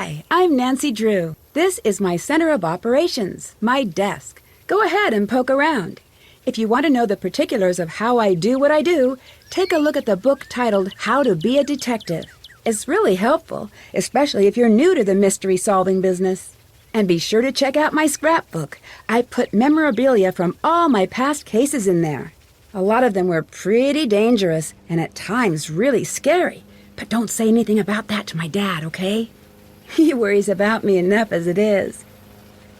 Hi, I'm Nancy Drew. This is my center of operations, my desk. Go ahead and poke around. If you want to know the particulars of how I do what I do, take a look at the book titled How to Be a Detective. It's really helpful, especially if you're new to the mystery-solving business. And be sure to check out my scrapbook. I put memorabilia from all my past cases in there. A lot of them were pretty dangerous and at times really scary. But don't say anything about that to my dad, okay? He worries about me enough as it is.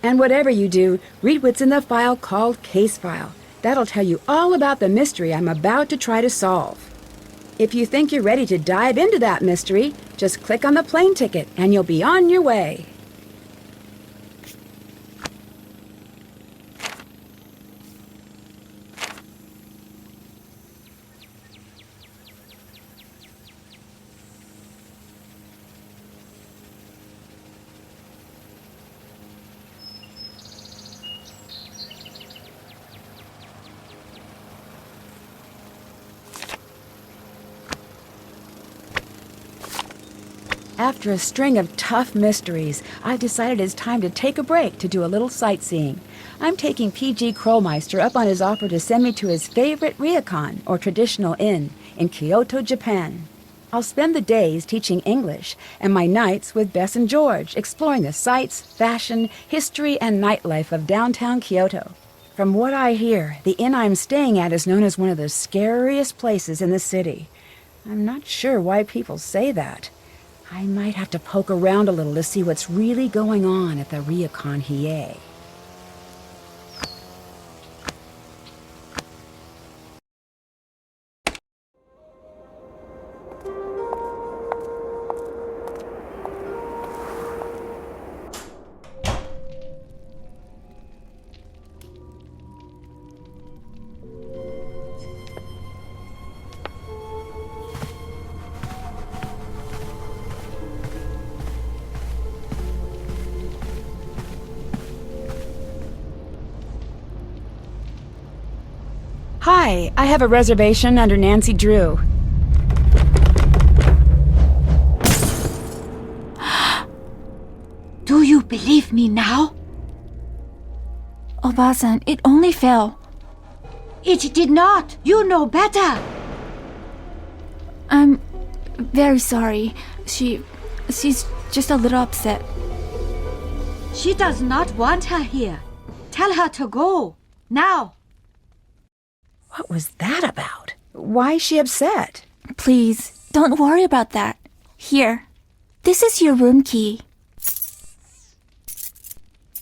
And whatever you do, read what's in the file called Case File. That'll tell you all about the mystery I'm about to try to solve. If you think you're ready to dive into that mystery, just click on the plane ticket and you'll be on your way. After a string of tough mysteries, I've decided it's time to take a break to do a little sightseeing. I'm taking P.G. Krollmeister up on his offer to send me to his favorite ryokan, or traditional inn, in Kyoto, Japan. I'll spend the days teaching English, and my nights with Bess and George, exploring the sights, fashion, history, and nightlife of downtown Kyoto. From what I hear, the inn I'm staying at is known as one of the scariest places in the city. I'm not sure why people say that. I might have to poke around a little to see what's really going on at the ryokan Hiei. Hi, I have a reservation under Nancy Drew. Do you believe me now? Oba-san, it only fell. It did not. You know better. I'm very sorry. She's just a little upset. She does not want her here. Tell her to go. Now. What was that about? Why is she upset? Please, don't worry about that. Here, this is your room key.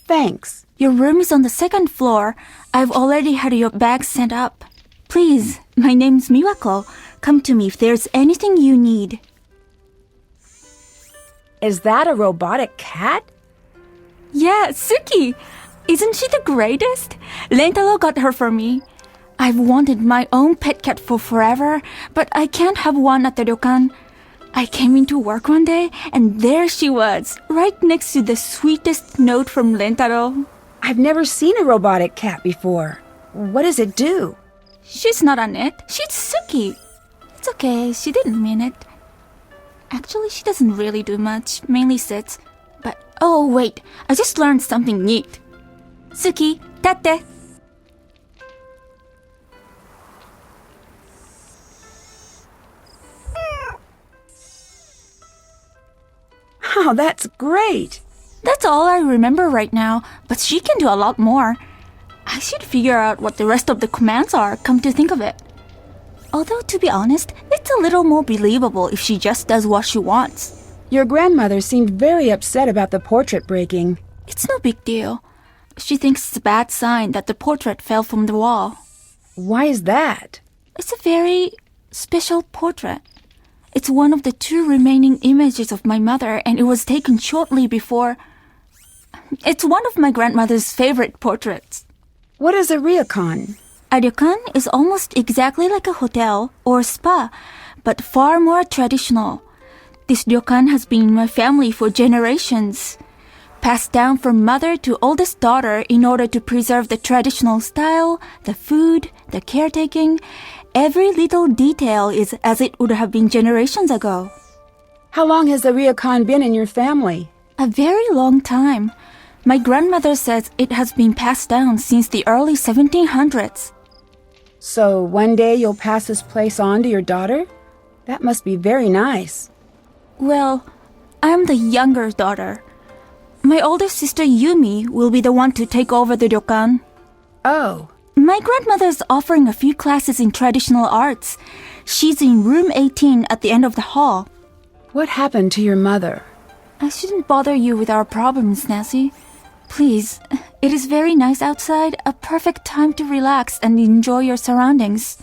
Thanks. Your room is on the second floor. I've already had your bags sent up. Please, my name's Miwako. Come to me if there's anything you need. Is that a robotic cat? Yeah, Suki! Isn't she the greatest? Rentaro got her for me. I've wanted my own pet cat for forever, but I can't have one at the ryokan. I came into work one day, and there she was, right next to the sweetest note from Rentaro. I've never seen a robotic cat before. What does it do? She's not on it. She's Suki. It's okay, she didn't mean it. Actually, she doesn't really do much, mainly sits. But, oh wait, I just learned something neat. Suki, tate. Oh, that's great! That's all I remember right now, but she can do a lot more. I should figure out what the rest of the commands are, come to think of it. Although, to be honest, it's a little more believable if she just does what she wants. Your grandmother seemed very upset about the portrait breaking. It's no big deal. She thinks it's a bad sign that the portrait fell from the wall. Why is that? It's a very special portrait. It's one of the 2 remaining images of my mother, and it was taken shortly before. It's one of my grandmother's favorite portraits. What is a ryokan? A ryokan is almost exactly like a hotel or spa, but far more traditional. This ryokan has been in my family for generations. Passed down from mother to oldest daughter in order to preserve the traditional style, the food, the caretaking. Every little detail is as it would have been generations ago. How long has the ryokan been in your family? A very long time. My grandmother says it has been passed down since the early 1700s. So one day you'll pass this place on to your daughter? That must be very nice. Well, I'm the younger daughter. My older sister Yumi will be the one to take over the ryokan. Oh, My grandmother's offering a few classes in traditional arts. She's in room 18 at the end of the hall. what happened to your mother? I shouldn't bother you with our problems, Nancy. Please, it is very nice outside, a perfect time to relax and enjoy your surroundings.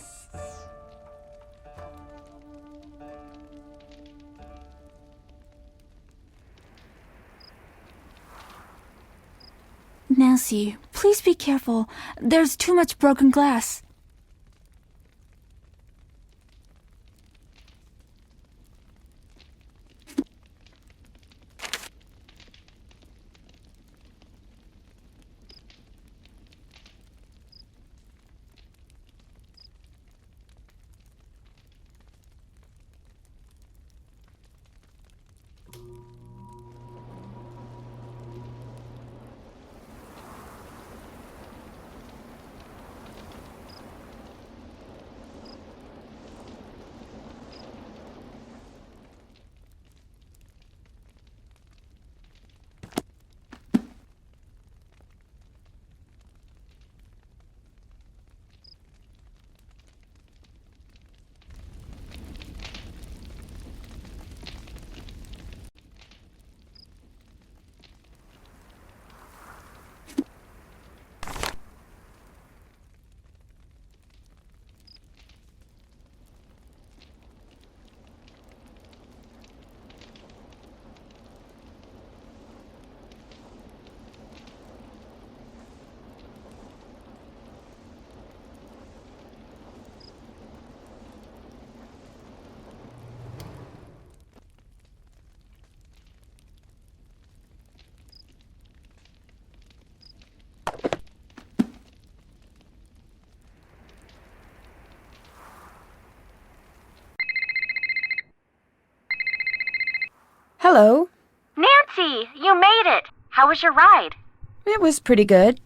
Nancy, please be careful. There's too much broken glass. Hello. Nancy, you made it. How was your ride? It was pretty good.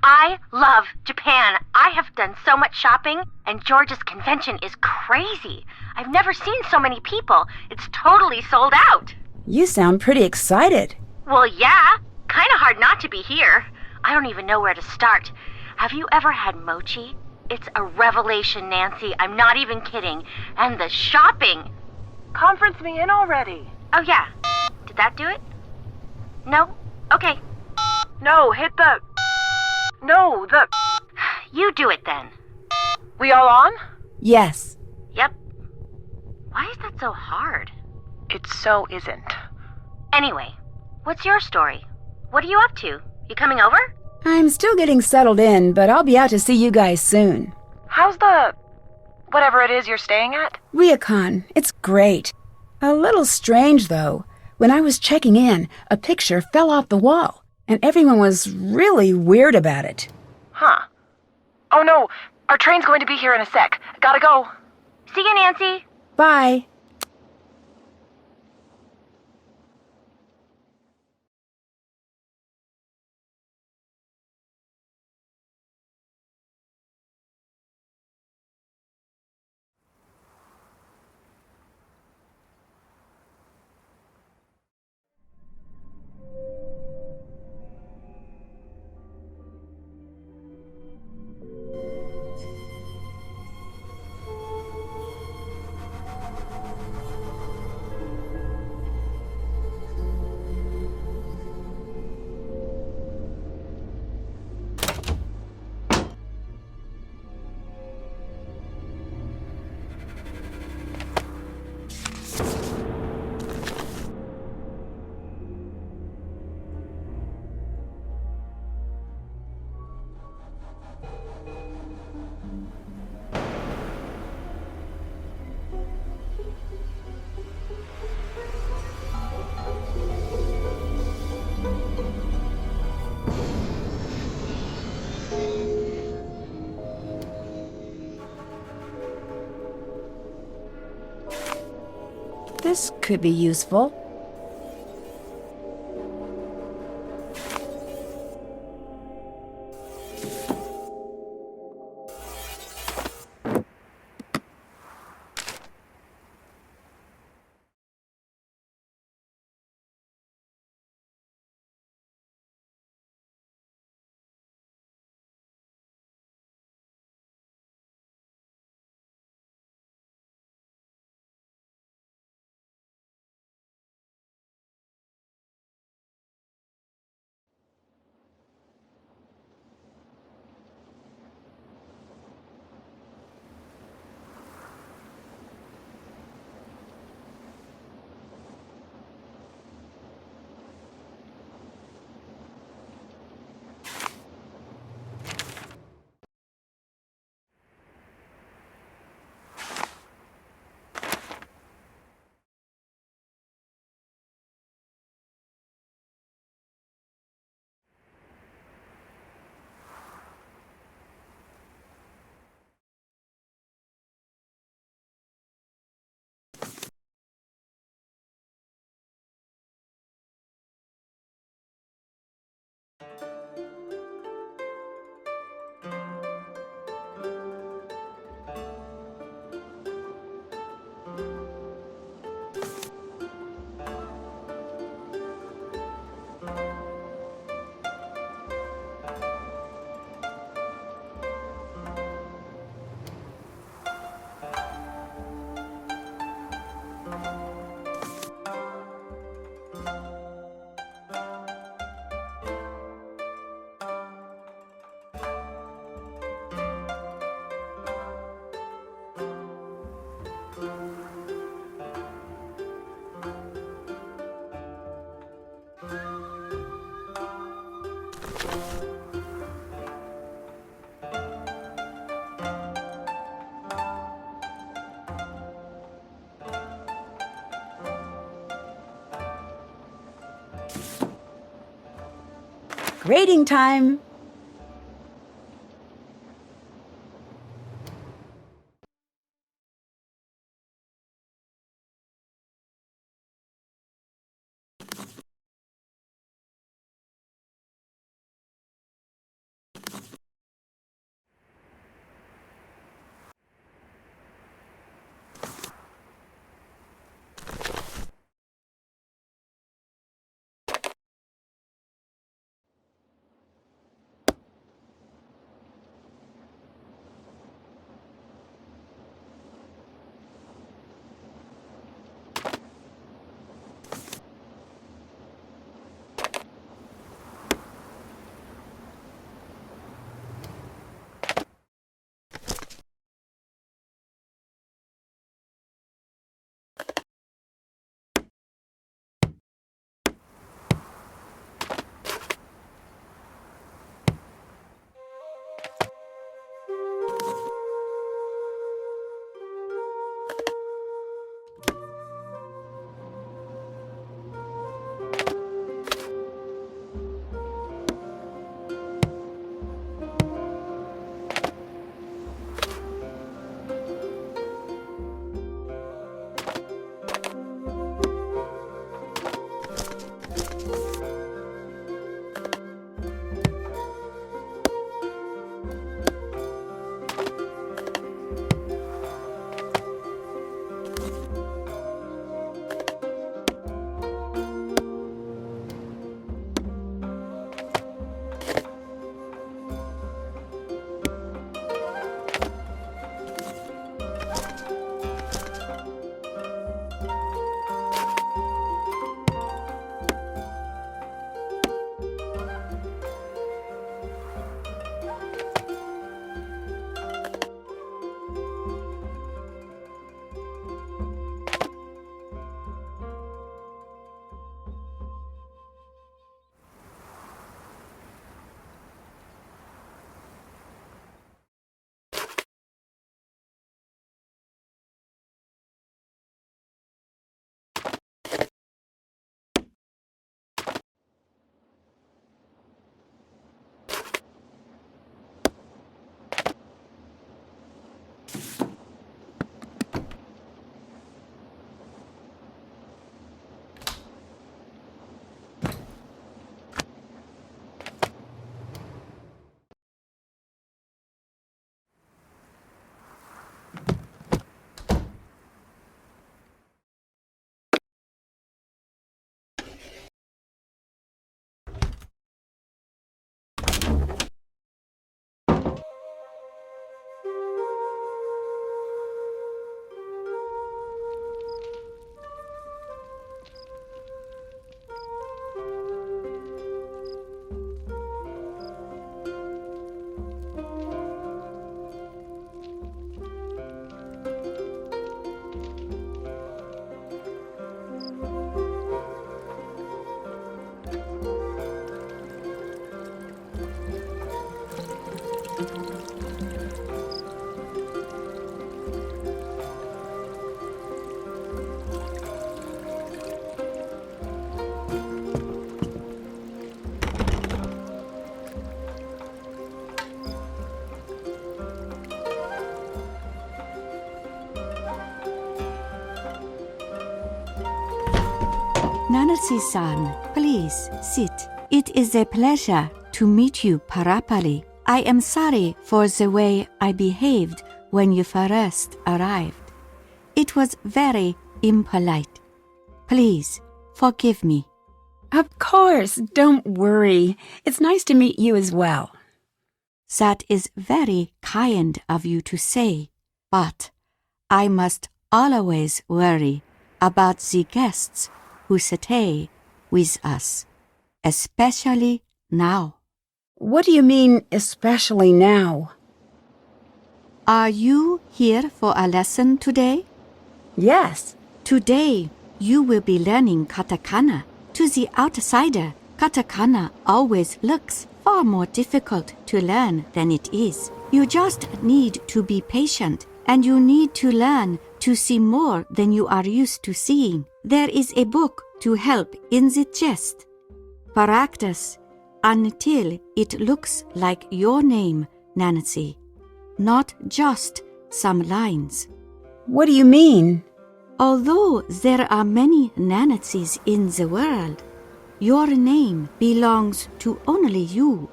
I love Japan. I have done so much shopping, and George's convention is crazy. I've never seen so many people. It's totally sold out. You sound pretty excited. Well, yeah. Kind of hard not to be here. I don't even know where to start. Have you ever had mochi? It's a revelation, Nancy. I'm not even kidding. And the shopping. Conference me in already. Oh, yeah. Did that do it? No? Okay. No, hit the... No, the... You do it then. We all on? Yes. Yep. Why is that so hard? It so isn't. Anyway, what's your story? What are you up to? You coming over? I'm still getting settled in, but I'll be out to see you guys soon. How's the... whatever it is you're staying at? Ryokan, it's great. A little strange, though. When I was checking in, a picture fell off the wall, and everyone was really weird about it. Huh. Oh no, our train's going to be here in a sec. Gotta go. See you, Nancy. Bye. This could be useful. Grading time! Nancy-san, please sit. It is a pleasure to meet you, Parapali. I am sorry for the way I behaved when you first arrived. It was very impolite. Please forgive me. Of course, don't worry. It's nice to meet you as well. That is very kind of you to say, but I must always worry about the guests who stay with us, especially now. What do you mean, especially now? Are you here for a lesson today? Yes. Today, you will be learning katakana. To the outsider, katakana always looks far more difficult to learn than it is. You just need to be patient, and you need to learn to see more than you are used to seeing. There is a book to help in the chest. Practice until it looks like your name, Nancy, not just some lines. What do you mean? Although there are many Nancys in the world, your name belongs to only you.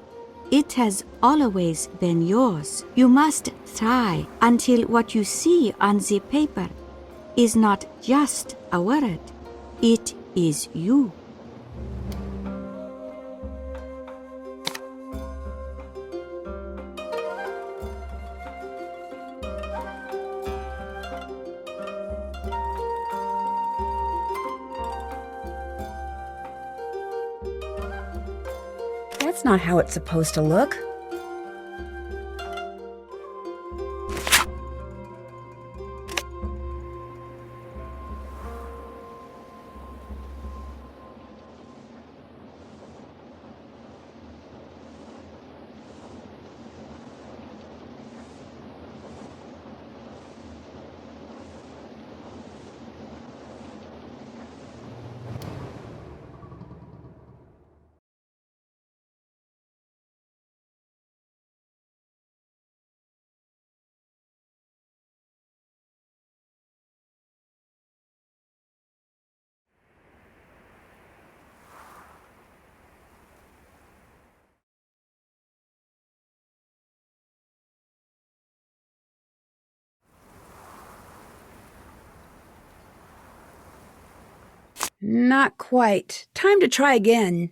It has always been yours. You must try until what you see on the paper is not just a word. It is you. That's not how it's supposed to look. Not quite. Time to try again.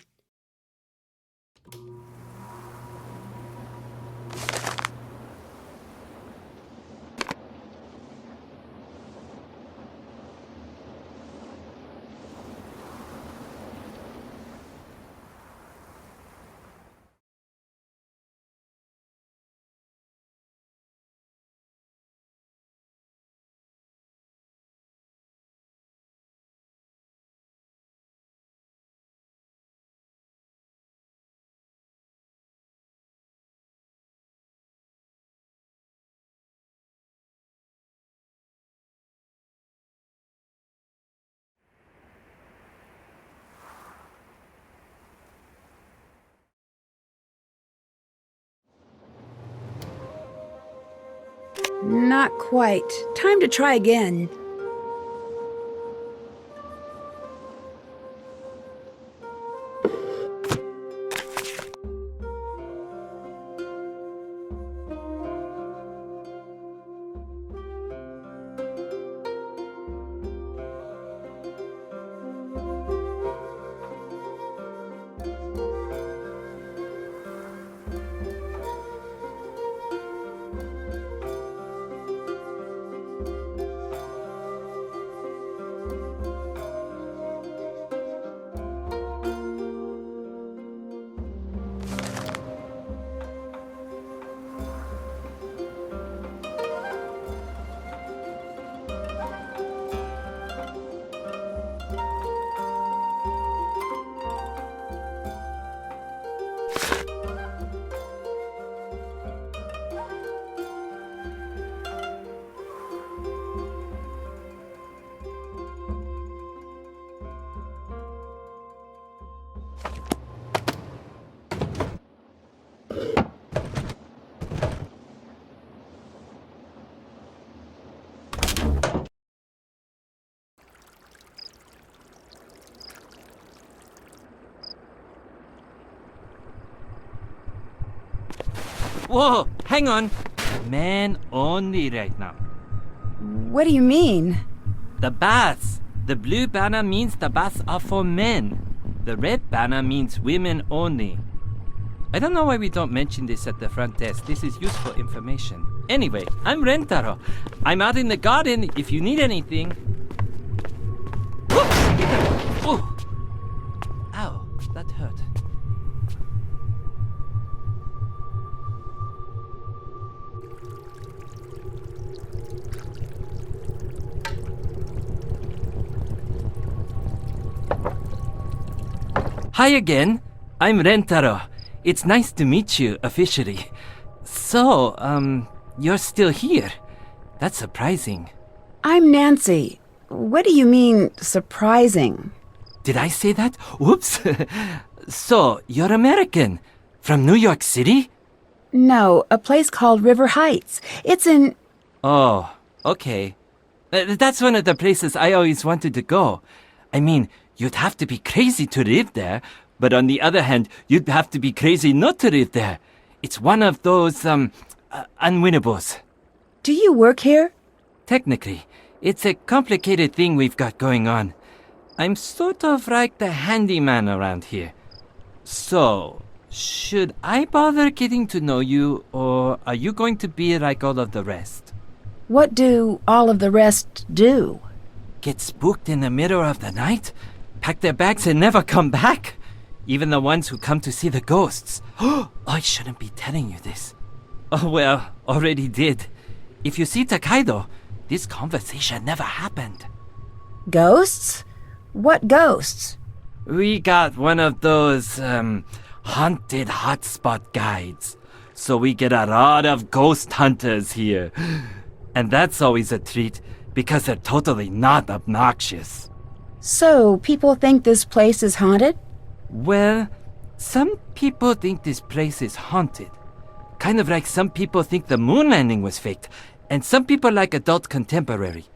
Not quite. Time to try again. Whoa, hang on. Men only right now. What do you mean? The baths. The blue banner means the baths are for men. The red banner means women only. I don't know why we don't mention this at the front desk. This is useful information. Anyway, I'm Rentaro. I'm out in the garden if you need anything. Oh! Ow, that hurt. Hi again. I'm Rentaro. It's nice to meet you officially. So, you're still here. That's surprising. I'm Nancy. What do you mean, surprising? Did I say that? Whoops. So, you're American? From New York City? No, a place called River Heights. It's in... Oh, okay. That's one of the places I always wanted to go. I mean, you'd have to be crazy to live there, but on the other hand, you'd have to be crazy not to live there. It's one of those, unwinnables. Do you work here? Technically, it's a complicated thing we've got going on. I'm sort of like the handyman around here. So, should I bother getting to know you, or are you going to be like all of the rest? What do all of the rest do? Get spooked in the middle of the night? Pack their bags and never come back? Even the ones who come to see the ghosts. Oh, I shouldn't be telling you this. Oh well, already did. If you see Takaido, this conversation never happened. Ghosts? What ghosts? We got one of those, haunted hotspot guides. So we get a lot of ghost hunters here. And that's always a treat, because they're totally not obnoxious. So, people think this place is haunted? Well, some people think this place is haunted. Kind of like some people think the moon landing was faked, and some people like adult contemporary.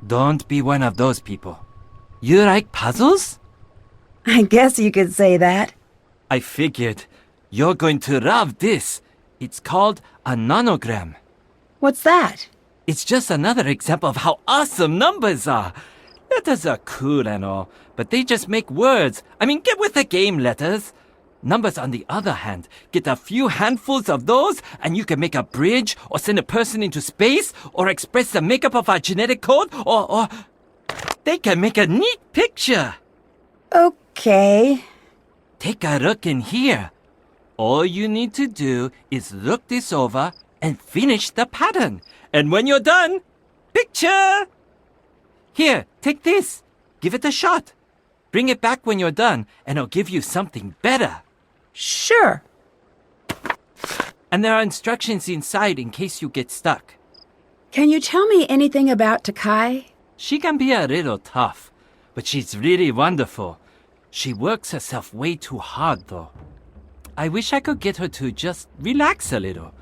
Don't be one of those people. You like puzzles? I guess you could say that. I figured. You're going to love this. It's called a nonogram. What's that? It's just another example of how awesome numbers are. Letters are cool and all, but they just make words. I mean, get with the game, letters. Numbers, on the other hand, get a few handfuls of those, and you can make a bridge, or send a person into space, or express the makeup of our genetic code, or they can make a neat picture. Okay. Take a look in here. All you need to do is look this over and finish the pattern. And when you're done, picture! Here, take this. Give it a shot. Bring it back when you're done, and I'll give you something better. Sure. And there are instructions inside in case you get stuck. Can you tell me anything about Takai? She can be a little tough, but she's really wonderful. She works herself way too hard, though. I wish I could get her to just relax a little.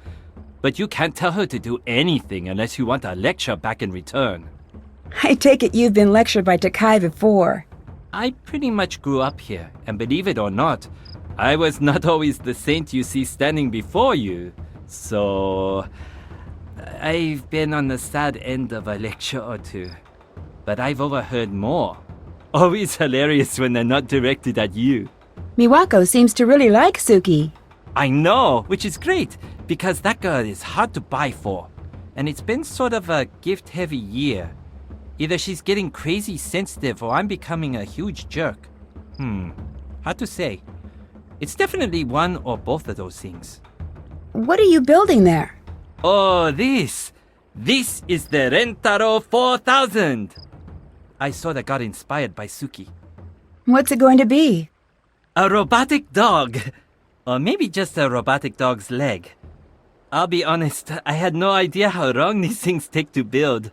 But you can't tell her to do anything unless you want a lecture back in return. I take it you've been lectured by Takai before. I pretty much grew up here, and believe it or not, I was not always the saint you see standing before you. So, I've been on the sad end of a lecture or two. But I've overheard more. Always hilarious when they're not directed at you. Miwako seems to really like Suki. I know, which is great, because that girl is hard to buy for. And it's been sort of a gift-heavy year. Either she's getting crazy sensitive or I'm becoming a huge jerk. Hard to say. It's definitely one or both of those things. What are you building there? Oh, this! This is the Rentaro 4000! I sort of got inspired by Suki. What's it going to be? A robotic dog! Or maybe just a robotic dog's leg. I'll be honest, I had no idea how long these things take to build.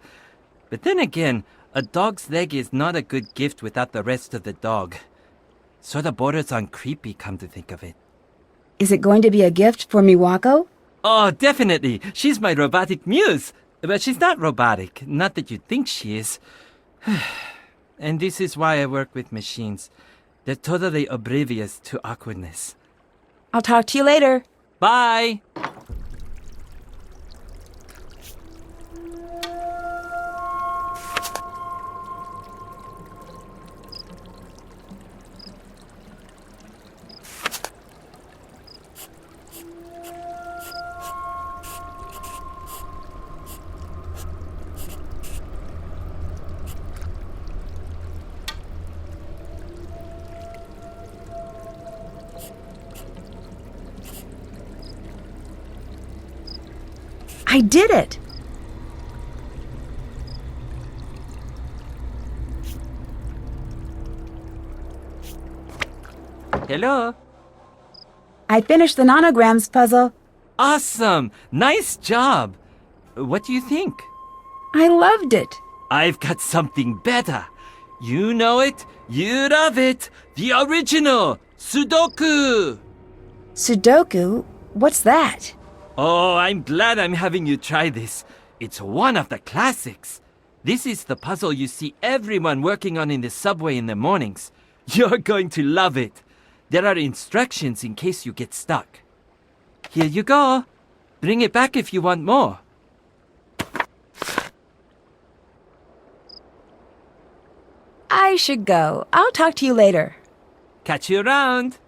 But then again, a dog's leg is not a good gift without the rest of the dog. Sort of borders on creepy, come to think of it. Is it going to be a gift for Miwako? Oh, definitely! She's my robotic muse! But she's not robotic, not that you think she is. And this is why I work with machines. They're totally oblivious to awkwardness. I'll talk to you later. Bye! I did it! Hello? I finished the nanograms puzzle. Awesome! Nice job! What do you think? I loved it. I've got something better. You know it, you love it, the original, Sudoku! Sudoku? What's that? Oh, I'm glad I'm having you try this. It's one of the classics. This is the puzzle you see everyone working on in the subway in the mornings. You're going to love it. There are instructions in case you get stuck. Here you go. Bring it back if you want more. I should go. I'll talk to you later. Catch you around.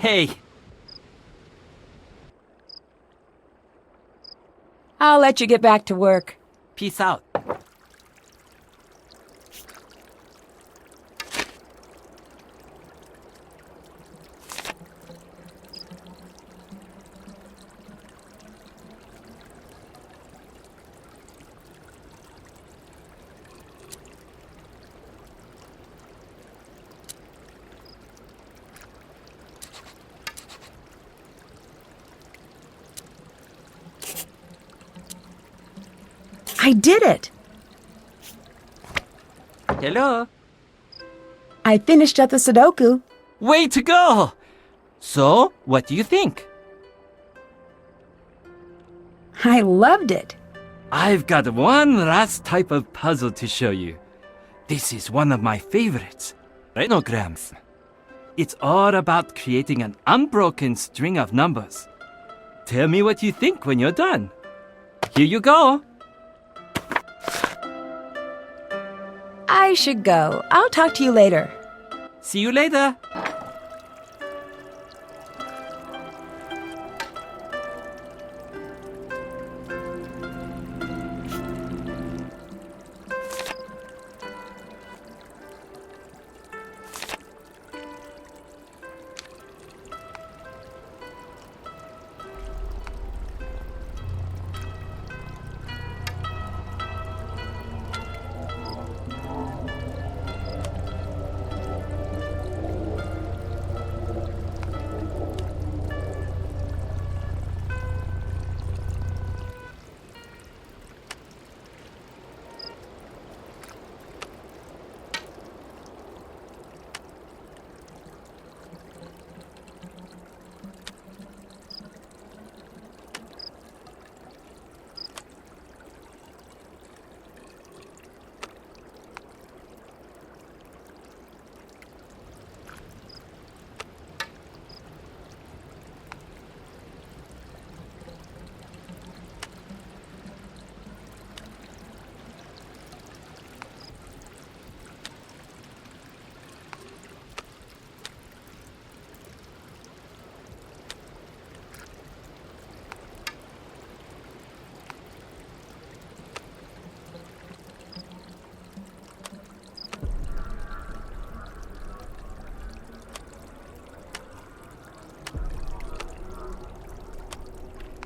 Hey, I'll let you get back to work. peace out. I did it! Hello. I finished up the Sudoku. Way to go! So, what do you think? I loved it. I've got one last type of puzzle to show you. This is one of my favorites. Rhenograms. It's all about creating an unbroken string of numbers. Tell me what you think when you're done. Here you go. I should go. I'll talk to you later. See you later.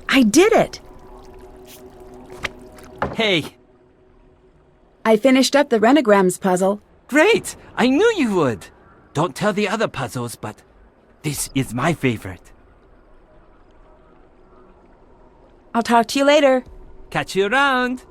I did it! Hey, I finished up the Renograms puzzle. great! I knew you would. Don't tell the other puzzles, but this is my favorite. I'll talk to you later. Catch you around.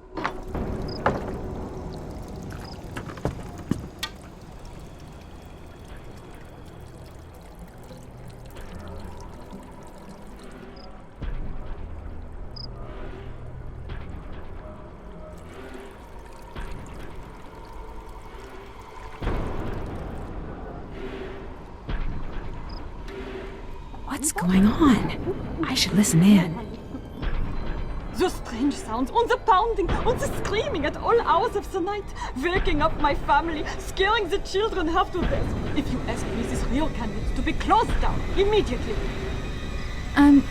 What's going on? I should listen in. The strange sounds, and the pounding, and the screaming at all hours of the night, waking up my family, scaring the children half to death. If you ask me, this ryokan needs to be closed down immediately. I'm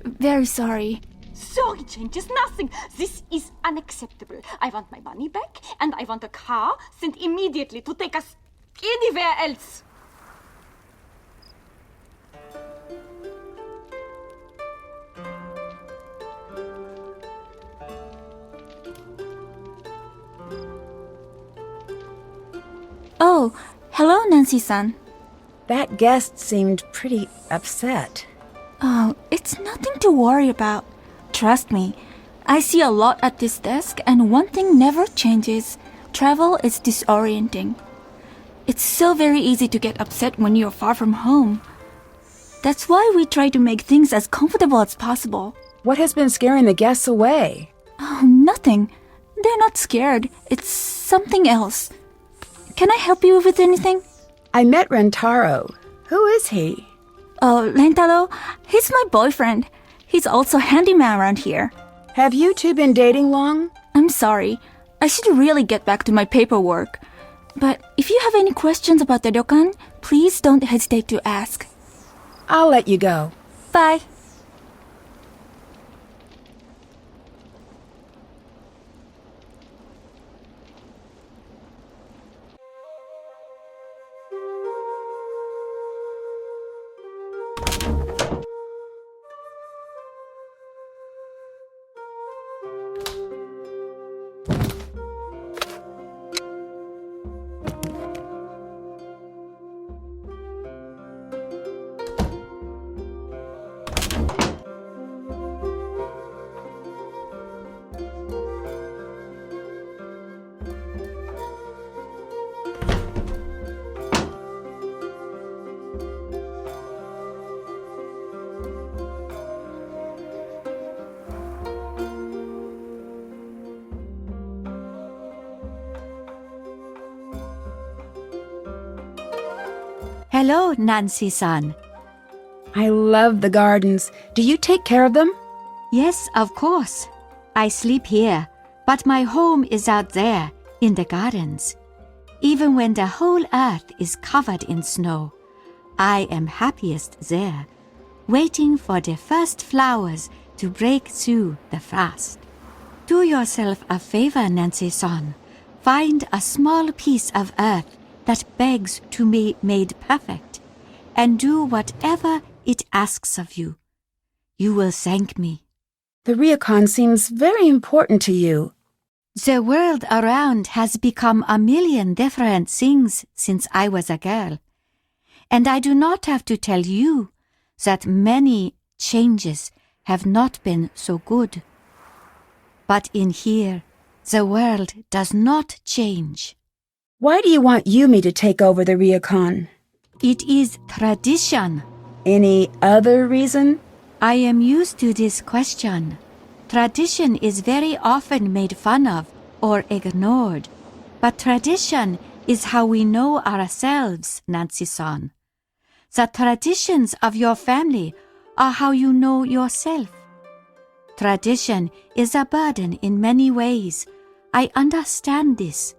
very sorry. Sorry changes nothing. This is unacceptable. I want my money back, and I want a car sent immediately to take us anywhere else. Oh, hello, Nancy-san. That guest seemed pretty upset. Oh, it's nothing to worry about. Trust me. I see a lot at this desk, and one thing never changes. Travel is disorienting. It's so very easy to get upset when you're far from home. That's why we try to make things as comfortable as possible. What has been scaring the guests away? Oh, nothing. They're not scared. It's something else. Can I help you with anything? I met Rentaro. Who is he? Oh, Rentaro, he's my boyfriend. He's also handyman around here. Have you two been dating long? I'm sorry. I should really get back to my paperwork. But if you have any questions about the ryokan, please don't hesitate to ask. I'll let you go. Bye. Hello, Nancy-san. I love the gardens. Do you take care of them? Yes, of course. I sleep here, but my home is out there in the gardens. Even when the whole earth is covered in snow, I am happiest there, waiting for the first flowers to break through the frost. Do yourself a favor, Nancy-san. Find a small piece of earth that begs to be made perfect, and do whatever it asks of you. You will thank me. The ryokan seems very important to you. The world around has become a million different things since I was a girl, and I do not have to tell you that many changes have not been so good. But in here, the world does not change. Why do you want Yumi to take over the ryokan? It is tradition. Any other reason? I am used to this question. Tradition is very often made fun of or ignored. But tradition is how we know ourselves, Nancy-san. The traditions of your family are how you know yourself. Tradition is a burden in many ways. I understand this.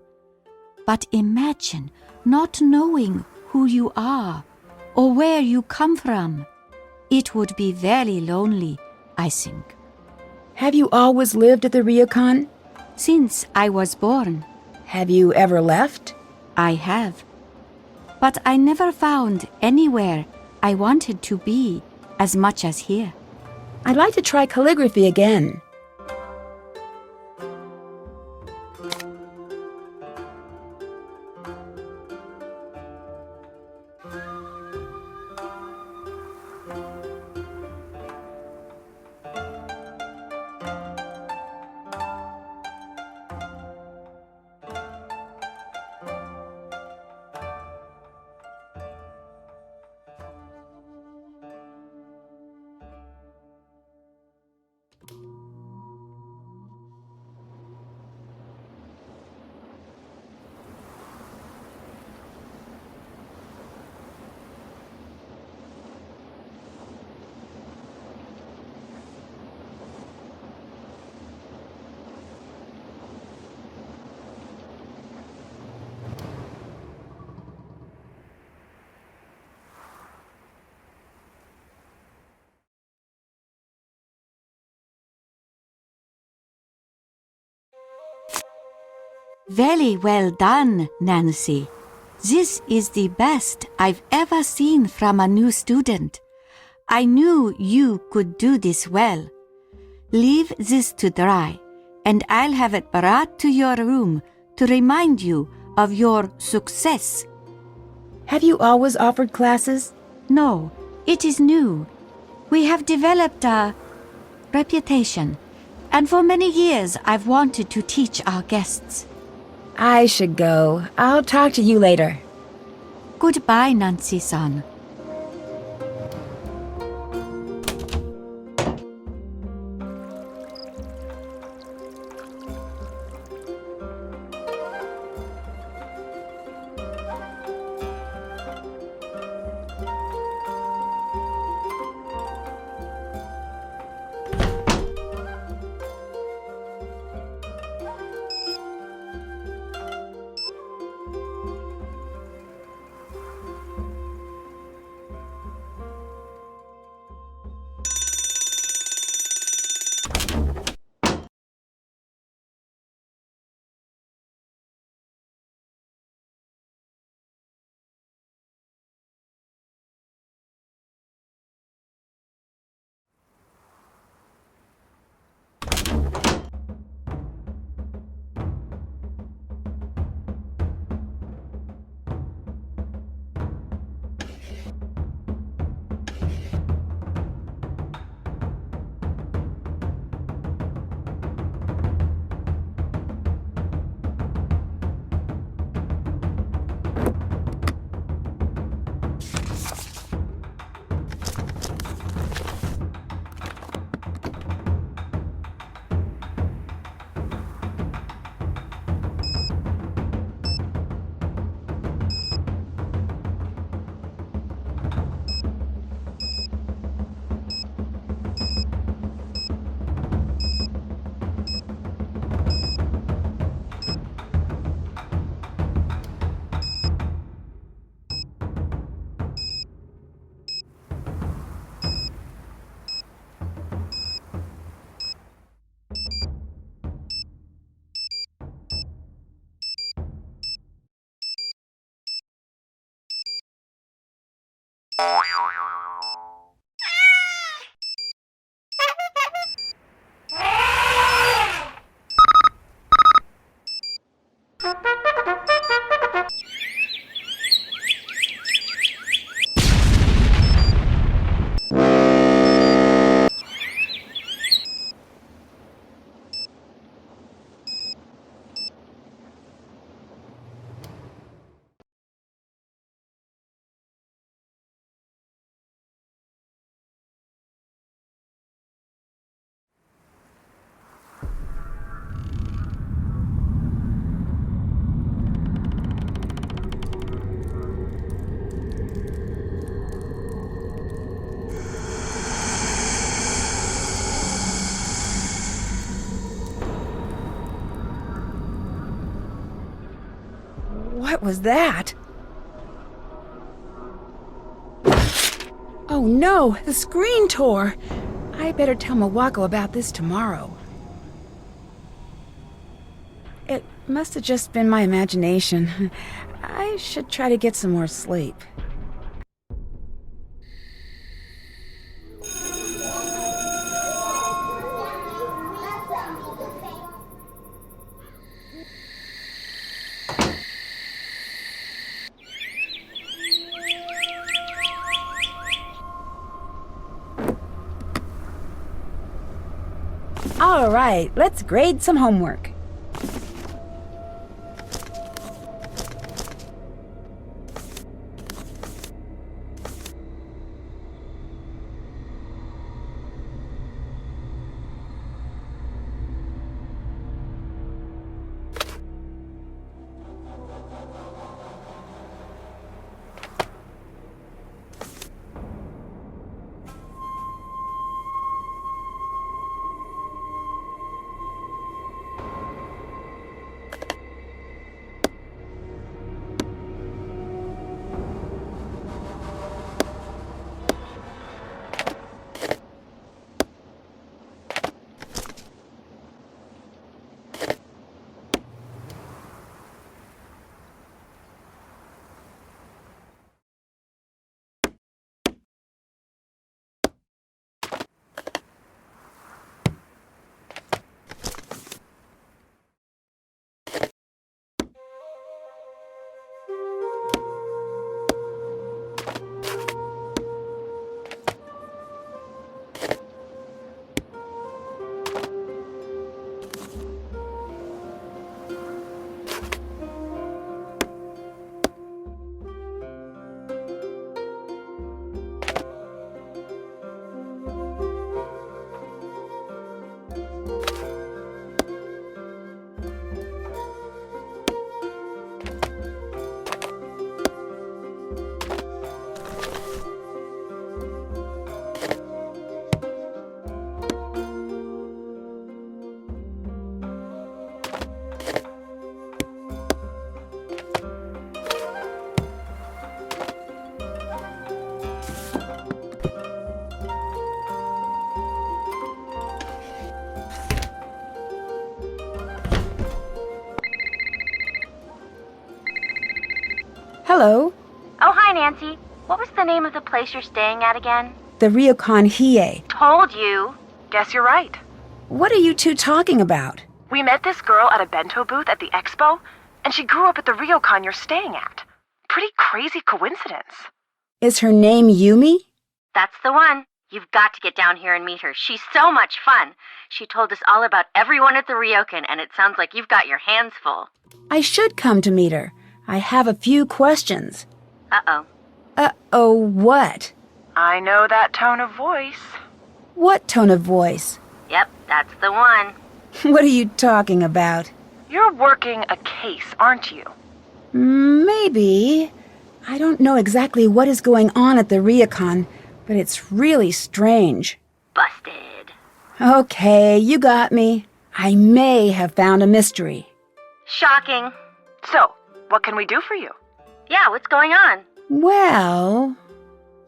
But imagine not knowing who you are or where you come from. It would be very lonely, I think. Have you always lived at the ryokan? Since I was born, Have you ever left? I have. But I never found anywhere I wanted to be as much as here. I'd like to try calligraphy again. Very well done, Nancy. This is the best I've ever seen from a new student. I knew you could do this well. Leave this to dry, and I'll have it brought to your room to remind you of your success. Have you always offered classes? No, it is new. We have developed a reputation, and for many years I've wanted to teach our guests. I should go. I'll talk to you later. Goodbye, Nancy-san. What was that? Oh no, the screen tore. I better tell Mawako about this tomorrow. It must have just been my imagination. I should try to get some more sleep. All right, let's grade some homework. Hello, Oh, hi, Nancy. What was the name of the place you're staying at again? the ryokan Hiei. Told you. Guess you're right. What are you two talking about? We met this girl at a bento booth at the expo, and she grew up at the ryokan you're staying at. Pretty crazy coincidence. Is her name Yumi? That's the one. You've got to get down here and meet her. She's so much fun. She told us all about everyone at the ryokan, and it sounds like you've got your hands full. I should come to meet her. I have a few questions. Uh-oh. Uh-oh, what? I know that tone of voice. What tone of voice? Yep, that's the one. What are you talking about? You're working a case, aren't you? Maybe. I don't know exactly what is going on at the ryokan, but it's really strange. Busted. Okay, you got me. I may have found a mystery. Shocking. So, what can we do for you? Yeah, what's going on? Well,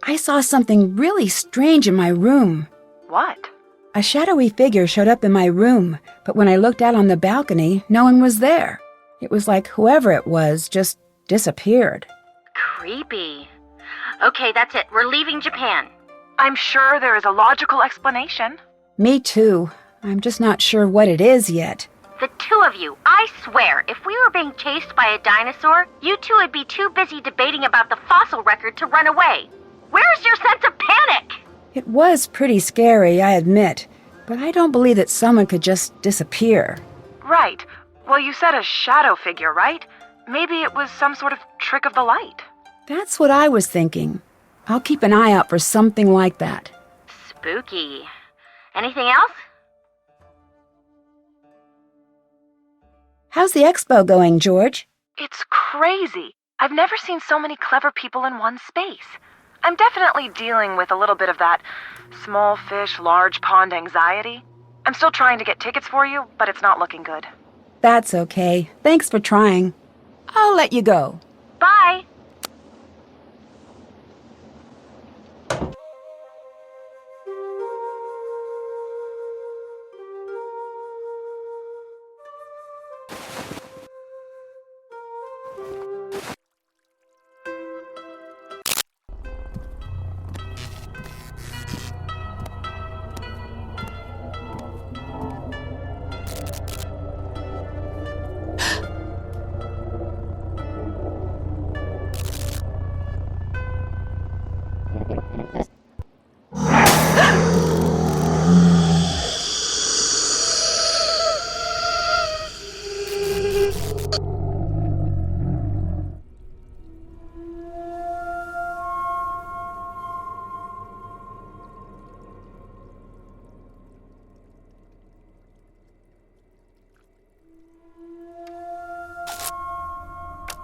I saw something really strange in my room. What? A shadowy figure showed up in my room, but when I looked out on the balcony, no one was there. It was like whoever it was just disappeared. Creepy. Okay, that's it. We're leaving Japan. I'm sure there is a logical explanation. Me too. I'm just not sure what it is yet. The two of you, I swear, if we were being chased by a dinosaur, you two would be too busy debating about the fossil record to run away. Where's your sense of panic? It was pretty scary, I admit, but I don't believe that someone could just disappear. Right. Well, you said a shadow figure, right? Maybe it was some sort of trick of the light. That's what I was thinking. I'll keep an eye out for something like that. Spooky. Anything else? How's the expo going, George? It's crazy. I've never seen so many clever people in one space. I'm definitely dealing with a little bit of that small fish, large pond anxiety. I'm still trying to get tickets for you, but it's not looking good. That's okay. Thanks for trying. I'll let you go. Bye.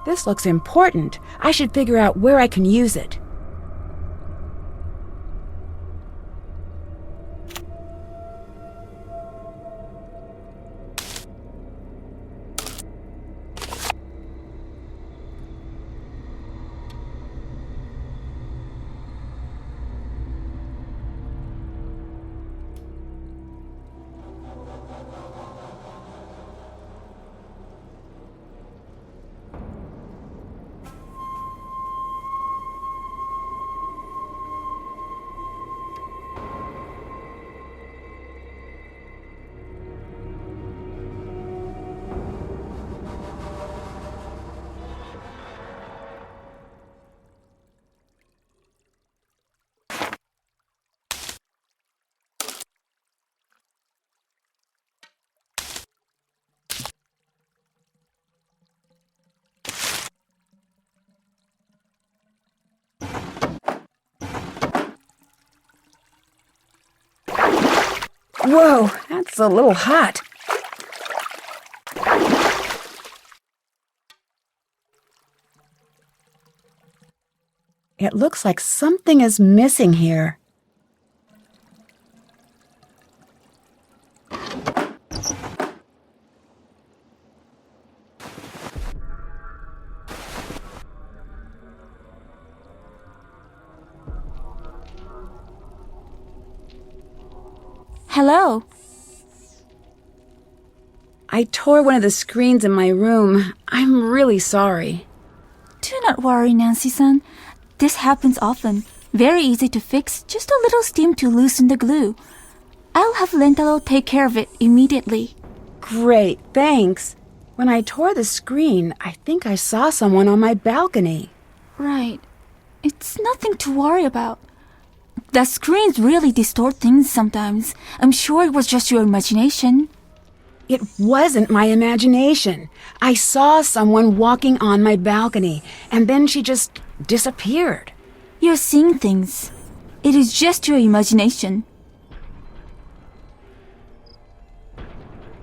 This looks important. I should figure out where I can use it. Whoa, that's a little hot. It looks like something is missing here. Hello. I tore one of the screens in my room. I'm really sorry. Do not worry, Nancy-san. This happens often. Very easy to fix. Just a little steam to loosen the glue. I'll have Lentalo take care of it immediately. Great, thanks. When I tore the screen, I think I saw someone on my balcony. Right. It's nothing to worry about. The screens really distort things sometimes. I'm sure it was just your imagination. It wasn't my imagination. I saw someone walking on my balcony, and then she just disappeared. You're seeing things. It is just your imagination.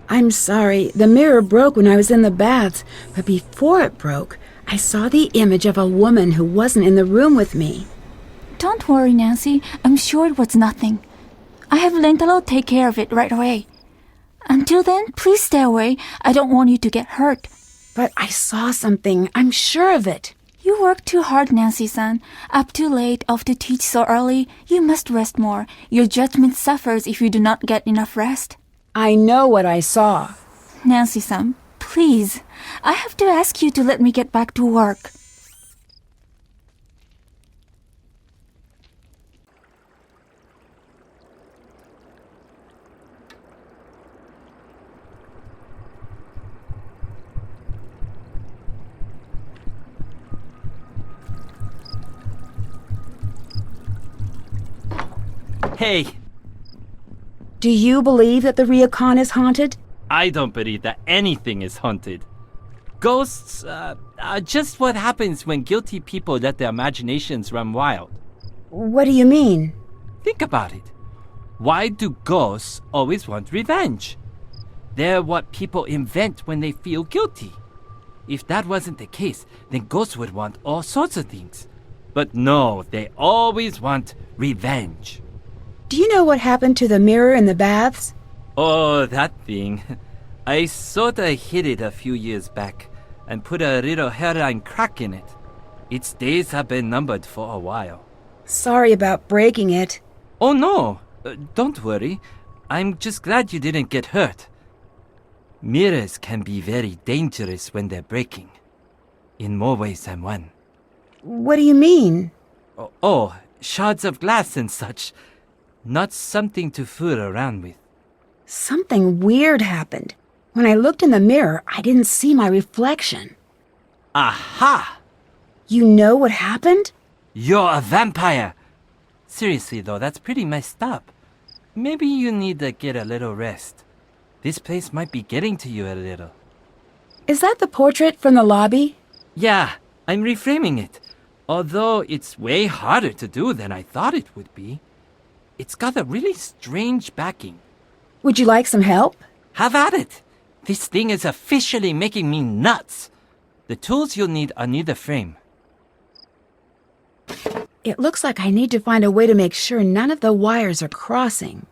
I'm sorry, the mirror broke when I was in the baths, but before it broke, I saw the image of a woman who wasn't in the room with me. Don't worry, Nancy. I'm sure it was nothing. I have Lentalo take care of it right away. Until then, please stay away. I don't want you to get hurt. But I saw something. I'm sure of it. You work too hard, Nancy-san. Up too late, off to teach so early. You must rest more. Your judgment suffers if you do not get enough rest. I know what I saw. Nancy-san, please. I have to ask you to let me get back to work. Hey, Do you believe that the ryokan is haunted? I don't believe that anything is haunted. Ghosts are just what happens when guilty people let their imaginations run wild. What do you mean? Think about it. Why do ghosts always want revenge? They're what people invent when they feel guilty. If that wasn't the case, then ghosts would want all sorts of things. But no, they always want revenge. Do you know what happened to the mirror in the baths? Oh, that thing. I sorta hid it a few years back. and put a little hairline crack in it. Its days have been numbered for a while. Sorry about breaking it. Oh no, don't worry. I'm just glad you didn't get hurt. Mirrors can be very dangerous when they're breaking. In more ways than one. What do you mean? Oh, shards of glass and such. Not something to fool around with. Something weird happened. When I looked in the mirror, I didn't see my reflection. Aha! You know what happened? You're a vampire! Seriously though, that's pretty messed up. Maybe you need to get a little rest. This place might be getting to you a little. Is that the portrait from the lobby? Yeah, I'm reframing it. Although it's way harder to do than I thought it would be. It's got a really strange backing. Would you like some help? Have at it! This thing is officially making me nuts. The tools you'll need are near the frame. It looks like I need to find a way to make sure none of the wires are crossing.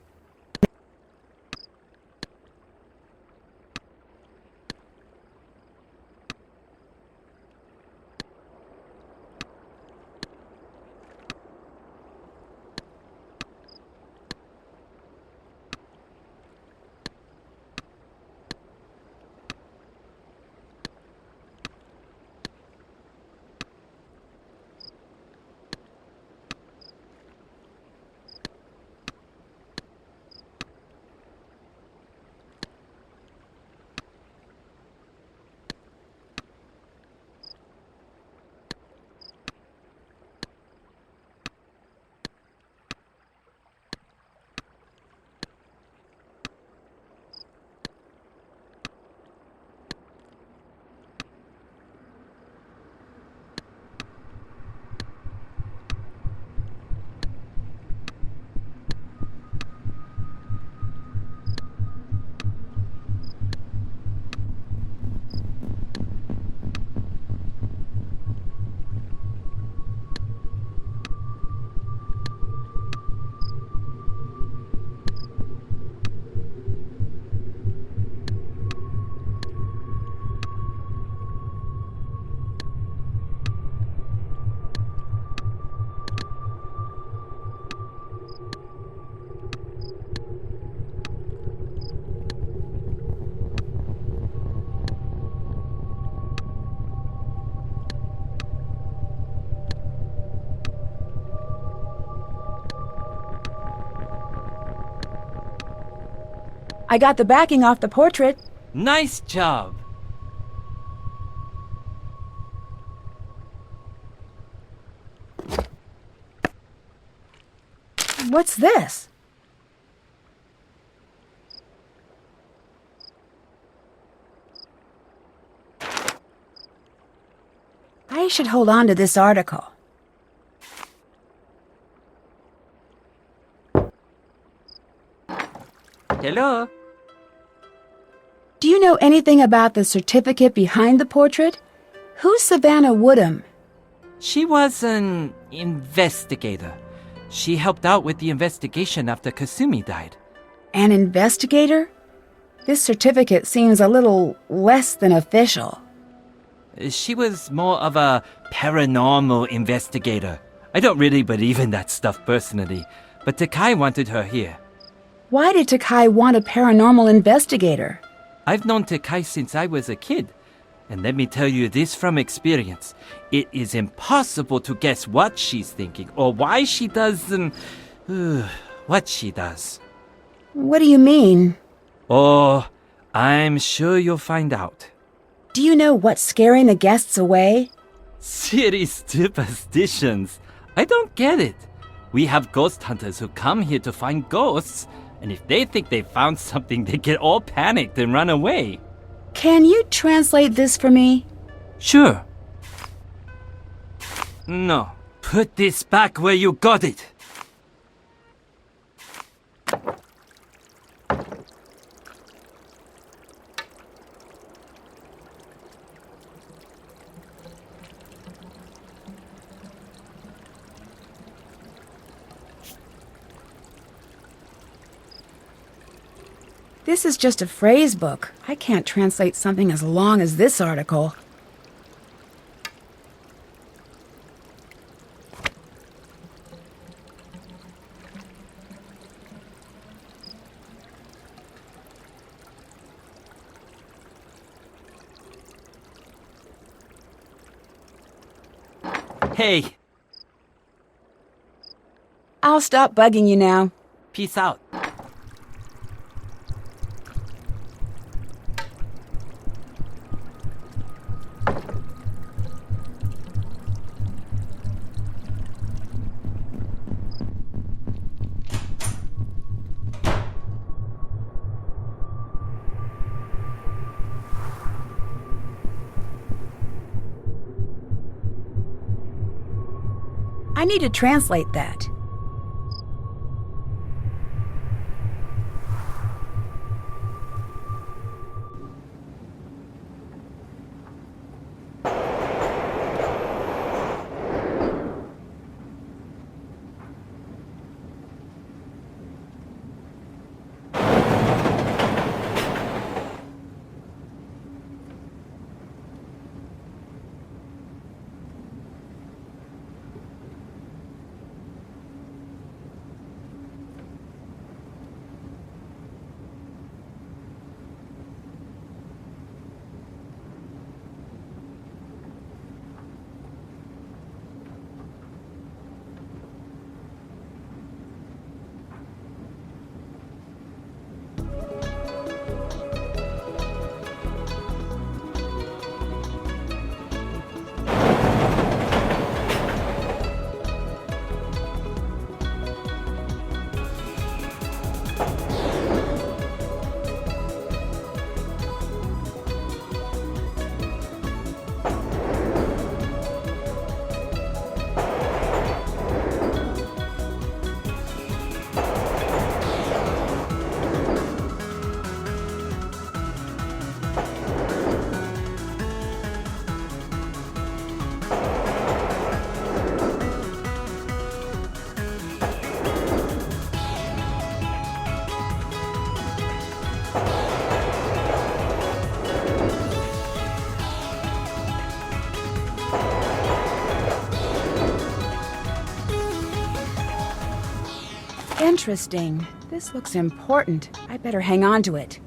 I got the backing off the portrait. Nice job! What's this? I should hold on to this article. Hello? Do you know anything about the certificate behind the portrait? Who's Savannah Woodham? She was an investigator. She helped out with the investigation after Kasumi died. An investigator? This certificate seems a little less than official. She was more of a paranormal investigator. I don't really believe in that stuff personally, but Takai wanted her here. Why did Takai want a paranormal investigator? I've known Takai since I was a kid. And let me tell you this from experience. It is impossible to guess what she's thinking or why she does what she does. What do you mean? Oh, I'm sure you'll find out. Do you know what's scaring the guests away? City superstitions. I don't get it. We have ghost hunters who come here to find ghosts, and if they think they found something, they get all panicked and run away. Can you translate this for me? Sure. No. Put this back where you got it. This is just a phrase book. I can't translate something as long as this article. Hey, I'll stop bugging you now. peace out. I need to translate that. Interesting. This looks important. I better hang on to it.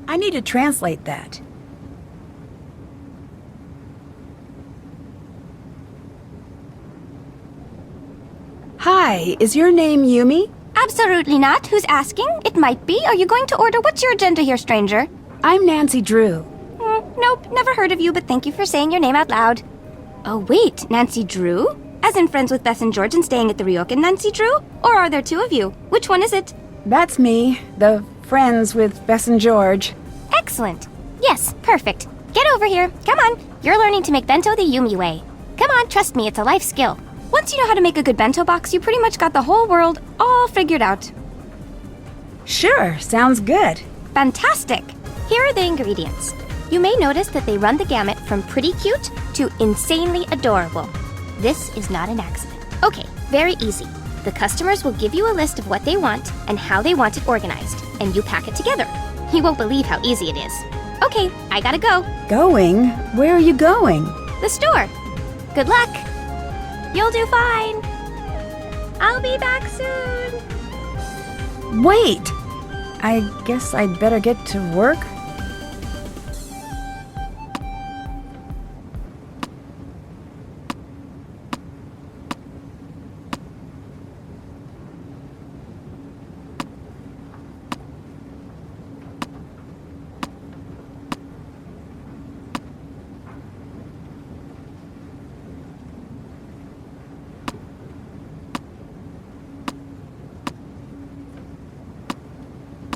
I need to translate that. Hi, is your name Yumi? Absolutely not. Who's asking? It might be. Are you going to order? What's your agenda here, stranger? I'm Nancy Drew. Nope, never heard of you, but thank you for saying your name out loud. Oh, wait, Nancy Drew? As in friends with Bess and George and staying at the Ryokan Nancy Drew? Or are there two of you? Which one is it? That's me, the friends with Bess and George. Excellent. Yes, perfect. Get over here. Come on. You're learning to make bento the Yumi way. Come on, trust me, it's a life skill. Once you know how to make a good bento box, you pretty much got the whole world all figured out. Sure, sounds good. Fantastic! Here are the ingredients. You may notice that they run the gamut from pretty cute to insanely adorable. This is not an accident. Okay, very easy. The customers will give you a list of what they want and how they want it organized, and you pack it together. You won't believe how easy it is. Okay, I gotta go. Going? Where are you going? The store. Good luck. You'll do fine. I'll be back soon. Wait! I guess I'd better get to work.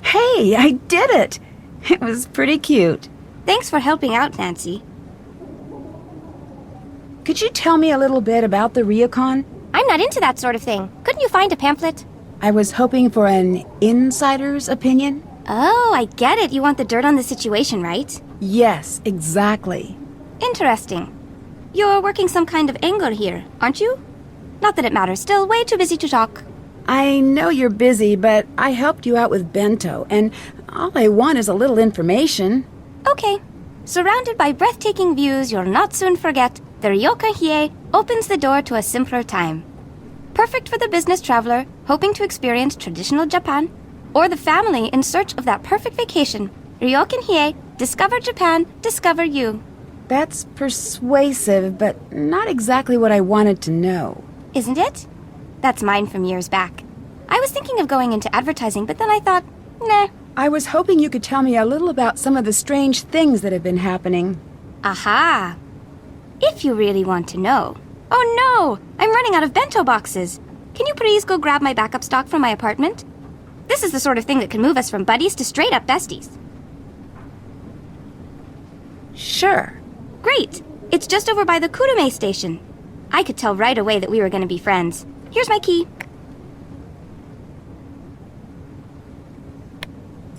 Hey, I did it! It was pretty cute. Thanks for helping out, Nancy. Could you tell me a little bit about the ryokans? I'm not into that sort of thing. Couldn't you find a pamphlet? I was hoping for an insider's opinion. Oh, I get it. You want the dirt on the situation, right? Yes, exactly. Interesting. You're working some kind of angle here, aren't you? Not that it matters, still way too busy to talk. I know you're busy, but I helped you out with bento, and all I want is a little information. Okay. Surrounded by breathtaking views you'll not soon forget, the ryokan Hiei opens the door to a simpler time. Perfect for the business traveler hoping to experience traditional Japan, or the family in search of that perfect vacation. Ryokan Hiei, discover Japan, discover you. That's persuasive, but not exactly what I wanted to know. Isn't it? That's mine from years back. I was thinking of going into advertising, but then I thought, nah. I was hoping you could tell me a little about some of the strange things that have been happening. Aha! If you really want to know. Oh no! I'm running out of bento boxes. Can you please go grab my backup stock from my apartment? This is the sort of thing that can move us from buddies to straight-up besties. Sure. Great! It's just over by the Kurume station. I could tell right away that we were going to be friends. Here's my key.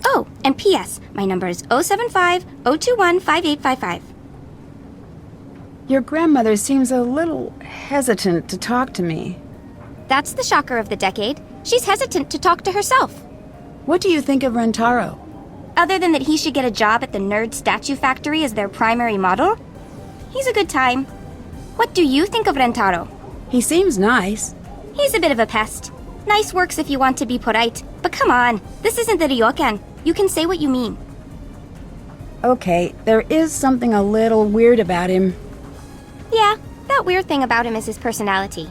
Oh, and P.S. My number is 075-021-5855. Your grandmother seems a little hesitant to talk to me. That's the shocker of the decade. She's hesitant to talk to herself. What do you think of Rentaro? Other than that he should get a job at the Nerd Statue Factory as their primary model, he's a good time. What do you think of Rentaro? He seems nice. He's a bit of a pest. Nice works if you want to be polite, but come on, this isn't the ryokan. You can say what you mean. Okay, there is something a little weird about him. Yeah, that weird thing about him is his personality.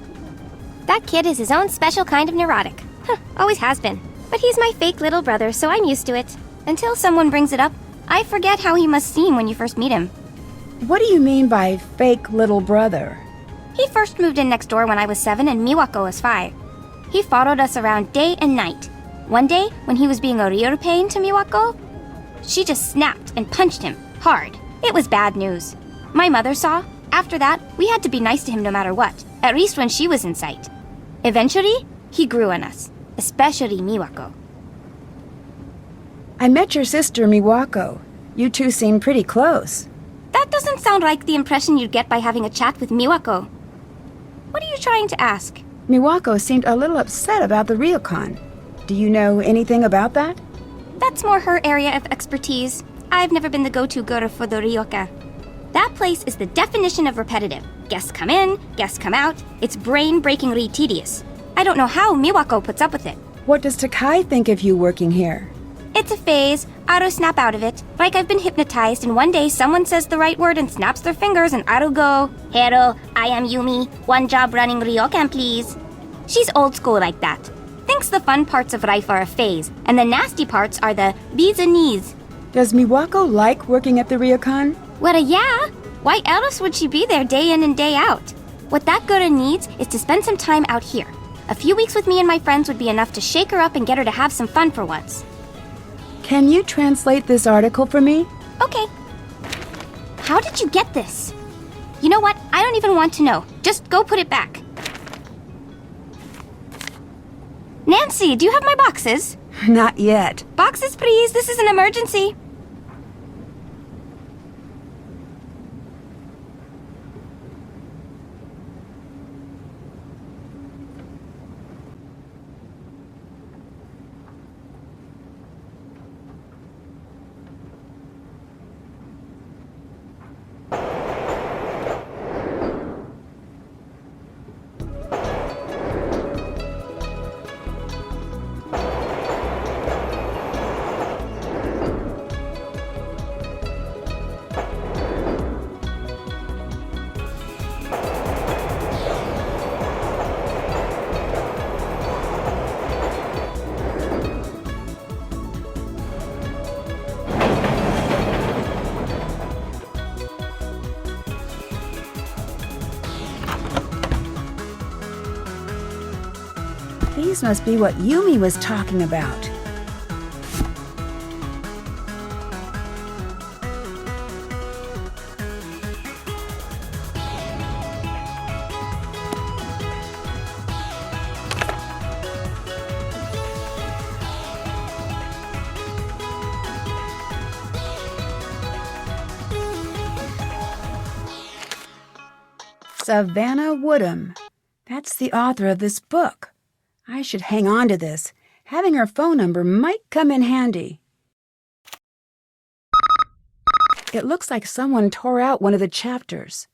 That kid is his own special kind of neurotic. Always has been. But he's my fake little brother, so I'm used to it. Until someone brings it up, I forget how he must seem when you first meet him. What do you mean by fake little brother? He first moved in next door when I was 7 and Miwako was 5. He followed us around day and night. One day, when he was being a real pain to Miwako, she just snapped and punched him, hard. It was bad news. My mother saw. After that, we had to be nice to him no matter what, at least when she was in sight. Eventually, he grew on us, especially Miwako. I met your sister, Miwako. You two seem pretty close. That doesn't sound like the impression you'd get by having a chat with Miwako. What are you trying to ask? Miwako seemed a little upset about the ryokan. Do you know anything about that? That's more her area of expertise. I've never been the go-to girl for the ryokan. That place is the definition of repetitive. Guests come in, guests come out. It's brain-breakingly tedious. I don't know how Miwako puts up with it. What does Takai think of you working here? It's a phase. I'll snap out of it. Like I've been hypnotized and one day someone says the right word and snaps their fingers and I'll go, "Hello, I am Yumi. One job running ryokan, please." She's old school like that. Thinks the fun parts of life are a phase, and the nasty parts are the bees and knees. Does Miwako like working at the ryokan? Well, yeah. Why else would she be there day in and day out? What that girl needs is to spend some time out here. A few weeks with me and my friends would be enough to shake her up and get her to have some fun for once. Can you translate this article for me? Okay. How did you get this? You know what? I don't even want to know. Just go put it back. Nancy, do you have my boxes? Not yet. Boxes, please. This is an emergency. These must be what Yumi was talking about. Savannah Woodham. That's the author of this book. I should hang on to this. Having her phone number might come in handy. It looks like someone tore out one of the chapters.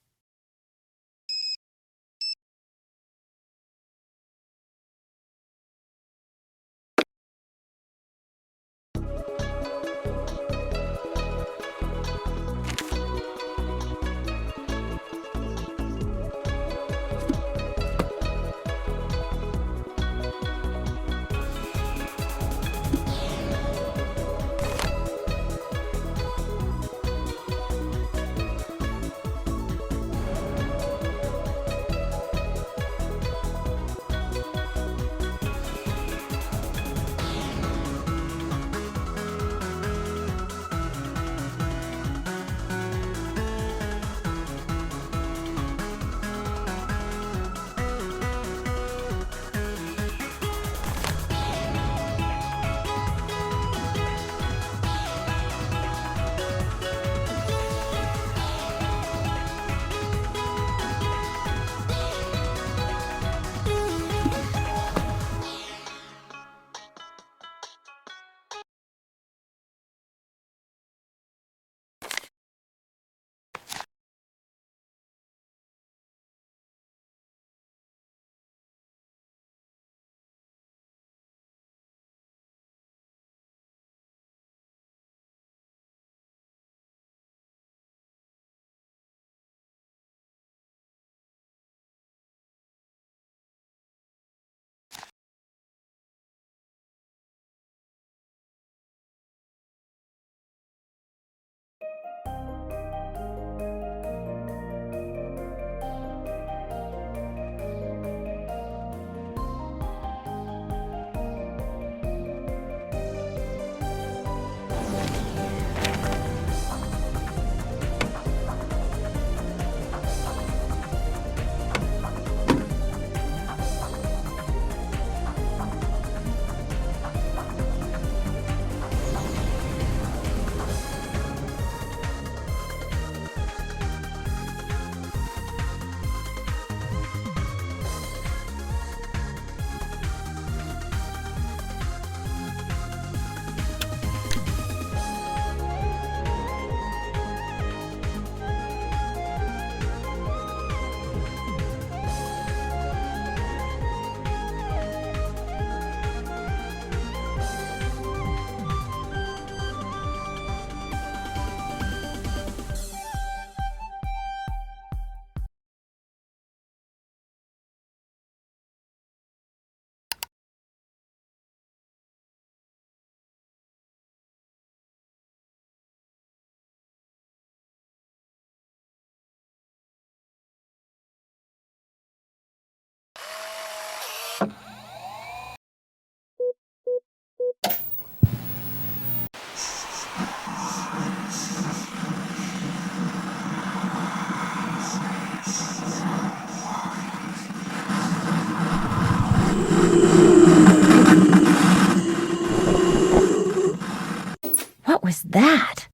What was that?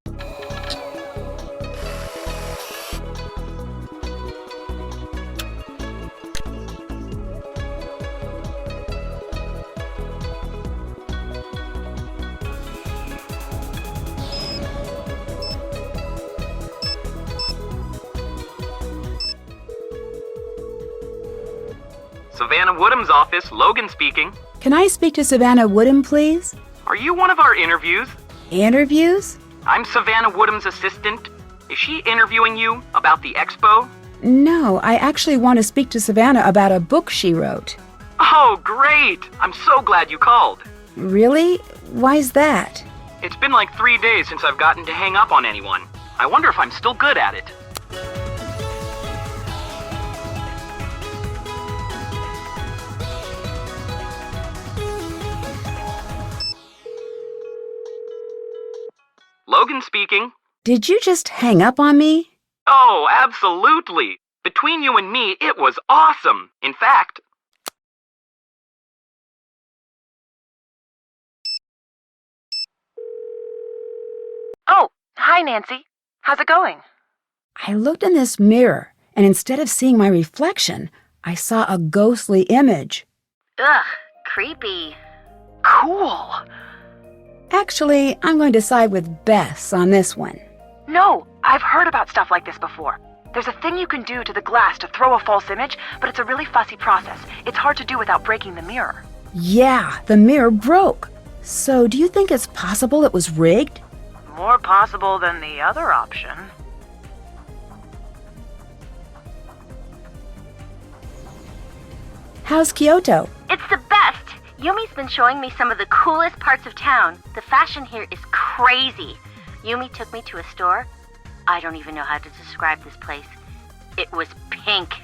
Savannah Woodham's office, Logan speaking. Can I speak to Savannah Woodham, please? Are you one of our interviews? Interviews? I'm Savannah Woodham's assistant. Is she interviewing you about the expo? No, I actually want to speak to Savannah about a book she wrote. Oh, great! I'm so glad you called. Really? Why's that? It's been like 3 days since I've gotten to hang up on anyone. I wonder if I'm still good at it. Logan speaking. Did you just hang up on me? Oh, absolutely. Between you and me, it was awesome. In fact... Oh, hi, Nancy. How's it going? I looked in this mirror, and instead of seeing my reflection, I saw a ghostly image. Ugh, creepy. Cool. Actually, I'm going to side with Bess on this one. No, I've heard about stuff like this before. There's a thing you can do to the glass to throw a false image, but it's a really fussy process. It's hard to do without breaking the mirror. Yeah, the mirror broke. So do you think it's possible it was rigged? More possible than the other option. How's Kyoto? It's the best. Yumi's been showing me some of the coolest parts of town. The fashion here is crazy. Yumi took me to a store. I don't even know how to describe this place. It was pink.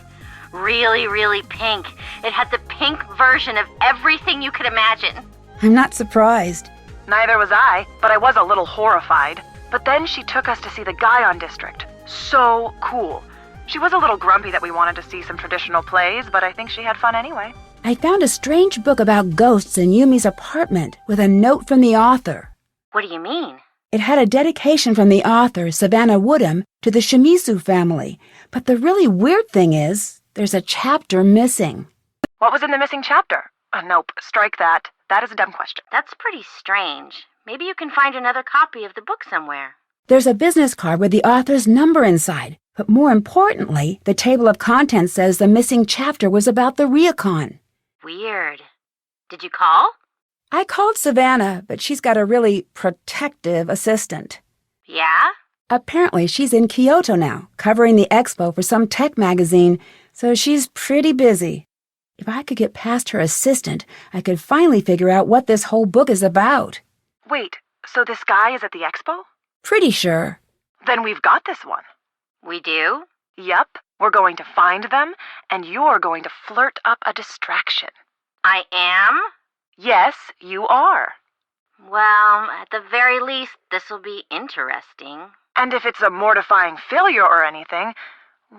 Really, really pink. It had the pink version of everything you could imagine. I'm not surprised. Neither was I, but I was a little horrified. But then she took us to see the Guion district. So cool. She was a little grumpy that we wanted to see some traditional plays, but I think she had fun anyway. I found a strange book about ghosts in Yumi's apartment with a note from the author. What do you mean? It had a dedication from the author, Savannah Woodham, to the Shimizu family. But the really weird thing is, there's a chapter missing. What was in the missing chapter? Nope, strike that. That is a dumb question. That's pretty strange. Maybe you can find another copy of the book somewhere. There's a business card with the author's number inside. But more importantly, the table of contents says the missing chapter was about the ryokan. Weird. Did you call? I called Savannah, but she's got a really protective assistant. Yeah? Apparently, she's in Kyoto now, covering the expo for some tech magazine, so she's pretty busy. If I could get past her assistant, I could finally figure out what this whole book is about. Wait, so this guy is at the expo? Pretty sure. Then we've got this one. We do? Yep, we're going to find them, and you're going to flirt up a distraction. I am? Yes, you are. Well, at the very least, this'll be interesting. And if it's a mortifying failure or anything,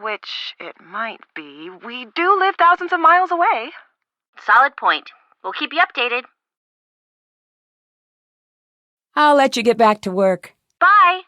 which it might be, we do live thousands of miles away. Solid point. We'll keep you updated. I'll let you get back to work. Bye.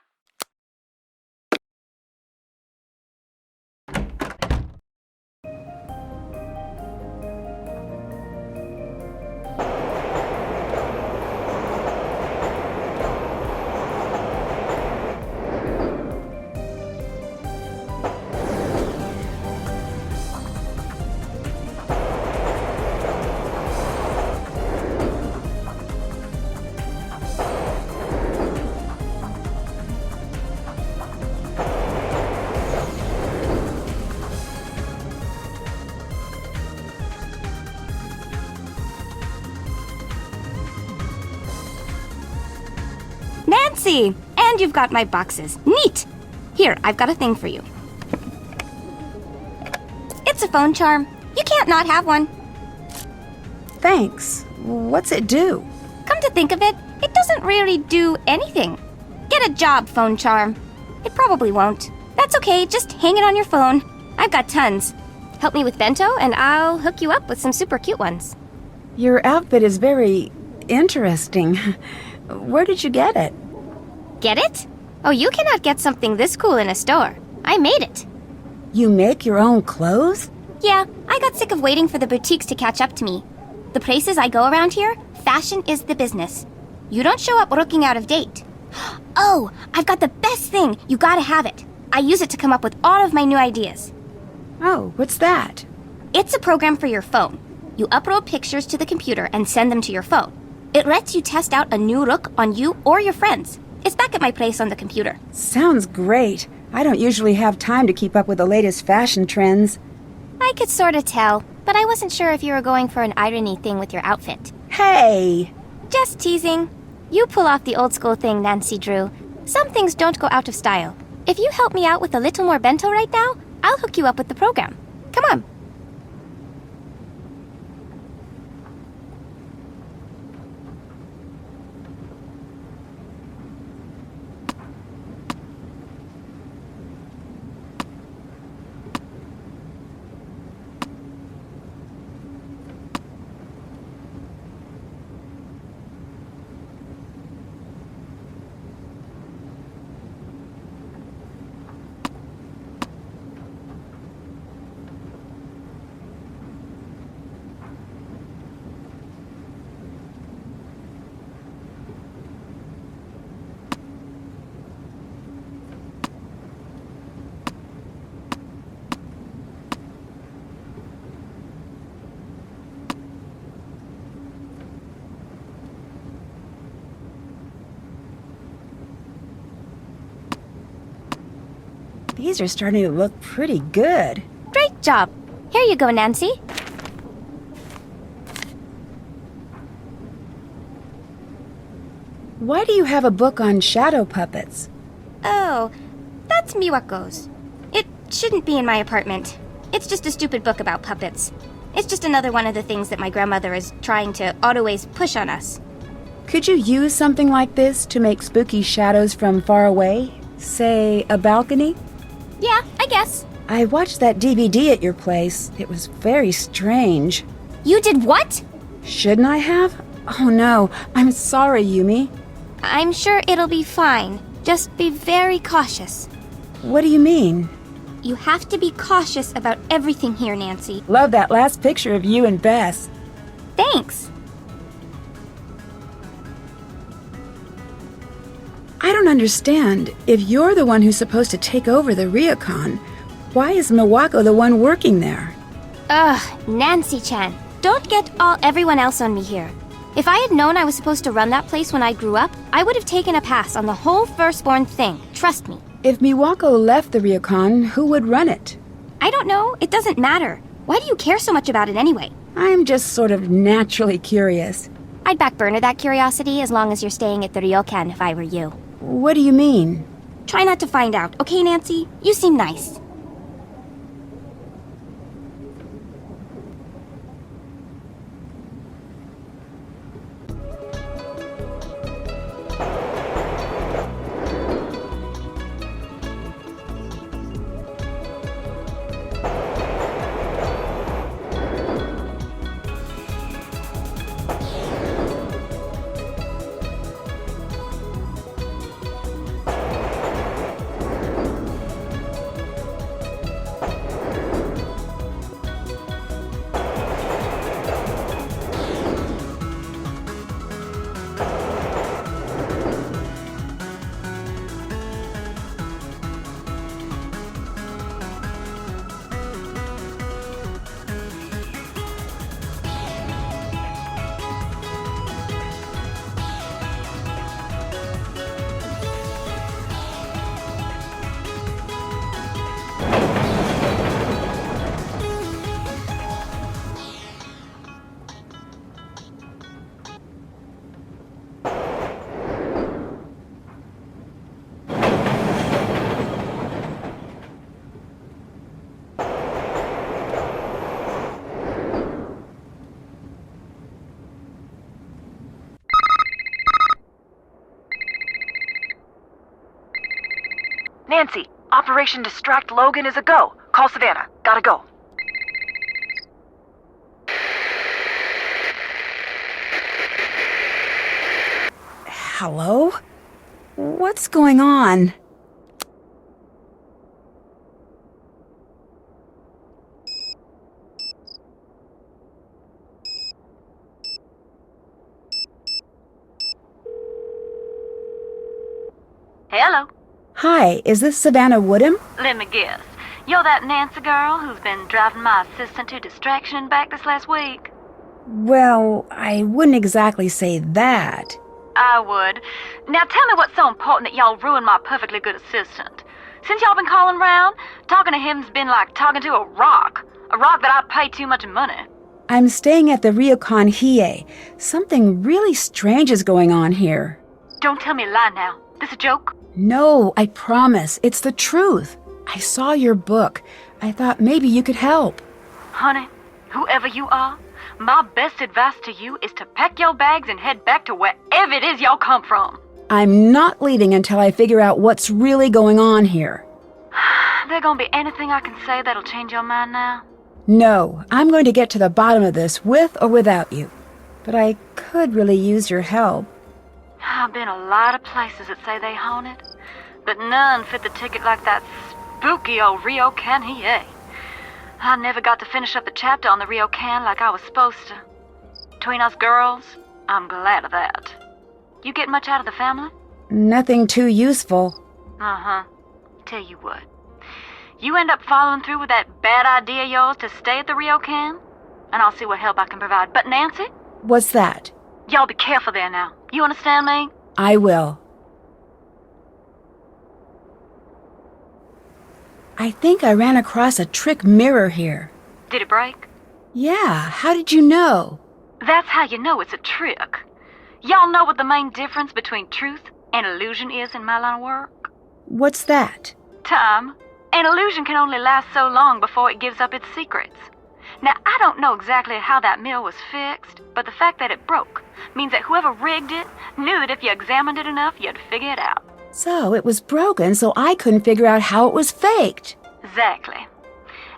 Nancy! And you've got my boxes. Neat! Here, I've got a thing for you. It's a phone charm. You can't not have one. Thanks. What's it do? Come to think of it, it doesn't really do anything. Get a job, phone charm. It probably won't. That's okay, just hang it on your phone. I've got tons. Help me with bento, and I'll hook you up with some super cute ones. Your outfit is very interesting. Where did you get it? Get it? Oh, you cannot get something this cool in a store. I made it. You make your own clothes? Yeah, I got sick of waiting for the boutiques to catch up to me. The places I go around here, fashion is the business. You don't show up looking out of date. Oh, I've got the best thing. You gotta have it. I use it to come up with all of my new ideas. Oh, what's that? It's a program for your phone. You upload pictures to the computer and send them to your phone. It lets you test out a new look on you or your friends. It's back at my place on the computer. Sounds great. I don't usually have time to keep up with the latest fashion trends. I could sort of tell, but I wasn't sure if you were going for an irony thing with your outfit. Hey! Just teasing. You pull off the old school thing, Nancy Drew. Some things don't go out of style. If you help me out with a little more bento right now, I'll hook you up with the program. Come on. These are starting to look pretty good. Great job. Here you go, Nancy. Why do you have a book on shadow puppets? Oh, that's Miwako's. It shouldn't be in my apartment. It's just a stupid book about puppets. It's just another one of the things that my grandmother is trying to always push on us. Could you use something like this to make spooky shadows from far away? Say, a balcony? Yeah, I guess. I watched that DVD at your place. It was very strange. You did what? Shouldn't I have? Oh no, I'm sorry, Yumi. I'm sure it'll be fine. Just be very cautious. What do you mean? You have to be cautious about everything here, Nancy. Love that last picture of you and Bess. Thanks. I don't understand. If you're the one who's supposed to take over the ryokan, why is Miwako the one working there? Ugh, Nancy-chan. Don't get everyone else on me here. If I had known I was supposed to run that place when I grew up, I would have taken a pass on the whole firstborn thing. Trust me. If Miwako left the ryokan, who would run it? I don't know. It doesn't matter. Why do you care so much about it anyway? I'm just sort of naturally curious. I'd back burner that curiosity as long as you're staying at the ryokan if I were you. What do you mean? Try not to find out, okay, Nancy? You seem nice. Nancy, Operation Distract Logan is a go. Call Savannah. Gotta go. Hello? What's going on? Hello. Hi, is this Savannah Woodham? Let me guess. You're that Nancy girl who's been driving my assistant to distraction and back this last week? Well, I wouldn't exactly say that. I would. Now tell me what's so important that y'all ruined my perfectly good assistant. Since y'all been calling round, talking to him's been like talking to a rock that I pay too much money. I'm staying at the Ryokan Hiei. Something really strange is going on here. Don't tell me a lie now. This a joke? No, I promise. It's the truth. I saw your book. I thought maybe you could help. Honey, whoever you are, my best advice to you is to pack your bags and head back to wherever it is y'all come from. I'm not leaving until I figure out what's really going on here. There gonna be anything I can say that'll change your mind now? No, I'm going to get to the bottom of this with or without you. But I could really use your help. I've been a lot of places that say they haunted, but none fit the ticket like that spooky old ryokan Hiei. I never got to finish up the chapter on the ryokan like I was supposed to. Between us girls, I'm glad of that. You get much out of the family? Nothing too useful. Uh-huh. Tell you what. You end up following through with that bad idea of yours to stay at the ryokan, and I'll see what help I can provide. But Nancy? What's that? Y'all be careful there now. You understand me? I will. I think I ran across a trick mirror here. Did it break? Yeah, how did you know? That's how you know it's a trick. Y'all know what the main difference between truth and illusion is in my line of work? What's that? Time. An illusion can only last so long before it gives up its secrets. Now, I don't know exactly how that mill was fixed, but the fact that it broke means that whoever rigged it knew that if you examined it enough, you'd figure it out. So it was broken, so I couldn't figure out how it was faked. Exactly.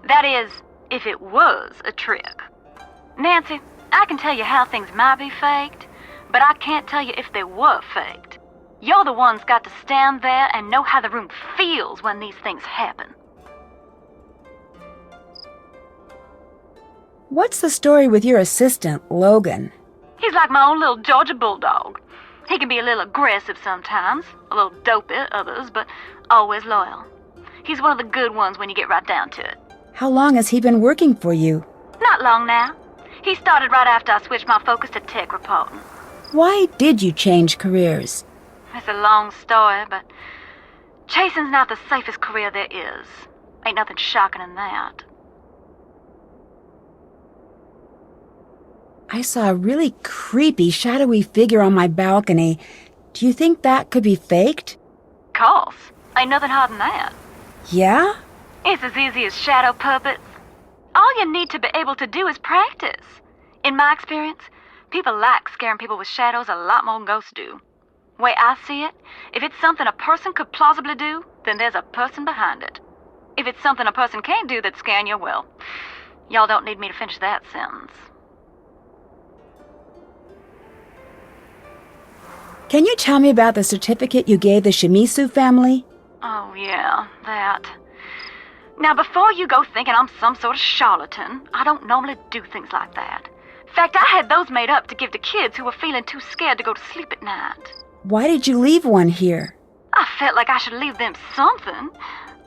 That is, if it was a trick. Nancy, I can tell you how things might be faked, but I can't tell you if they were faked. You're the ones got to stand there and know how the room feels when these things happen. What's the story with your assistant, Logan? He's like my own little Georgia bulldog. He can be a little aggressive sometimes, a little dopey at others, but always loyal. He's one of the good ones when you get right down to it. How long has he been working for you? Not long now. He started right after I switched my focus to tech reporting. Why did you change careers? It's a long story, but chasing's not the safest career there is. Ain't nothing shocking in that. I saw a really creepy, shadowy figure on my balcony. Do you think that could be faked? Course. Ain't nothing hard than that. Yeah? It's as easy as shadow puppets. All you need to be able to do is practice. In my experience, people like scaring people with shadows a lot more than ghosts do. Way I see it, if it's something a person could plausibly do, then there's a person behind it. If it's something a person can't do that's scaring you, well, y'all don't need me to finish that sentence. Can you tell me about the certificate you gave the Shimizu family? Oh, yeah, that. Now, before you go thinking I'm some sort of charlatan, I don't normally do things like that. In fact, I had those made up to give to kids who were feeling too scared to go to sleep at night. Why did you leave one here? I felt like I should leave them something.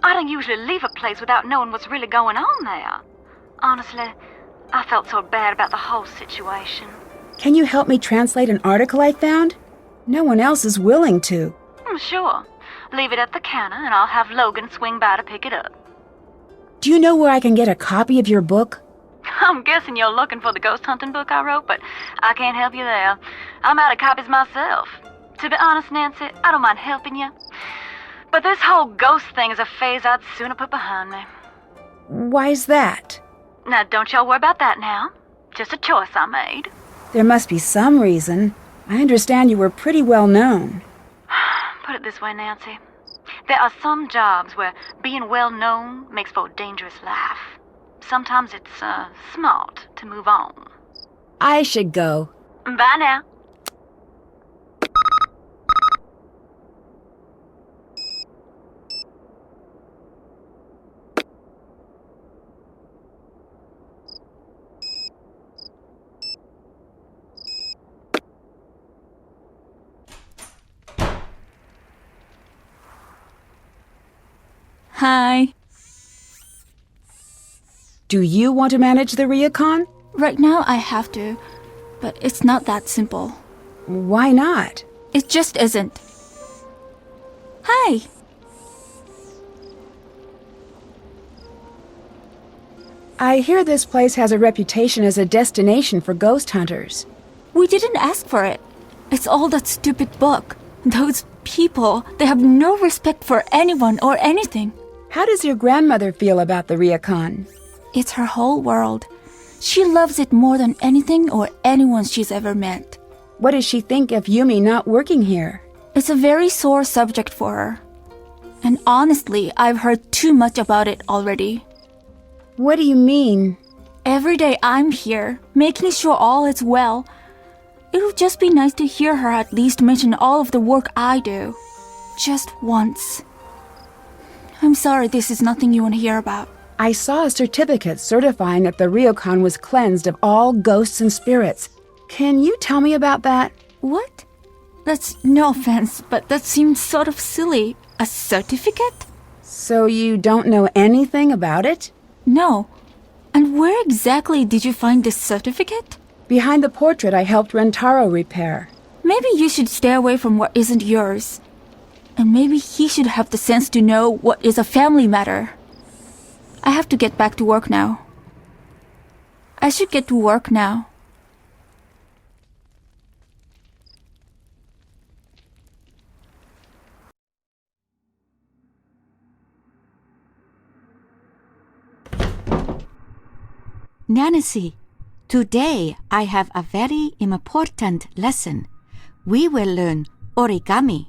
I don't usually leave a place without knowing what's really going on there. Honestly, I felt so bad about the whole situation. Can you help me translate an article I found? No one else is willing to. Sure. Leave it at the counter and I'll have Logan swing by to pick it up. Do you know where I can get a copy of your book? I'm guessing you're looking for the ghost hunting book I wrote, but I can't help you there. I'm out of copies myself. To be honest, Nancy, I don't mind helping you. But this whole ghost thing is a phase I'd sooner put behind me. Why's that? Now, don't y'all worry about that now. Just a choice I made. There must be some reason. I understand you were pretty well known. Put it this way, Nancy. There are some jobs where being well known makes for a dangerous life. Sometimes it's smart to move on. I should go. Bye now. Hi. Do you want to manage the ryokans? Right now I have to, but it's not that simple. Why not? It just isn't. Hi. I hear this place has a reputation as a destination for ghost hunters. We didn't ask for it. It's all that stupid book. Those people, they have no respect for anyone or anything. How does your grandmother feel about the ryokan? It's her whole world. She loves it more than anything or anyone she's ever met. What does she think of Yumi not working here? It's a very sore subject for her. And honestly, I've heard too much about it already. What do you mean? Every day I'm here, making sure all is well. It would just be nice to hear her at least mention all of the work I do. Just once. I'm sorry this is nothing you want to hear about. I saw a certificate certifying that the ryokan was cleansed of all ghosts and spirits. Can you tell me about that? What? That's no offense, but that seems sort of silly. A certificate? So you don't know anything about it? No. And where exactly did you find this certificate? Behind the portrait I helped Rentaro repair. Maybe you should stay away from what isn't yours. And maybe he should have the sense to know what is a family matter. I have to get back to work now. I should get to work now. Nancy, today I have a very important lesson. We will learn origami.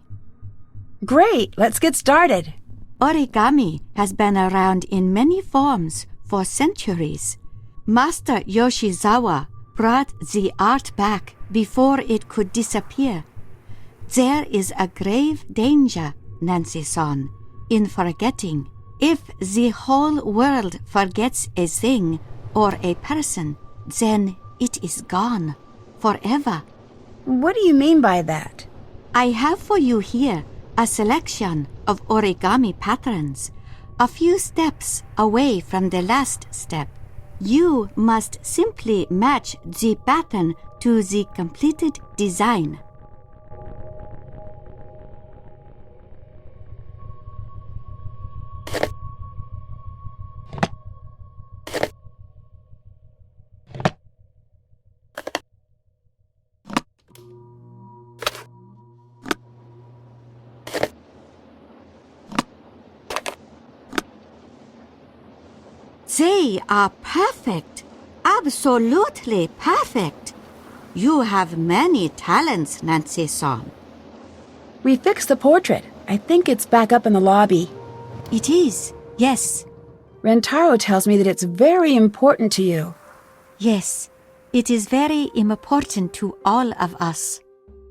Great, let's get started. Origami has been around in many forms for centuries. Master Yoshizawa brought the art back before it could disappear. There is a grave danger, Nancy-san, in forgetting. If the whole world forgets a thing or a person, then it is gone forever. What do you mean by that? I have for you here a selection of origami patterns, a few steps away from the last step. You must simply match the pattern to the completed design. They are perfect. Absolutely perfect. You have many talents, Nancy-san. We fixed the portrait. I think it's back up in the lobby. It is, yes. Rentaro tells me that it's very important to you. Yes, it is very important to all of us.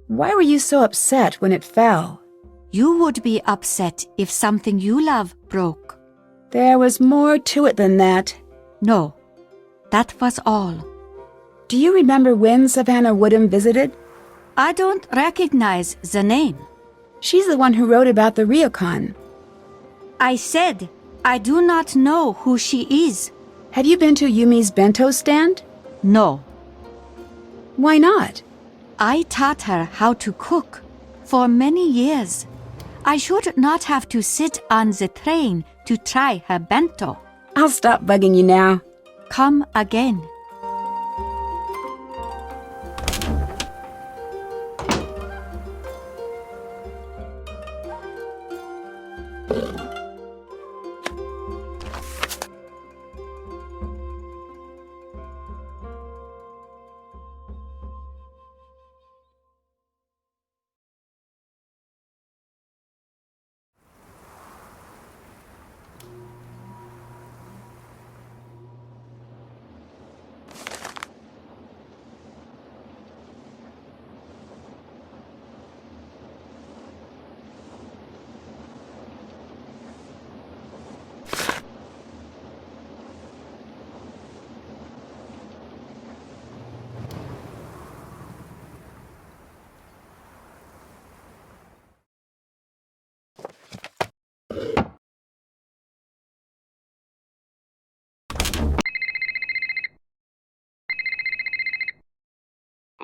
Why were you so upset when it fell? You would be upset if something you love broke. There was more to it than that. No, that was all. Do you remember when Savannah Woodham visited? I don't recognize the name. She's the one who wrote about the ryokan. I said I do not know who she is. Have you been to Yumi's bento stand? No. Why not? I taught her how to cook for many years. I should not have to sit on the train to try her bento. I'll stop bugging you now. Come again.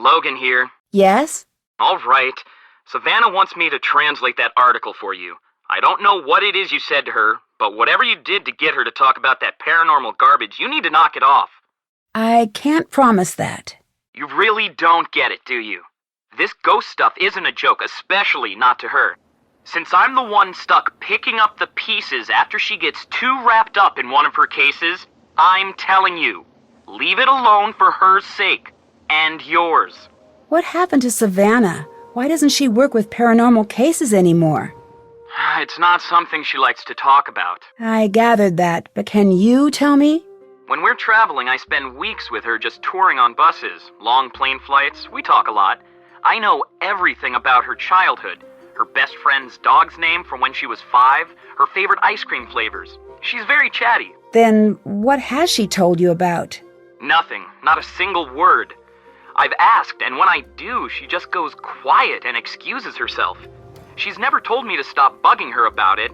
Logan here. Yes? All right. Savannah wants me to translate that article for you. I don't know what it is you said to her, but whatever you did to get her to talk about that paranormal garbage, you need to knock it off. I can't promise that. You really don't get it, do you? This ghost stuff isn't a joke, especially not to her. Since I'm the one stuck picking up the pieces after she gets too wrapped up in one of her cases, I'm telling you, leave it alone for her sake. And yours. What happened to Savannah? Why doesn't she work with paranormal cases anymore? It's not something she likes to talk about. I gathered that, but can you tell me? When we're traveling, I spend weeks with her just touring on buses, long plane flights, we talk a lot. I know everything about her childhood, her best friend's dog's name from when she was 5, her favorite ice cream flavors. She's very chatty. Then what has she told you about? Nothing, not a single word. I've asked, and when I do, she just goes quiet and excuses herself. She's never told me to stop bugging her about it,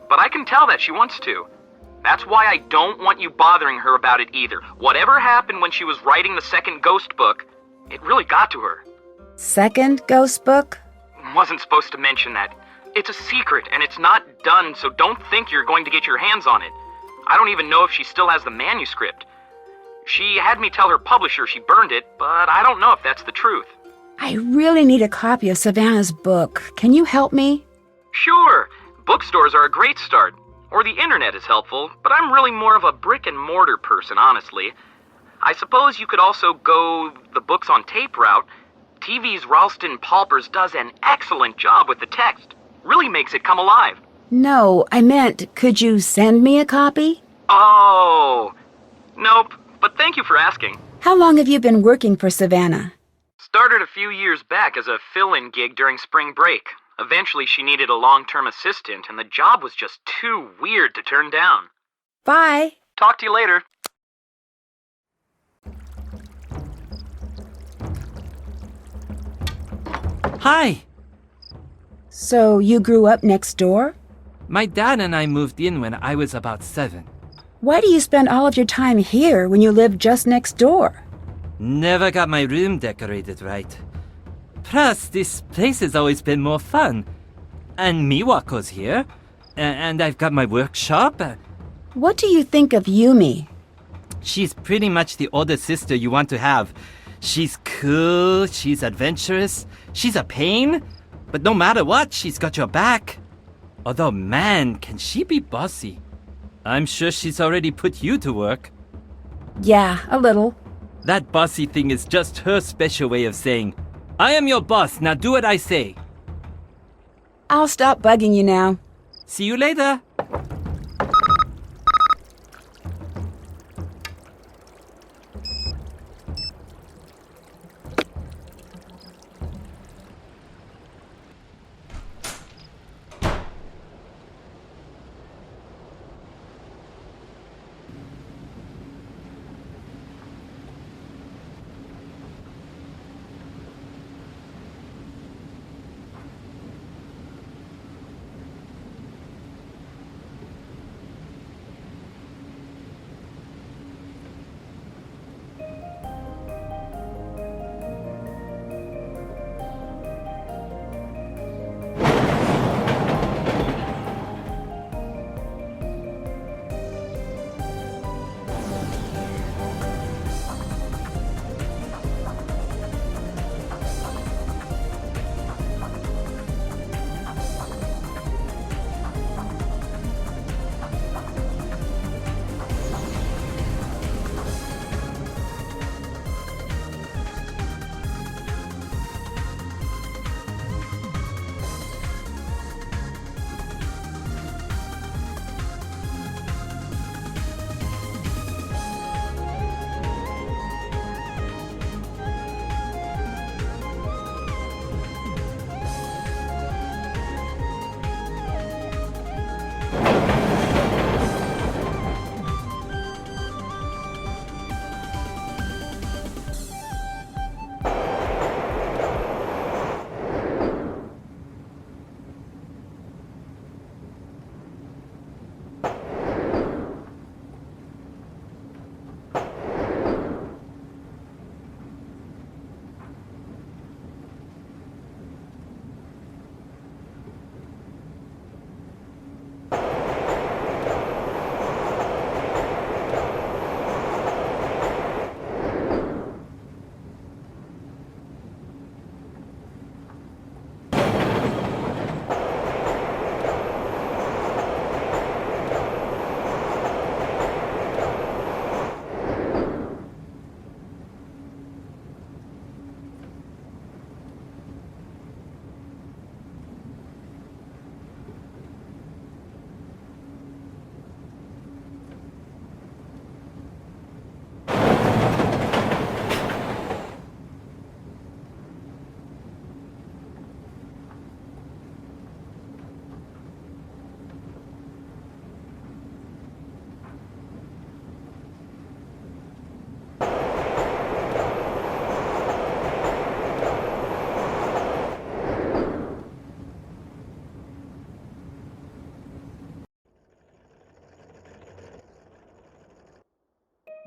but I can tell that she wants to. That's why I don't want you bothering her about it either. Whatever happened when she was writing the second ghost book, it really got to her. Second ghost book? Wasn't supposed to mention that. It's a secret, and it's not done, so don't think you're going to get your hands on it. I don't even know if she still has the manuscript. She had me tell her publisher she burned it, but I don't know if that's the truth. I really need a copy of Savannah's book. Can you help me? Sure, bookstores are a great start. Or the internet is helpful, but I'm really more of a brick-and-mortar person, honestly. I suppose you could also go the books on tape route. TV's Ralston Palpers does an excellent job with the text. Really makes it come alive. No, I meant, could you send me a copy? Oh, nope, but thank you for asking. How long have you been working for Savannah? Started a few years back as a fill-in gig during spring break. Eventually she needed a long-term assistant, and the job was just too weird to turn down. Bye. Talk to you later. Hi! So you grew up next door? My dad and I moved in when I was about 7. Why do you spend all of your time here when you live just next door? Never got my room decorated right. Plus, this place has always been more fun. And Miwako's here. And I've got my workshop. What do you think of Yumi? She's pretty much the older sister you want to have. She's cool, she's adventurous, she's a pain, but no matter what, she's got your back. Although, man, can she be bossy. I'm sure she's already put you to work. Yeah, a little. That bossy thing is just her special way of saying, I am your boss, now do what I say. I'll stop bugging you now. See you later.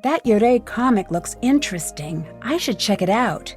That Yurei comic looks interesting. I should check it out.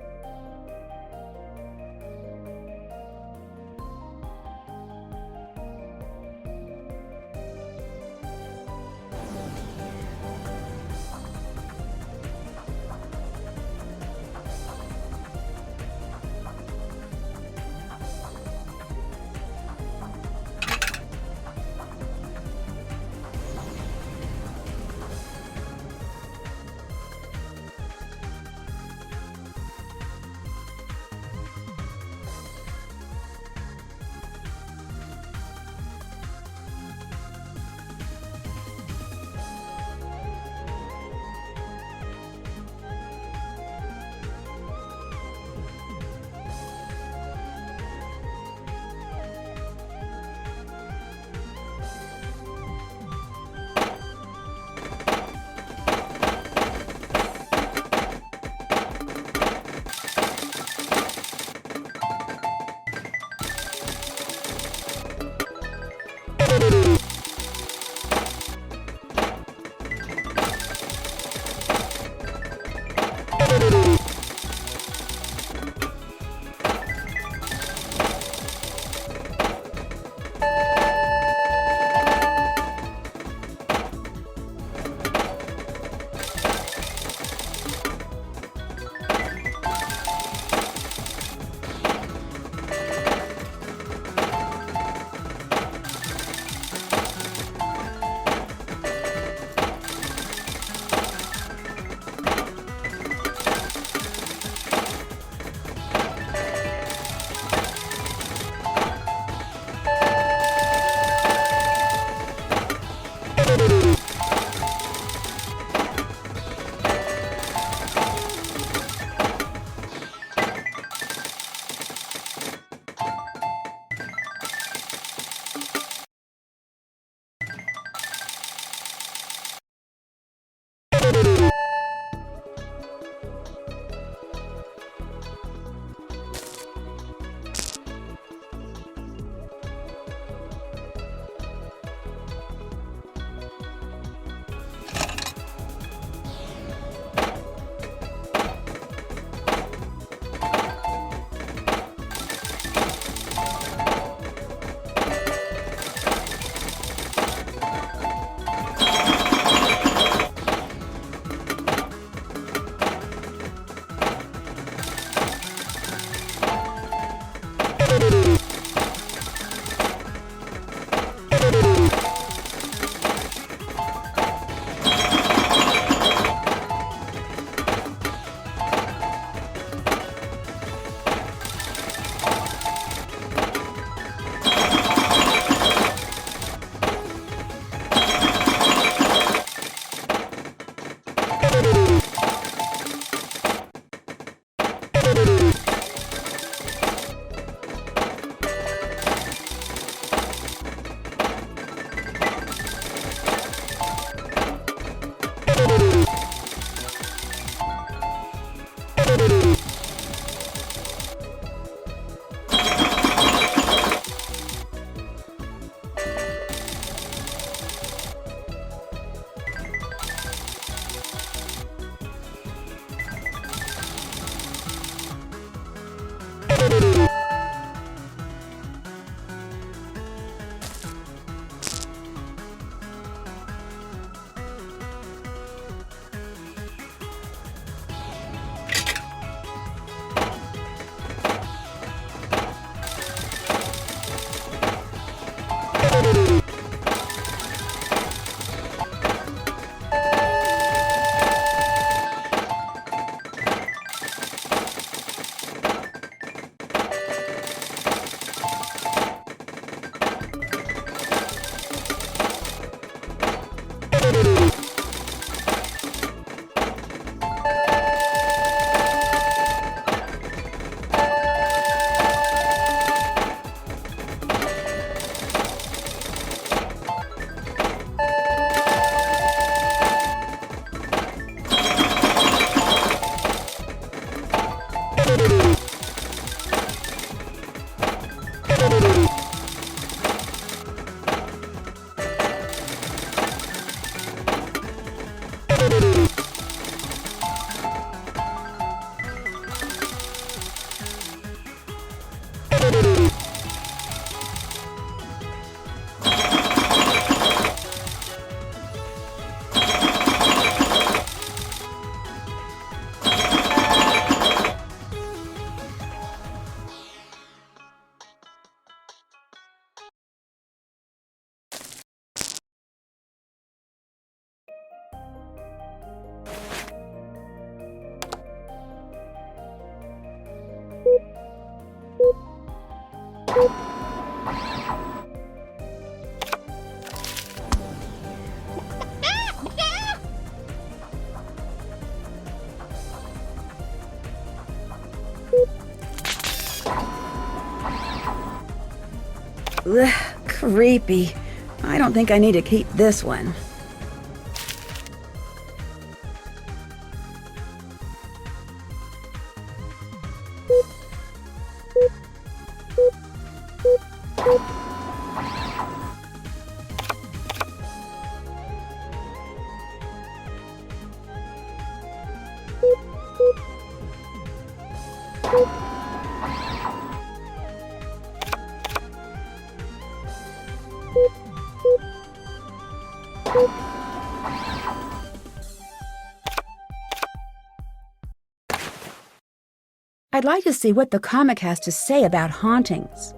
Ugh, creepy. I don't think I need to keep this one. I'd like to see what the comic has to say about hauntings.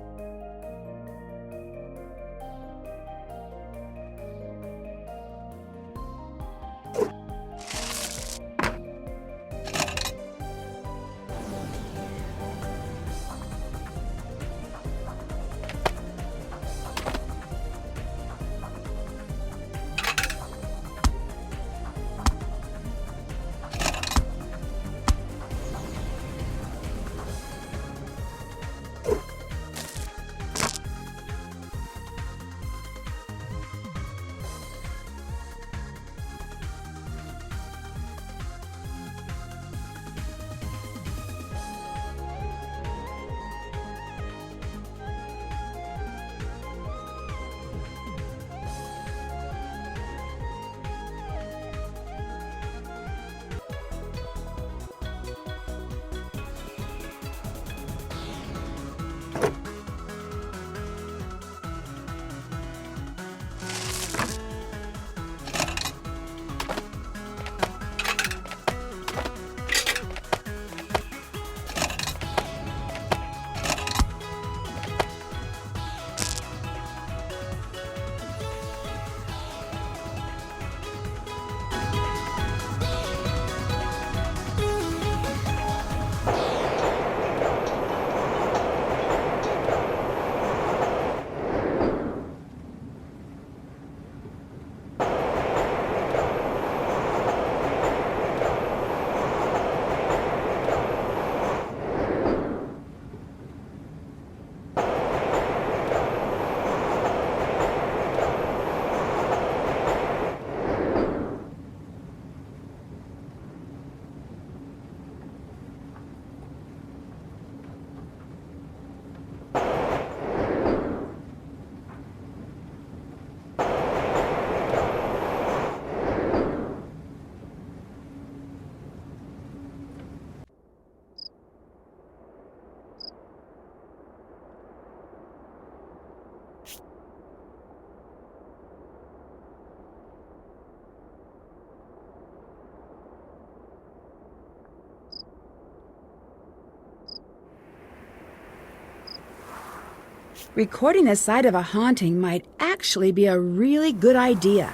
Recording the site of a haunting might actually be a really good idea.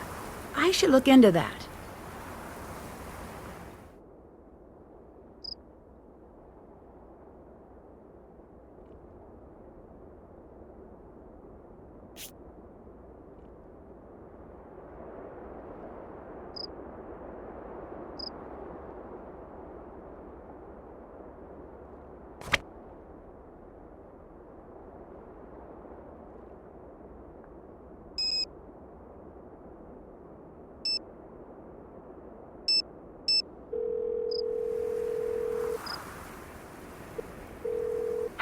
I should look into that.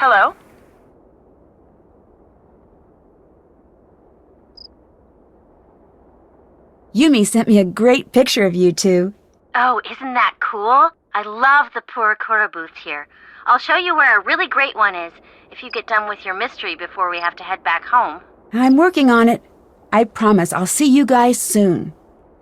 Hello? Yumi sent me a great picture of you two. Oh, isn't that cool? I love the Purikura booth here. I'll show you where a really great one is if you get done with your mystery before we have to head back home. I'm working on it. I promise I'll see you guys soon.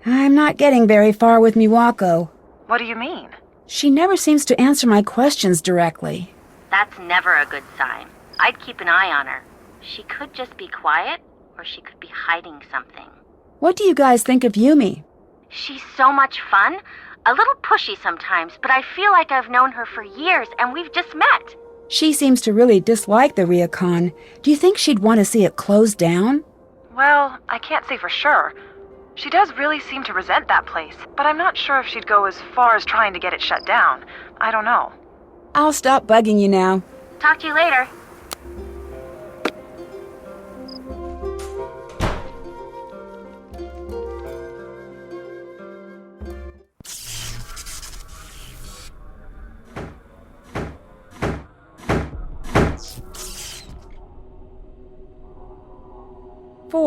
I'm not getting very far with Miwako. What do you mean? She never seems to answer my questions directly. That's never a good sign. I'd keep an eye on her. She could just be quiet, or she could be hiding something. What do you guys think of Yumi? She's so much fun. A little pushy sometimes, but I feel like I've known her for years and we've just met. She seems to really dislike the ryokan. Do you think she'd want to see it closed down? Well, I can't say for sure. She does really seem to resent that place, but I'm not sure if she'd go as far as trying to get it shut down. I don't know. I'll stop bugging you now. Talk to you later.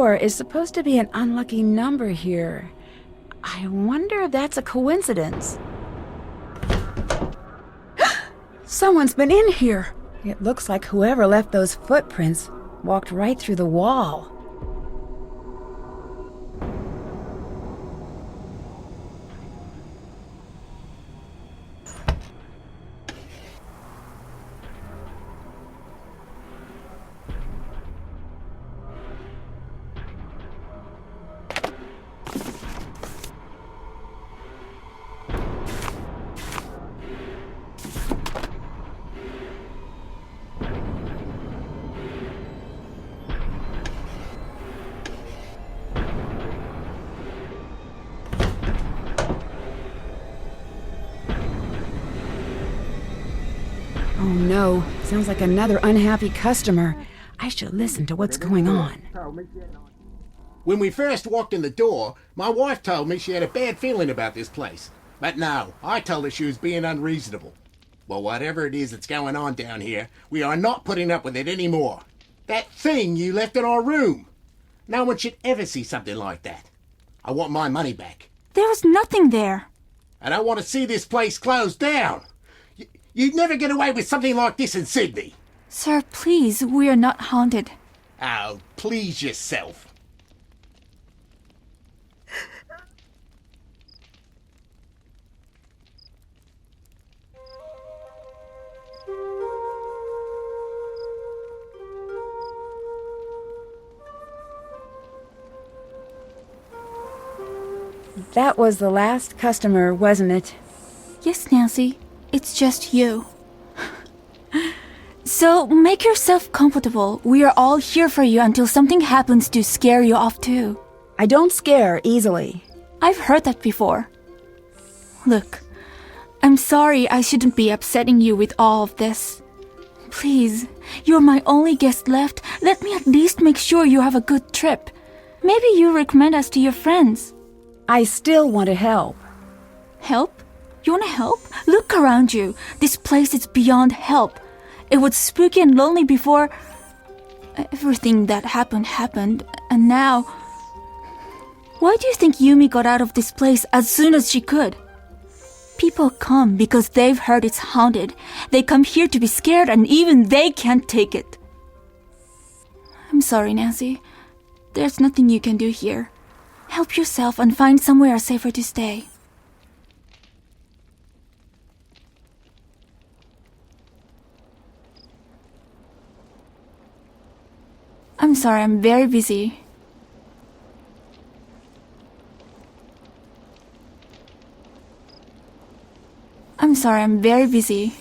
4 is supposed to be an unlucky number here. I wonder if that's a coincidence. Someone's been in here. It looks like whoever left those footprints walked right through the wall. Oh no, sounds like another unhappy customer. I should listen to what's going on. When we first walked in the door, my wife told me she had a bad feeling about this place. But no, I told her she was being unreasonable. Well, whatever it is that's going on down here, we are not putting up with it anymore. That thing you left in our room. No one should ever see something like that. I want my money back. There was nothing there. And I want to see this place closed down. You'd never get away with something like this in Sydney. Sir, please, we are not haunted. Oh, please yourself. That was the last customer, wasn't it? Yes, Nancy. It's just you. So, make yourself comfortable. We are all here for you until something happens to scare you off too. I don't scare easily. I've heard that before. Look, I'm sorry I shouldn't be upsetting you with all of this. Please, you're my only guest left. Let me at least make sure you have a good trip. Maybe you recommend us to your friends. I still want to help. Help? You want to help? Look around you. This place is beyond help. It was spooky and lonely before everything that happened, and now... Why do you think Yumi got out of this place as soon as she could? People come because they've heard it's haunted. They come here to be scared, and even they can't take it. I'm sorry, Nancy. There's nothing you can do here. Help yourself and find somewhere safer to stay. I'm sorry, I'm very busy. I'm sorry, I'm very busy.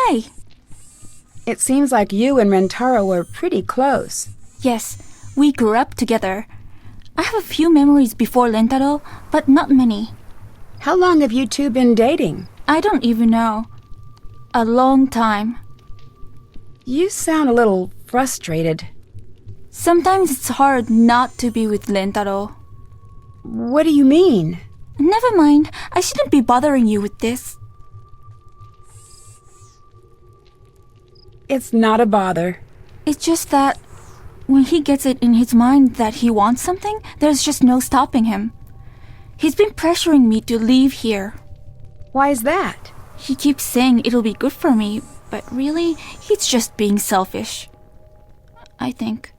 Hi. It seems like you and Rentaro were pretty close. Yes, we grew up together. I have a few memories before Rentaro, but not many. How long have you two been dating? I don't even know. A long time. You sound a little frustrated. Sometimes it's hard not to be with Rentaro. What do you mean? Never mind. I shouldn't be bothering you with this. It's not a bother. It's just that when he gets it in his mind that he wants something, there's just no stopping him. He's been pressuring me to leave here. Why is that? He keeps saying it'll be good for me, but really, he's just being selfish. I think.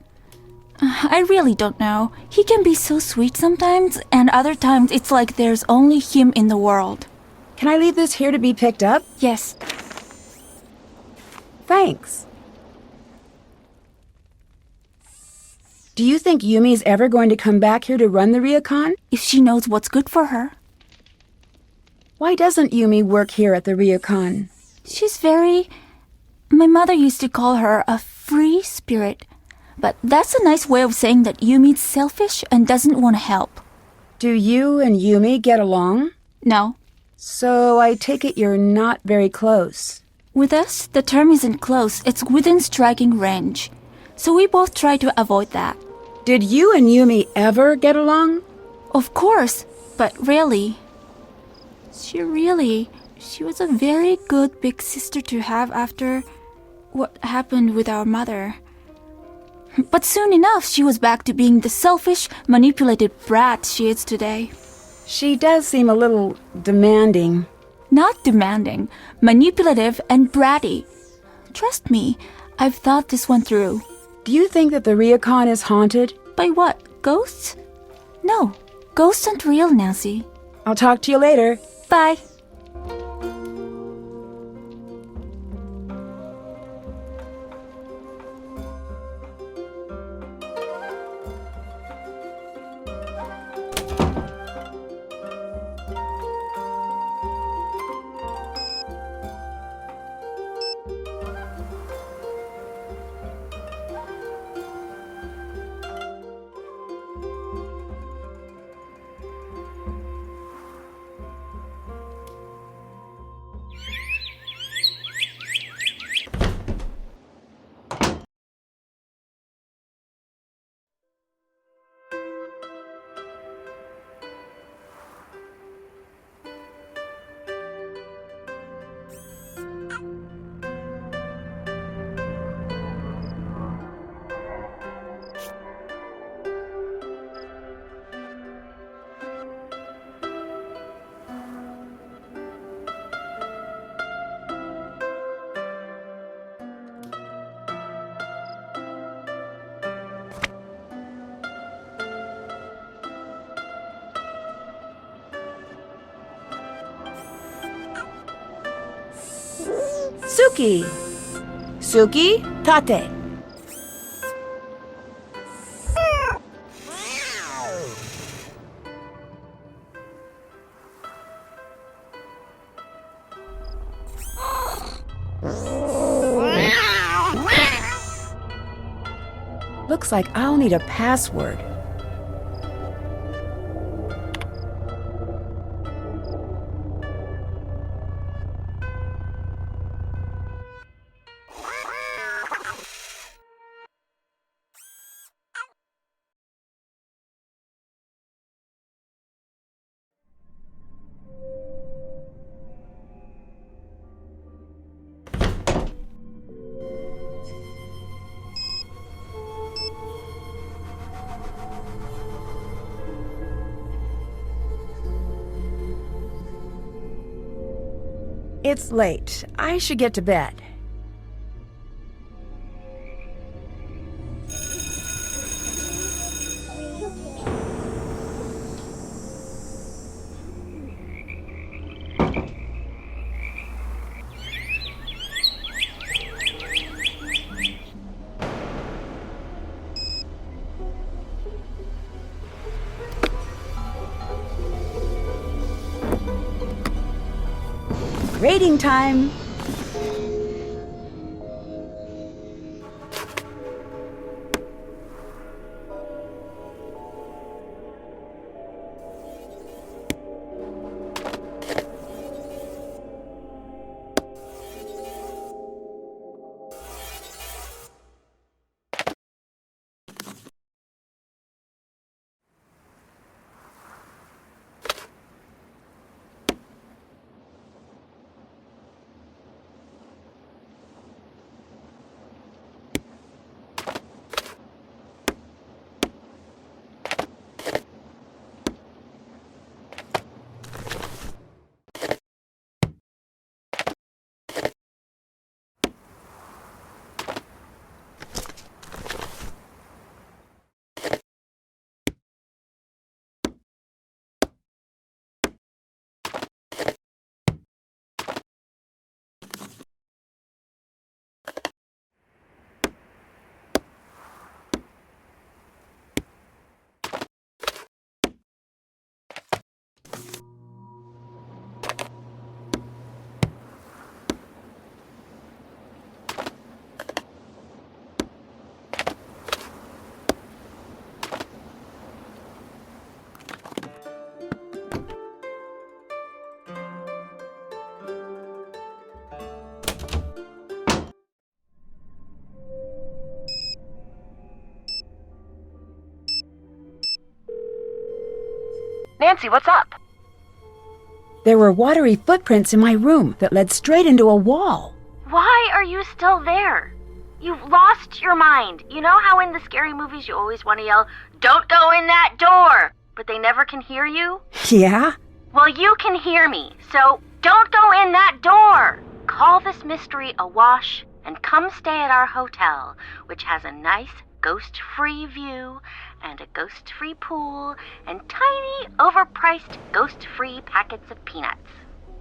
I really don't know. He can be so sweet sometimes, and other times it's like there's only him in the world. Can I leave this here to be picked up? Yes. Thanks. Do you think Yumi's ever going to come back here to run the ryokan? If she knows what's good for her. Why doesn't Yumi work here at the ryokan? She's very... My mother used to call her a free spirit. But that's a nice way of saying that Yumi's selfish and doesn't want to help. Do you and Yumi get along? No. So I take it you're not very close. With us, the term isn't close, it's within striking range. So we both try to avoid that. Did you and Yumi ever get along? Of course, but rarely. She was a very good big sister to have after what happened with our mother. But soon enough, she was back to being the selfish, manipulated brat she is today. She does seem a little demanding. Not demanding, manipulative and bratty. Trust me, I've thought this one through. Do you think that the ryokan is haunted? By what? Ghosts? No, ghosts aren't real, Nancy. I'll talk to you later. Bye. Suki! Suki, tate. Looks like I'll need a password. It's late. I should get to bed. Rating time! Nancy, what's up? There were watery footprints in my room that led straight into a wall. Why are you still there? You've lost your mind. You know how in the scary movies you always want to yell, "Don't go in that door!" But they never can hear you? Yeah? Well, you can hear me, so don't go in that door! Call this mystery a wash and come stay at our hotel, which has a nice ghost-free view and a ghost-free pool and tiny, overpriced ghost-free packets of peanuts.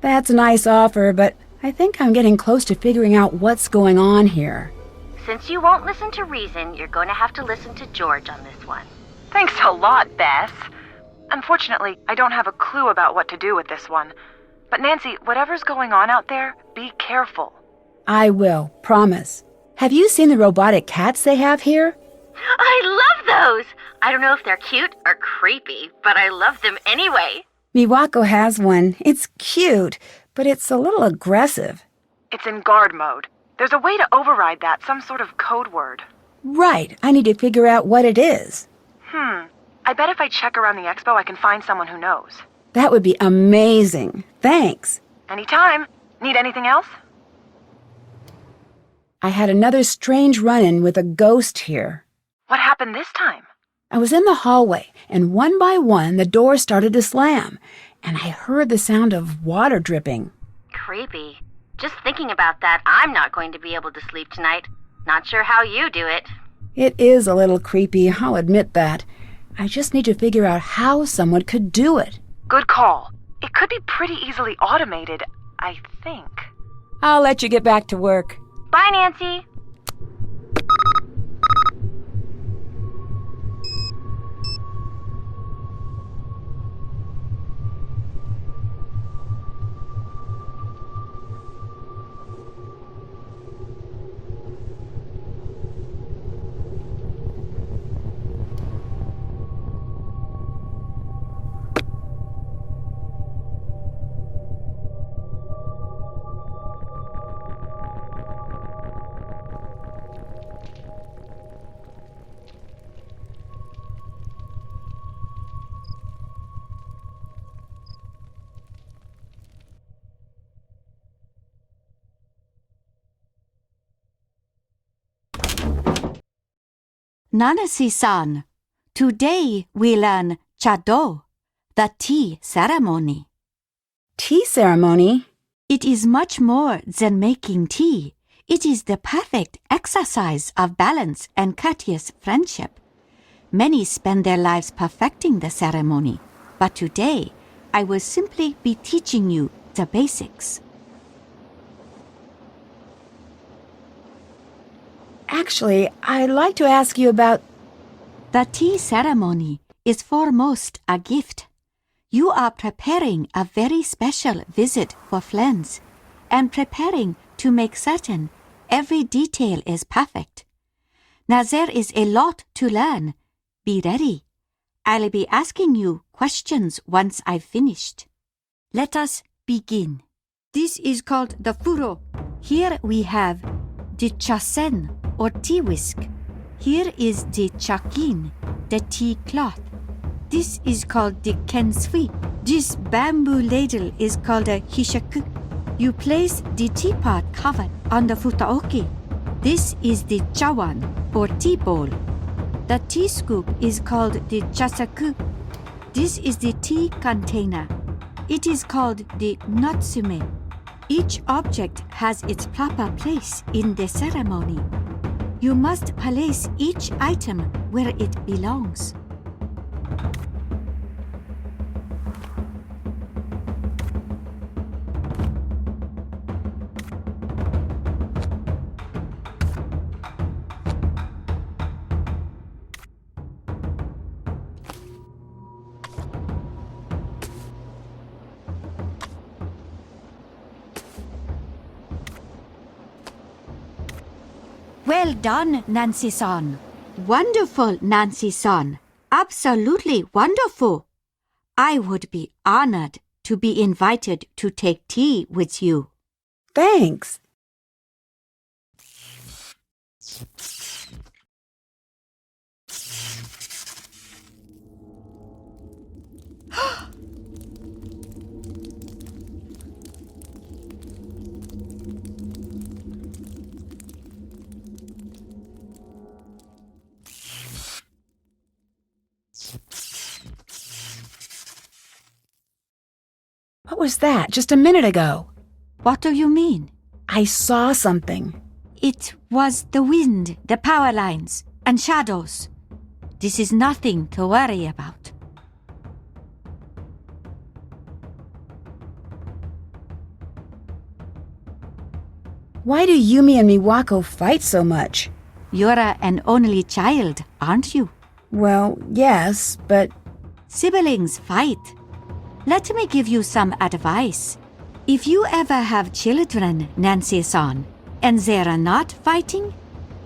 That's a nice offer, but I think I'm getting close to figuring out what's going on here. Since you won't listen to reason, you're going to have to listen to George on this one. Thanks a lot, Beth. Unfortunately, I don't have a clue about what to do with this one. But Nancy, whatever's going on out there, be careful. I will, promise. Have you seen the robotic cats they have here? I love those! I don't know if they're cute or creepy, but I love them anyway. Miwako has one. It's cute, but it's a little aggressive. It's in guard mode. There's a way to override that, some sort of code word. Right. I need to figure out what it is. I bet if I check around the expo, I can find someone who knows. That would be amazing. Thanks. Anytime. Need anything else? I had another strange run-in with a ghost here. What happened this time? I was in the hallway, and one by one the doors started to slam, and I heard the sound of water dripping. Creepy. Just thinking about that, I'm not going to be able to sleep tonight. Not sure how you do it. It is a little creepy, I'll admit that. I just need to figure out how someone could do it. Good call. It could be pretty easily automated, I think. I'll let you get back to work. Bye, Nancy. Nancy-san, today we learn chado, the tea ceremony. Tea ceremony? It is much more than making tea. It is the perfect exercise of balance and courteous friendship. Many spend their lives perfecting the ceremony, but today I will simply be teaching you the basics. Actually, I'd like to ask you about... The tea ceremony is foremost a gift. You are preparing a very special visit for friends and preparing to make certain every detail is perfect. Now there is a lot to learn. Be ready. I'll be asking you questions once I've finished. Let us begin. This is called the furo. Here we have the chasen or tea whisk. Here is the chakin, the tea cloth. This is called the kensui. This bamboo ladle is called a hishaku. You place the teapot cover on the futaoki. This is the chawan or tea bowl. The tea scoop is called the chasaku. This is the tea container. It is called the natsume. Each object has its proper place in the ceremony. You must place each item where it belongs. Well done, Nancy-san. Wonderful, Nancy-san. Absolutely wonderful. I would be honored to be invited to take tea with you. Thanks. What was that just a minute ago? What do you mean? I saw something. It was the wind, the power lines, and shadows. This is nothing to worry about. Why do Yumi and Miwako fight so much? You're an only child, aren't you? Well, yes, but... Siblings fight. Let me give you some advice. If you ever have children, Nancy-san, and they're not fighting,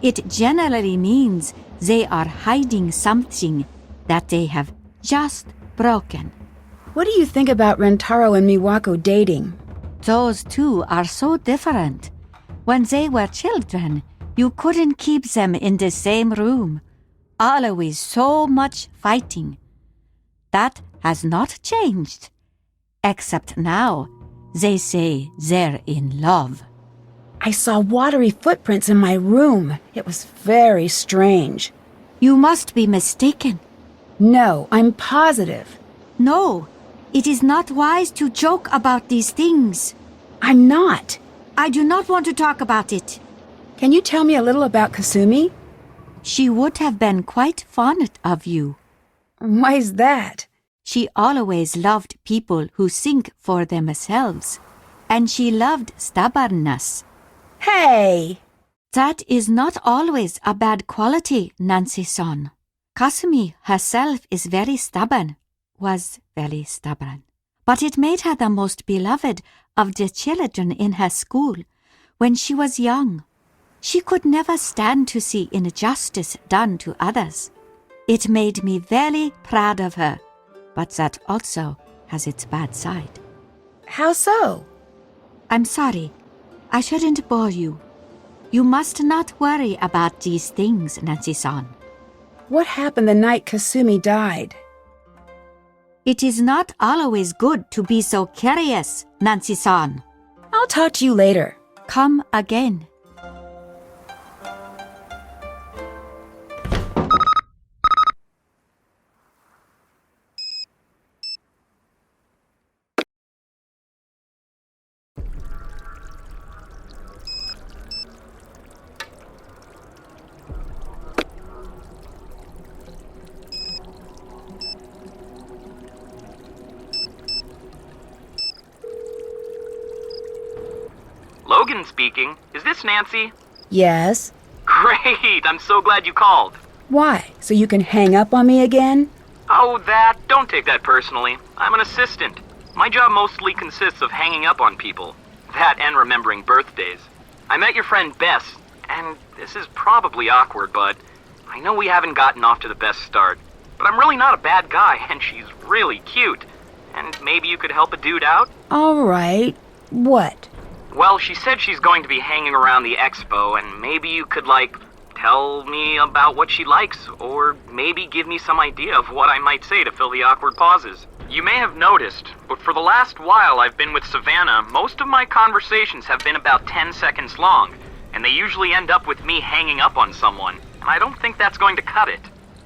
it generally means they are hiding something that they have just broken. What do you think about Rentaro and Miwako dating? Those two are so different. When they were children, you couldn't keep them in the same room. Always so much fighting. That has not changed. Except now, they say they're in love. I saw watery footprints in my room. It was very strange. You must be mistaken. No, I'm positive. No, it is not wise to joke about these things. I'm not. I do not want to talk about it. Can you tell me a little about Kasumi? She would have been quite fond of you. Why's that? She always loved people who think for themselves, and she loved stubbornness. Hey! That is not always a bad quality, Nancy-san. Kasumi herself is very stubborn, was very stubborn. But it made her the most beloved of the children in her school when she was young. She could never stand to see injustice done to others. It made me very proud of her, but that also has its bad side. How so? I'm sorry. I shouldn't bore you. You must not worry about these things, Nancy-san. What happened the night Kasumi died? It is not always good to be so curious, Nancy-san. I'll talk to you later. Come again. Logan speaking. Is this Nancy? Yes. Great! I'm so glad you called. Why? So you can hang up on me again? Oh, that? Don't take that personally. I'm an assistant. My job mostly consists of hanging up on people. That and remembering birthdays. I met your friend Bess, and this is probably awkward, but I know we haven't gotten off to the best start. But I'm really not a bad guy, and she's really cute. And maybe you could help a dude out? All right. What? Well, she said she's going to be hanging around the expo, and maybe you could, tell me about what she likes, or maybe give me some idea of what I might say to fill the awkward pauses. You may have noticed, but for the last while I've been with Savannah, most of my conversations have been about 10 seconds long, and they usually end up with me hanging up on someone, and I don't think that's going to cut it.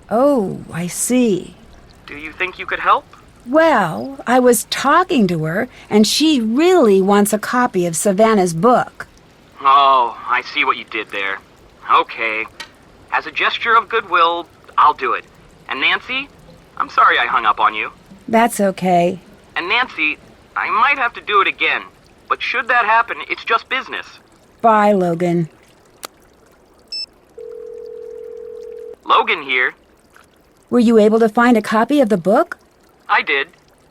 Oh, I see. Do you think you could help? Well, I was talking to her, and she really wants a copy of Savannah's book. Oh, I see what you did there. Okay. As a gesture of goodwill, I'll do it. And Nancy, I'm sorry I hung up on you. That's okay. And Nancy, I might have to do it again, but should that happen, it's just business. Bye, Logan. Logan here. Were you able to find a copy of the book? I did,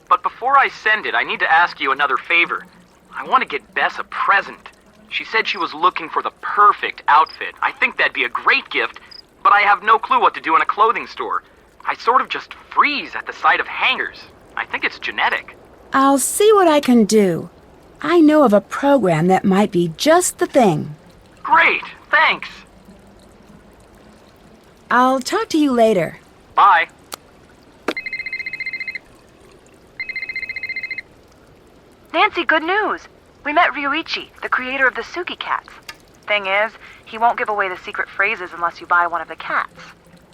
but before I send it, I need to ask you another favor. I want to get Bess a present. She said she was looking for the perfect outfit. I think that'd be a great gift, but I have no clue what to do in a clothing store. I sort of just freeze at the sight of hangers. I think it's genetic. I'll see what I can do. I know of a program that might be just the thing. Great, thanks. I'll talk to you later. Bye. Nancy, good news. We met Ryuichi, the creator of the Suki cats. Thing is, he won't give away the secret phrases unless you buy one of the cats.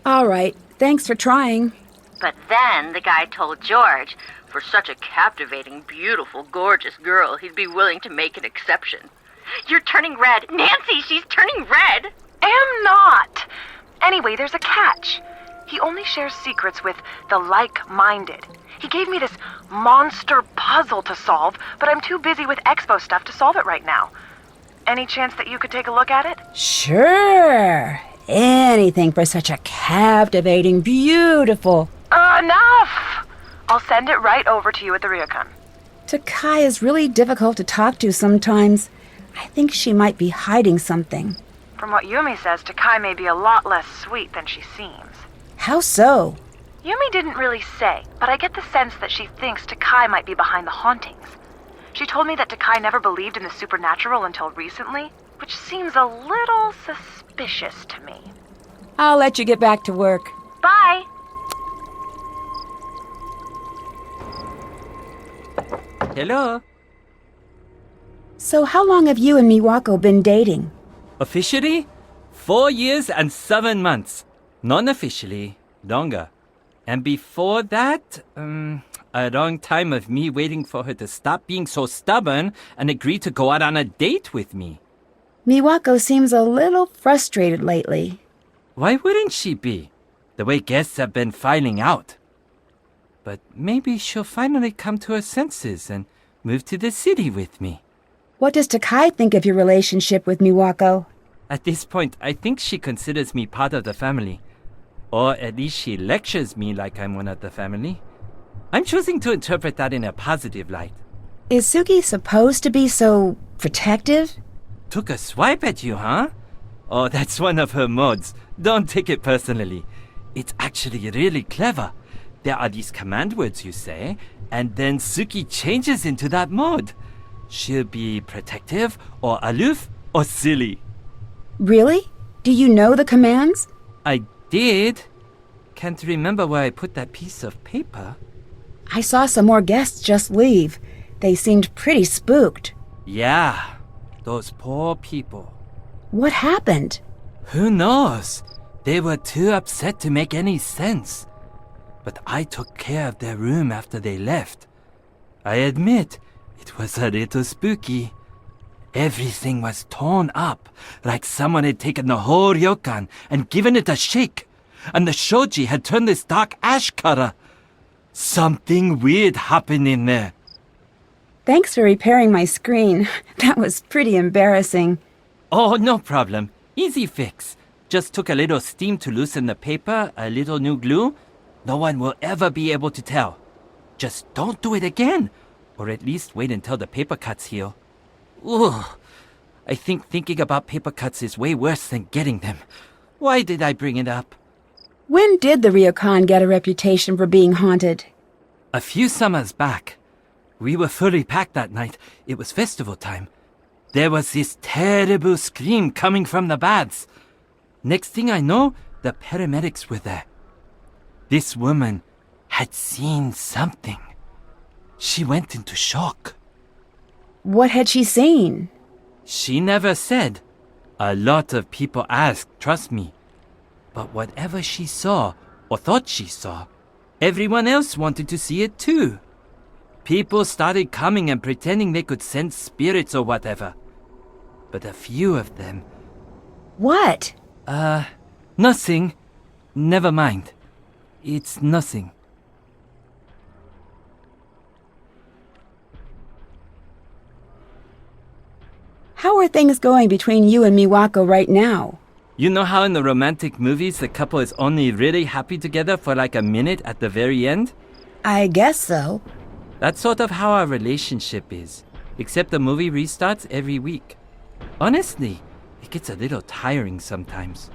All right. Thanks for trying. But then the guy told George, For such a captivating, beautiful, gorgeous girl, he'd be willing to make an exception. You're turning red. Nancy, she's turning red! Am not! Anyway, there's a catch. He only shares secrets with the like-minded. He gave me this monster puzzle to solve, but I'm too busy with Expo stuff to solve it right now. Any chance that you could take a look at it? Sure. Anything for such a captivating, beautiful... Enough! I'll send it right over to you at the ryokan. Takai is really difficult to talk to sometimes. I think she might be hiding something. From what Yumi says, Takai may be a lot less sweet than she seems. How so? Yumi didn't really say, but I get the sense that she thinks Takai might be behind the hauntings. She told me that Takai never believed in the supernatural until recently, which seems a little suspicious to me. I'll let you get back to work. Bye! Hello? So how long have you and Miwako been dating? Officially, 4 years and 7 months. Non-officially, longer. And before that, a long time of me waiting for her to stop being so stubborn and agree to go out on a date with me. Miwako seems a little frustrated lately. Why wouldn't she be? The way guests have been filing out. But maybe she'll finally come to her senses and move to the city with me. What does Takai think of your relationship with Miwako? At this point, I think she considers me part of the family. Or at least she lectures me like I'm one of the family. I'm choosing to interpret that in a positive light. Is Suki supposed to be so protective? Took a swipe at you, huh? Oh, that's one of her modes. Don't take it personally. It's actually really clever. There are these command words you say, and then Suki changes into that mode. She'll be protective, or aloof, or silly. Really? Do you know the commands? I did. Can't remember where I put that piece of paper. I saw some more guests just leave. They seemed pretty spooked. Yeah, those poor people. What happened? Who knows? They were too upset to make any sense. But I took care of their room after they left. I admit, it was a little spooky. Everything was torn up, like someone had taken the whole ryokan and given it a shake, and the shoji had turned this dark ash color. Something weird happened in there. Thanks for repairing my screen. That was pretty embarrassing. Oh, no problem. Easy fix. Just took a little steam to loosen the paper, a little new glue. No one will ever be able to tell. Just don't do it again, or at least wait until the paper cuts heal. Ooh, I think thinking about paper cuts is way worse than getting them. Why did I bring it up? When did the ryokan get a reputation for being haunted? A few summers back. We were fully packed that night. It was festival time. There was this terrible scream coming from the baths. Next thing I know, the paramedics were there. This woman had seen something. She went into shock. What had she seen? She never said. A lot of people asked, trust me. But whatever she saw, or thought she saw, everyone else wanted to see it too. People started coming and pretending they could sense spirits or whatever. But a few of them... What? Nothing. Never mind. It's nothing. How are things going between you and Miwako right now? You know how in the romantic movies the couple is only really happy together for like a minute at the very end? I guess so. That's sort of how our relationship is. Except the movie restarts every week. Honestly, it gets a little tiring sometimes.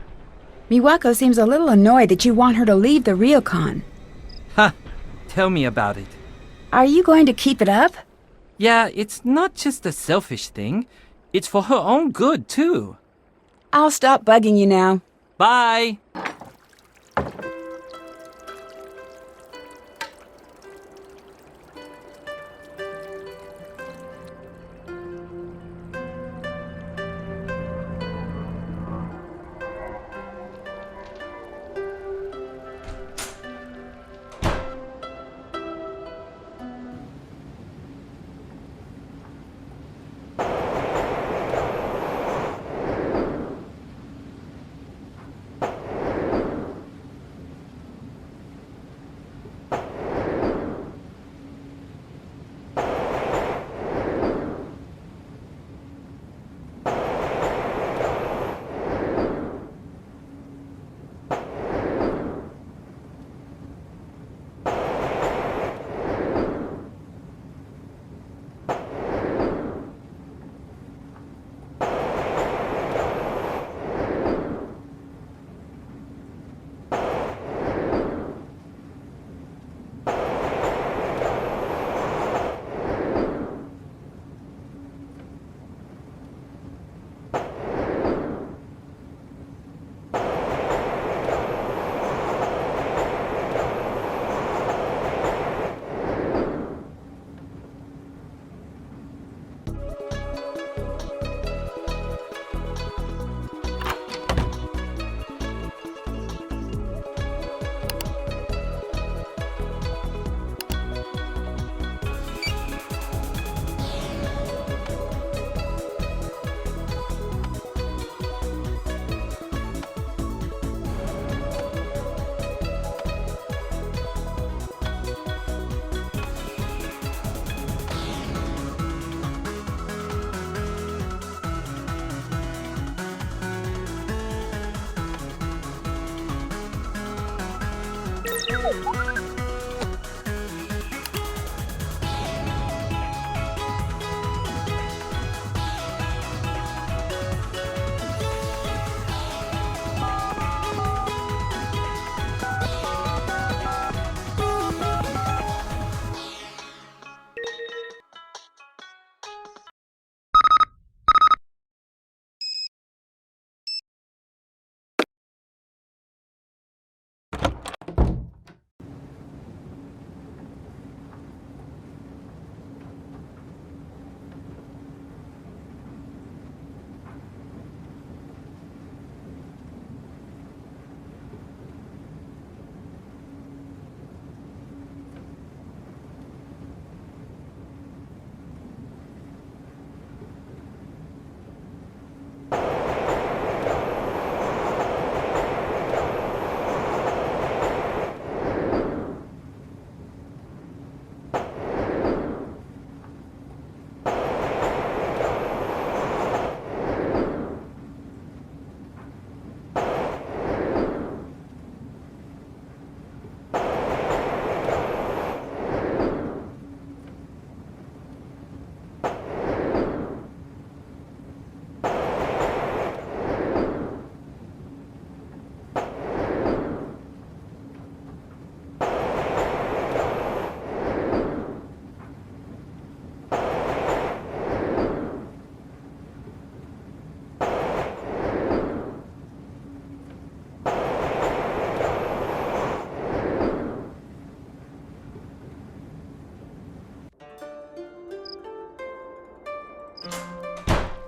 Miwako seems a little annoyed that you want her to leave the ryokan. Ha! Tell me about it. Are you going to keep it up? Yeah, it's not just a selfish thing. It's for her own good, too. I'll stop bugging you now. Bye!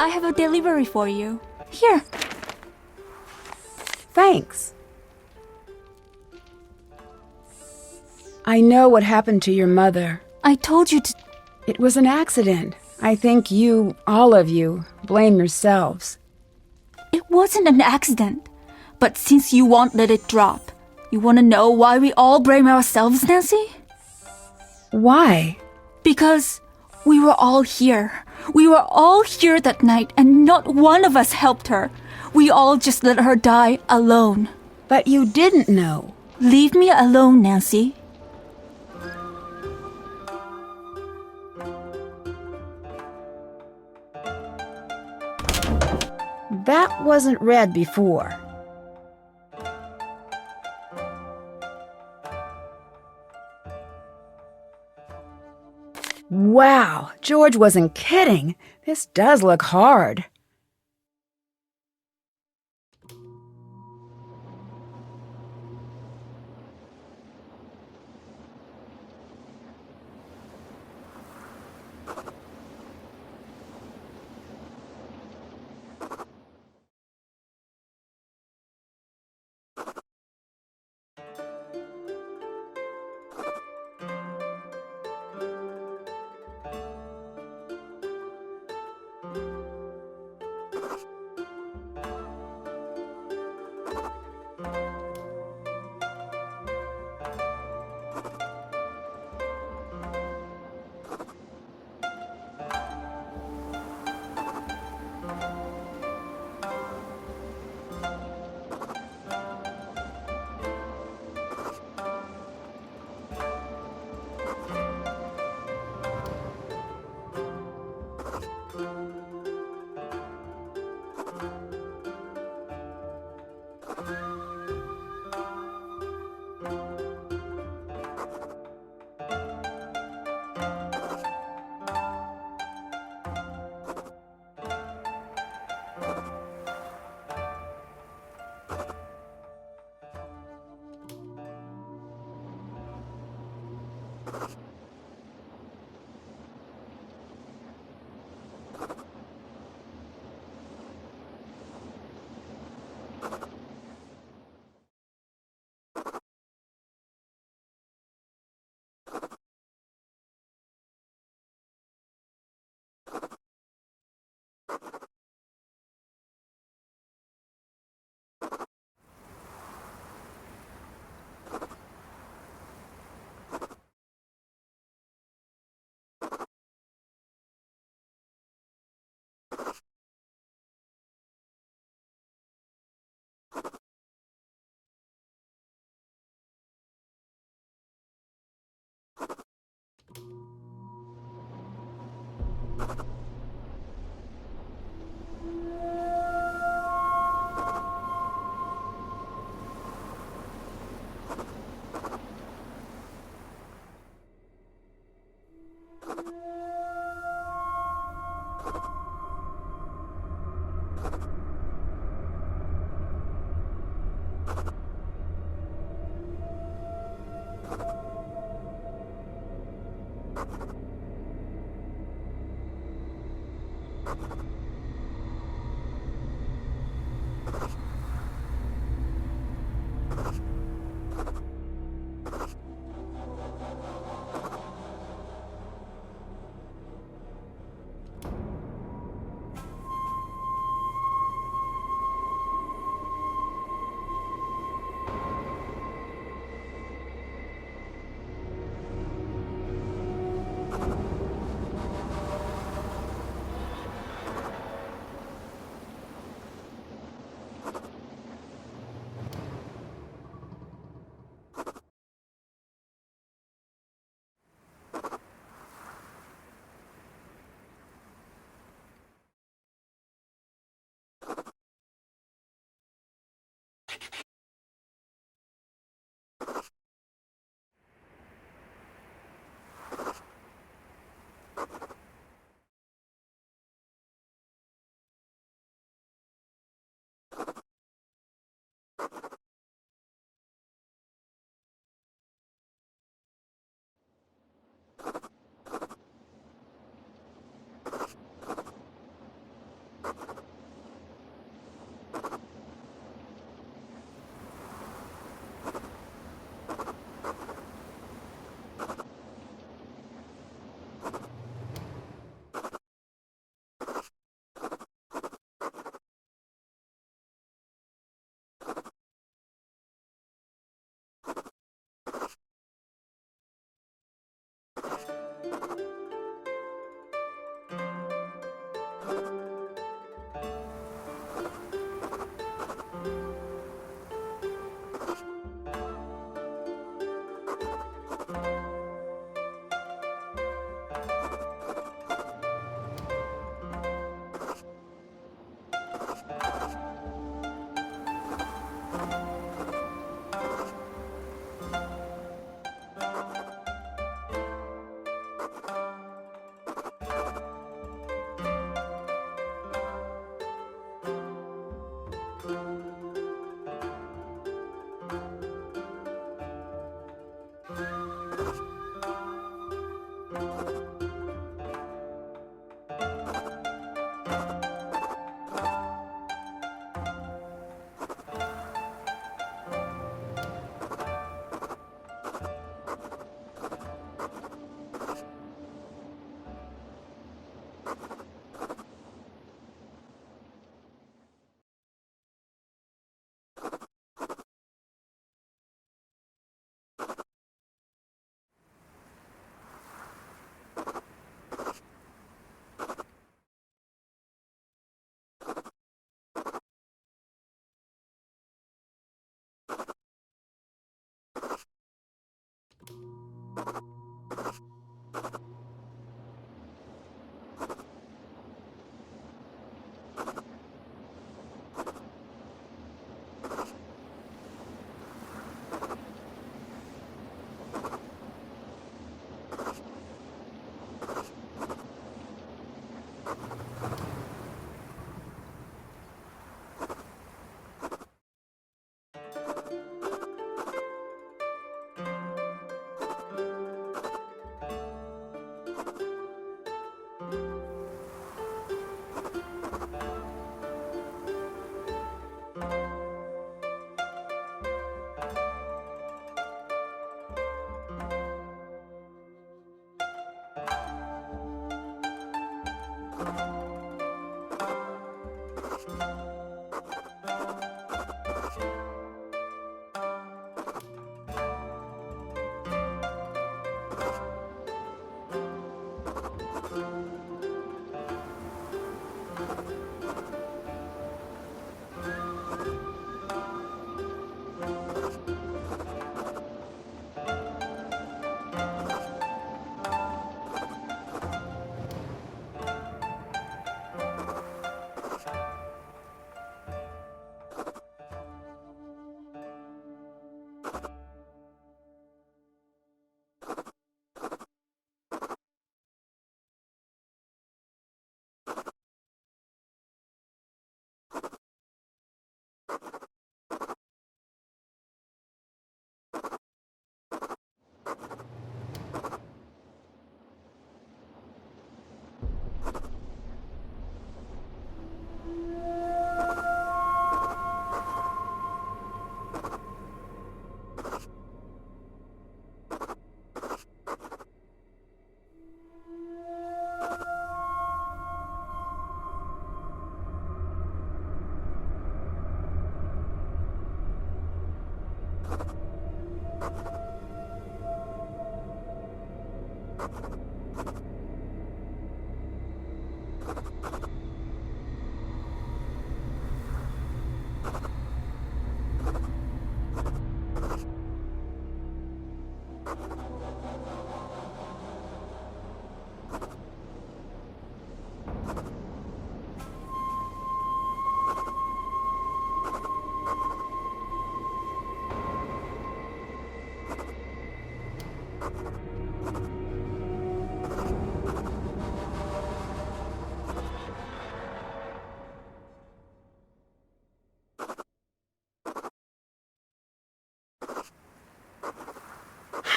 I have a delivery for you. Here. Thanks. I know what happened to your mother. I told you to... It was an accident. I think you, all of you, blame yourselves. It wasn't an accident. But since you won't let it drop, you want to know why we all blame ourselves, Nancy? Why? Because we were all here. We were all here that night, and not one of us helped her. We all just let her die alone. But you didn't know. Leave me alone, Nancy. That wasn't read before. Wow, George wasn't kidding. This does look hard.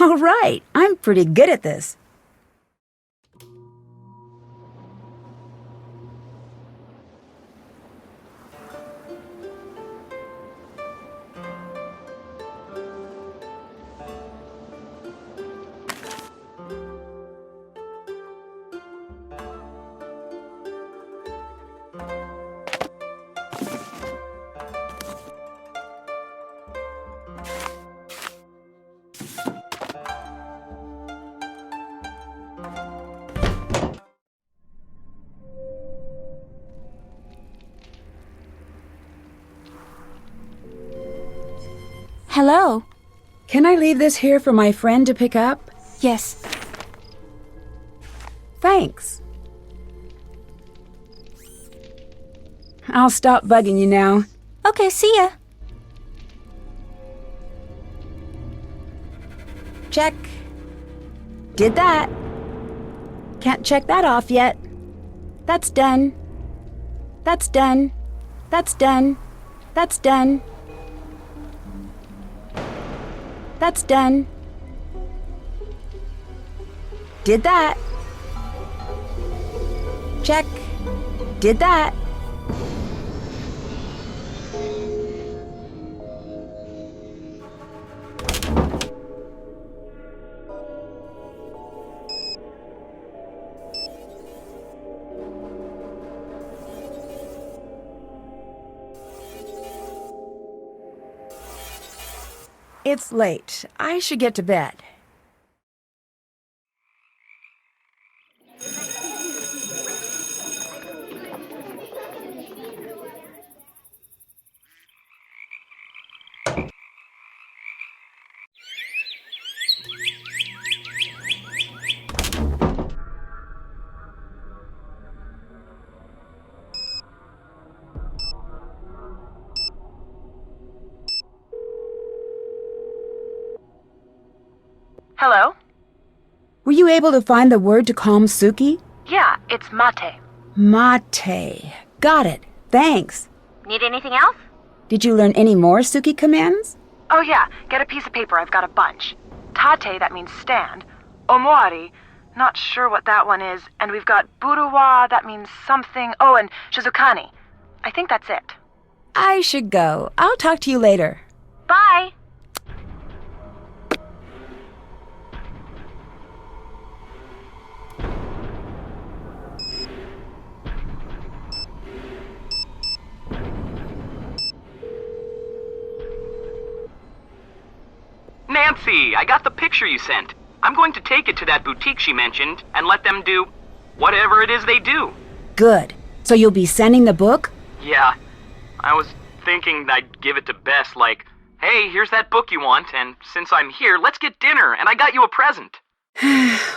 All right, I'm pretty good at this. Hello. Can I leave this here for my friend to pick up? Yes. Thanks. I'll stop bugging you now. Okay, see ya. Check. Did that. Can't check that off yet. That's done. That's done. That's done. That's done. That's done. Did that. Check. Did that. It's late. I should get to bed. Hello? Were you able to find the word to calm Suki? Yeah, it's mate. Mate. Got it. Thanks. Need anything else? Did you learn any more Suki commands? Oh yeah, get a piece of paper, I've got a bunch. Tate, that means stand. Omori, not sure what that one is. And we've got buruwa, that means something. Oh, and shizukani. I think that's it. I should go. I'll talk to you later. Bye. Nancy, I got the picture you sent. I'm going to take it to that boutique she mentioned and let them do whatever it is they do. Good. So you'll be sending the book? Yeah, I was thinking I'd give it to Bess like, hey, here's that book you want, and since I'm here, let's get dinner, and I got you a present.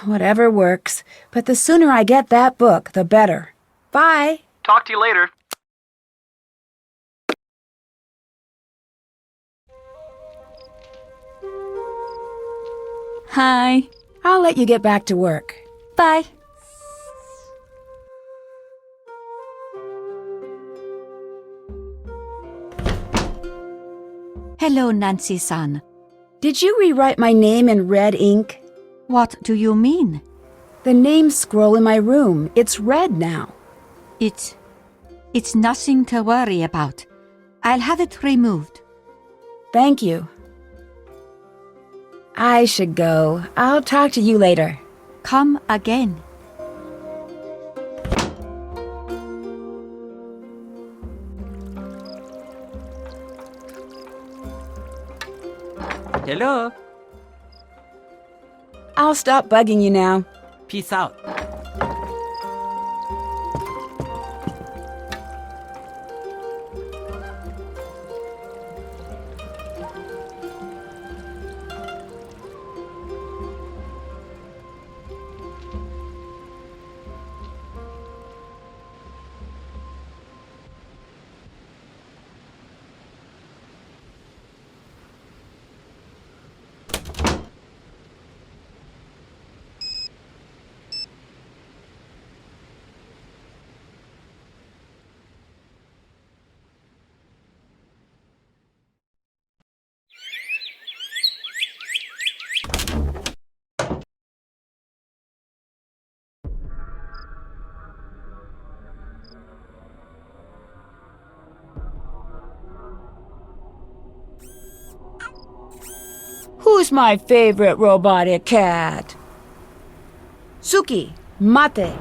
Whatever works. But the sooner I get that book, the better. Bye. Talk to you later. Hi. I'll let you get back to work. Bye. Hello, Nancy-san. Did you rewrite my name in red ink? What do you mean? The name scroll in my room. It's red now. It's nothing to worry about. I'll have it removed. Thank you. I should go. I'll talk to you later. Come again. Hello? I'll stop bugging you now. Peace out. Who's my favorite robotic cat? Suki, mate.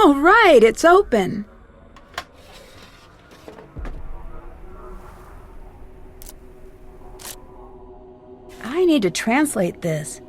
All right, it's open. I need to translate this.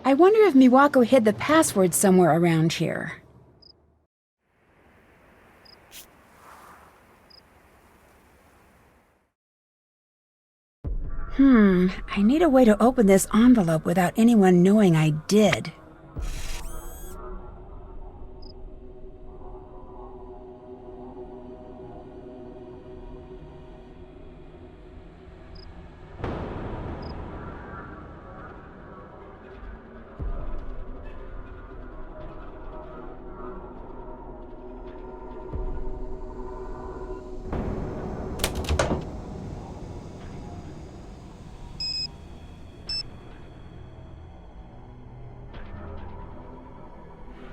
I wonder if Miwako hid the password somewhere around here. I need a way to open this envelope without anyone knowing I did.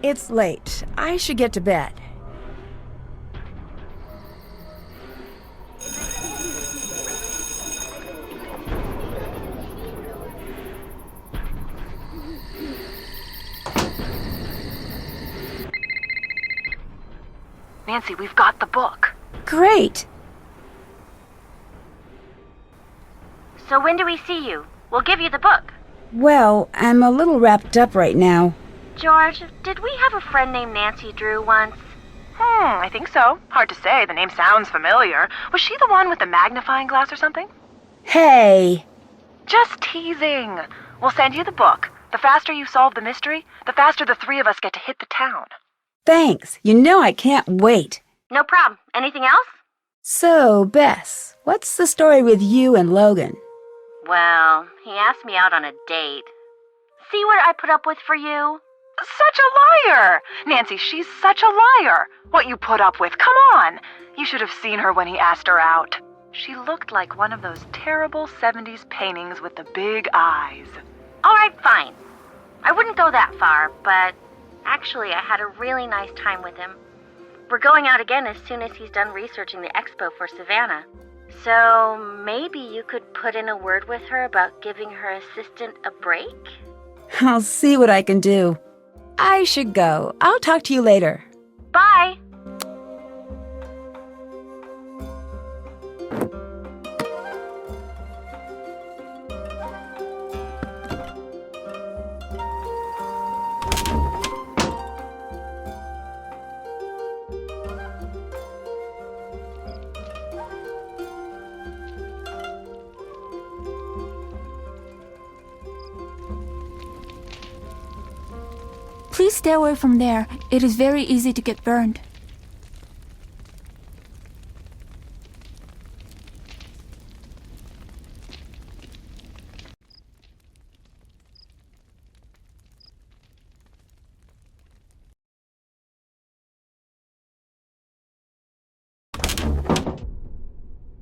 It's late. I should get to bed. Nancy, we've got the book. Great! So when do we see you? We'll give you the book. Well, I'm a little wrapped up right now. George, did we have a friend named Nancy Drew once? I think so. Hard to say. The name sounds familiar. Was she the one with the magnifying glass or something? Hey! Just teasing. We'll send you the book. The faster you solve the mystery, the faster the three of us get to hit the town. Thanks. You know I can't wait. No problem. Anything else? So, Bess, what's the story with you and Logan? Well, he asked me out on a date. See what I put up with for you? Such a liar! Nancy, she's such a liar. What you put up with, come on. You should have seen her when he asked her out. She looked like one of those terrible 70s paintings with the big eyes. All right, fine. I wouldn't go that far, but actually I had a really nice time with him. We're going out again as soon as he's done researching the expo for Savannah. So maybe you could put in a word with her about giving her assistant a break? I'll see what I can do. I should go. I'll talk to you later. Bye! Please stay away from there. It is very easy to get burned.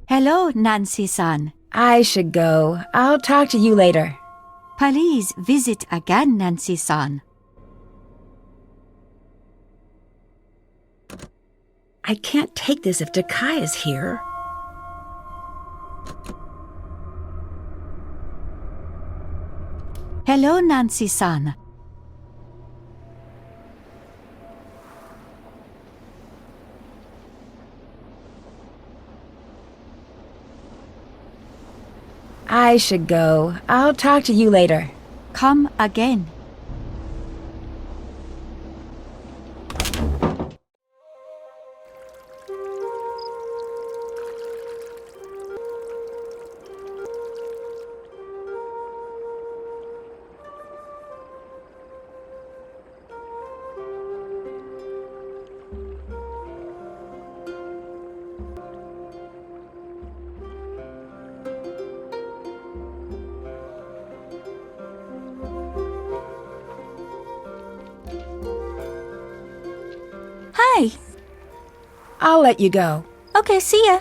Hello, Nancy-san. I should go. I'll talk to you later. Please visit again, Nancy-san. I can't take this if Takai is here. Hello, Nancy-san. I should go. I'll talk to you later. Come again. Hi. I'll let you go. Okay, see ya.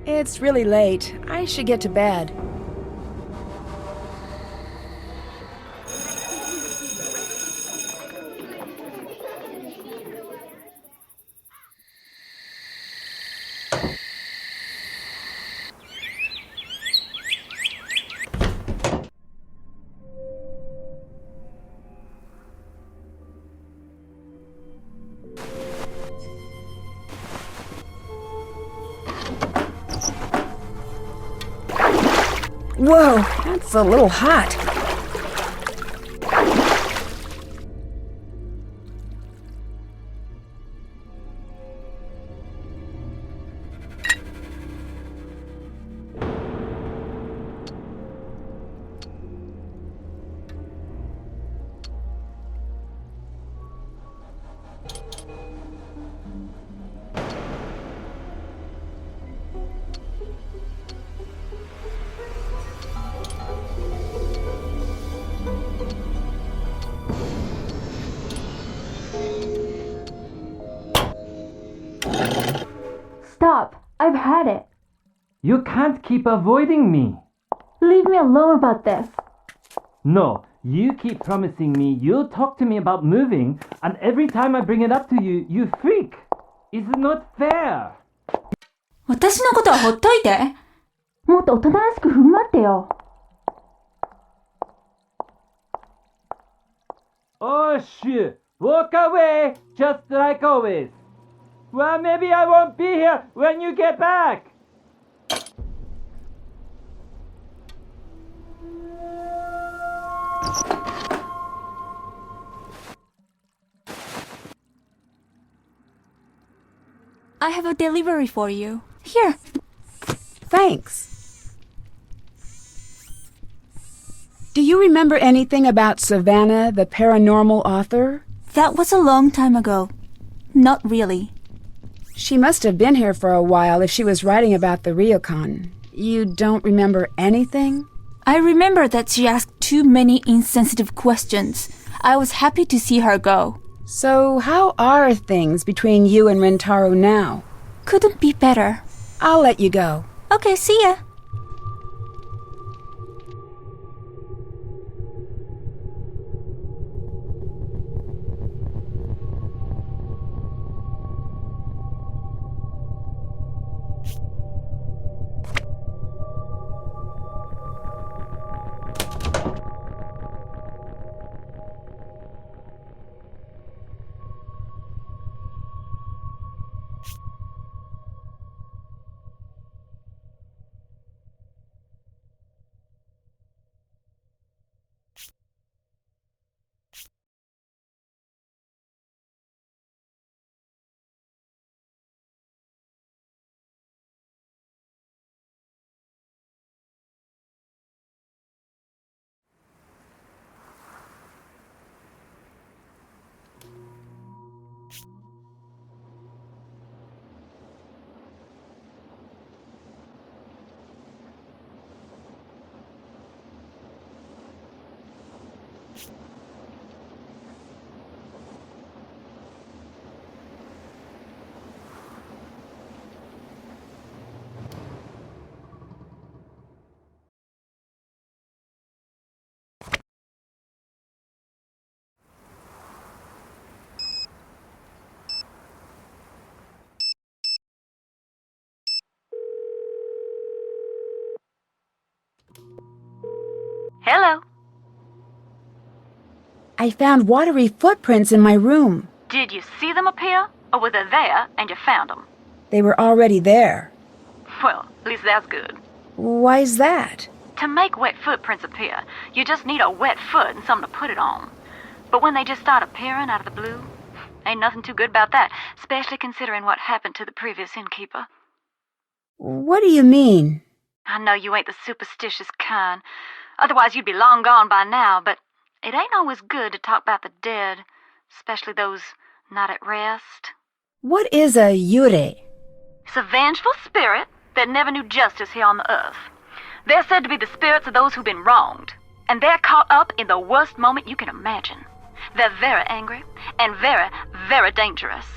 It's really late. I should get to bed. Whoa, that's a little hot. Stop. I've had it. You can't keep avoiding me. Leave me alone about this. No, you keep promising me you'll talk to me about moving, and every time I bring it up to you, you freak. It's not fair. 私のことはほっといて。もっと大人らしく振る舞ってよ。Oh shoot! Walk away, just like always. Well, maybe I won't be here when you get back. I have a delivery for you. Here. Thanks. Do you remember anything about Savannah, the paranormal author? That was a long time ago. Not really. She must have been here for a while if she was writing about the ryokan. You don't remember anything? I remember that she asked too many insensitive questions. I was happy to see her go. So how are things between you and Rentaro now? Couldn't be better. I'll let you go. Okay, see ya. Hello. I found watery footprints in my room. Did you see them appear? Or were they there and you found them? They were already there. Well, at least that's good. Why's that? To make wet footprints appear, you just need a wet foot and something to put it on. But when they just start appearing out of the blue, ain't nothing too good about that, especially considering what happened to the previous innkeeper. What do you mean? I know you ain't the superstitious kind. Otherwise you'd be long gone by now, but it ain't always good to talk about the dead, especially those not at rest. What is a yure? It's a vengeful spirit that never knew justice here on the earth. They're said to be the spirits of those who've been wronged, and they're caught up in the worst moment you can imagine. They're very angry and very, very dangerous.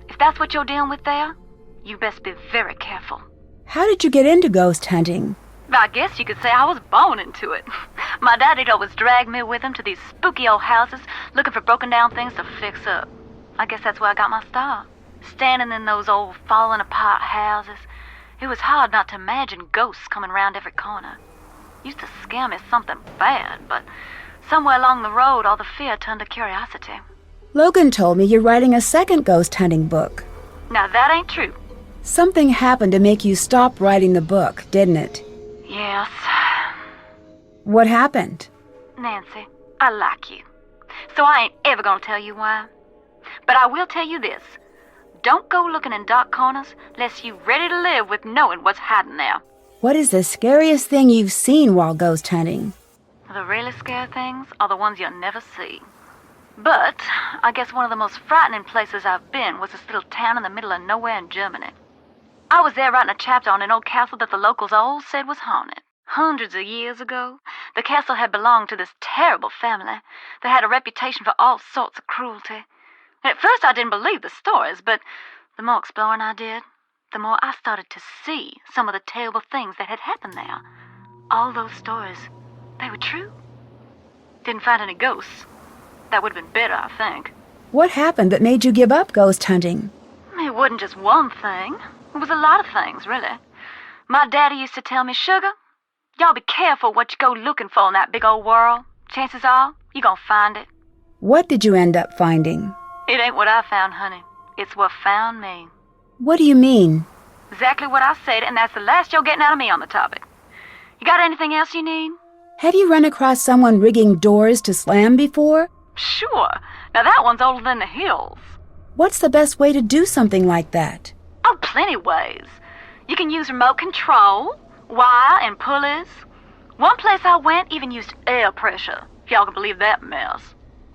If that's what you're dealing with there, you best be very careful. How did you get into ghost hunting? I guess you could say I was born into it. My daddy'd always drag me with him to these spooky old houses, looking for broken down things to fix up. I guess that's where I got my start. Standing in those old falling apart houses, it was hard not to imagine ghosts coming round every corner. Used to scare me something bad, but somewhere along the road all the fear turned to curiosity. Logan told me you're writing a second ghost hunting book. Now that ain't true. Something happened to make you stop writing the book, didn't it? Yes. What happened? Nancy, I like you. So I ain't ever gonna tell you why. But I will tell you this. Don't go looking in dark corners unless you're ready to live with knowing what's hiding there. What is the scariest thing you've seen while ghost hunting? The really scary things are the ones you'll never see. But I guess one of the most frightening places I've been was this little town in the middle of nowhere in Germany. I was there writing a chapter on an old castle that the locals all said was haunted. Hundreds of years ago, the castle had belonged to this terrible family that had a reputation for all sorts of cruelty. At first I didn't believe the stories, but the more exploring I did, the more I started to see some of the terrible things that had happened there. All those stories, they were true. Didn't find any ghosts. That would have been better, I think. What happened that made you give up ghost hunting? It wasn't just one thing. It was a lot of things, really. My daddy used to tell me, Sugar, y'all be careful what you go looking for in that big old world. Chances are, you're gonna find it. What did you end up finding? It ain't what I found, honey. It's what found me. What do you mean? Exactly what I said, and that's the last you're getting out of me on the topic. You got anything else you need? Have you run across someone rigging doors to slam before? Sure. Now that one's older than the hills. What's the best way to do something like that? Oh, plenty ways. You can use remote control, wire, and pulleys. One place I went even used air pressure, if y'all can believe that mess.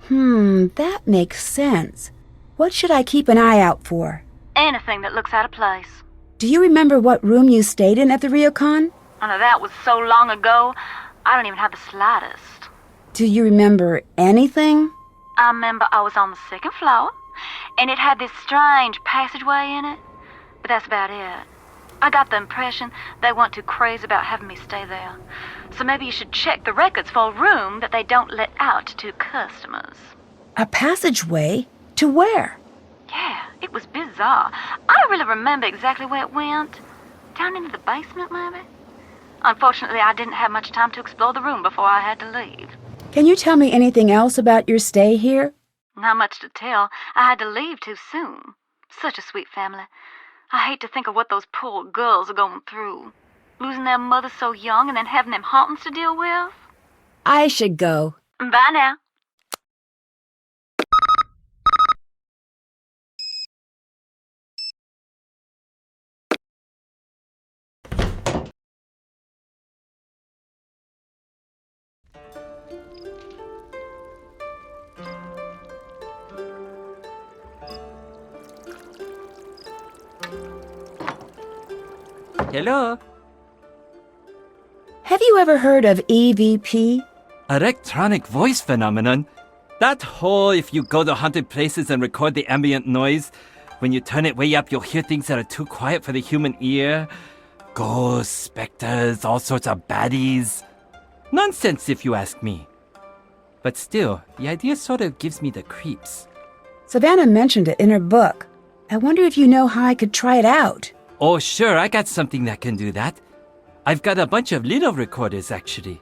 That makes sense. What should I keep an eye out for? Anything that looks out of place. Do you remember what room you stayed in at the ryokan? I know that was so long ago, I don't even have the slightest. Do you remember anything? I remember I was on the second floor, and it had this strange passageway in it, but that's about it. I got the impression they weren't too crazy about having me stay there. So maybe you should check the records for a room that they don't let out to customers. A passageway? To where? Yeah, it was bizarre. I don't really remember exactly where it went. Down into the basement, maybe? Unfortunately, I didn't have much time to explore the room before I had to leave. Can you tell me anything else about your stay here? Not much to tell. I had to leave too soon. Such a sweet family. I hate to think of what those poor girls are going through. Losing their mother so young and then having them hauntings to deal with. I should go. Bye now. Hello? Have you ever heard of EVP? Electronic voice phenomenon? That whole if you go to haunted places and record the ambient noise, when you turn it way up, you'll hear things that are too quiet for the human ear. Ghosts, specters, all sorts of baddies. Nonsense if you ask me. But still, the idea sort of gives me the creeps. Savannah mentioned it in her book. I wonder if you know how I could try it out. Oh, sure, I got something that can do that. I've got a bunch of little recorders, actually.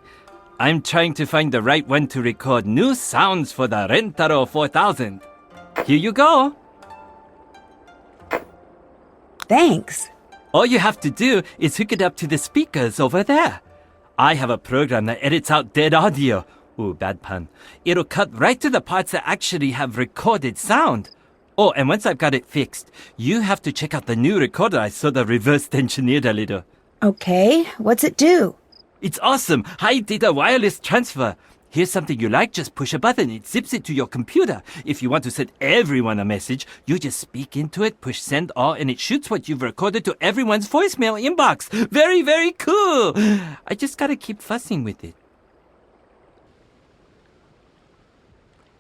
I'm trying to find the right one to record new sounds for the Rentaro 4000. Here you go. Thanks. All you have to do is hook it up to the speakers over there. I have a program that edits out dead audio. Ooh, bad pun. It'll cut right to the parts that actually have recorded sound. Oh, and once I've got it fixed, you have to check out the new recorder I sort of reverse engineered a little. Okay, what's it do? It's awesome! High data wireless transfer. Here's something you like, just push a button, it zips it to your computer. If you want to send everyone a message, you just speak into it, push send all, and it shoots what you've recorded to everyone's voicemail inbox. Very, very cool! I just gotta keep fussing with it.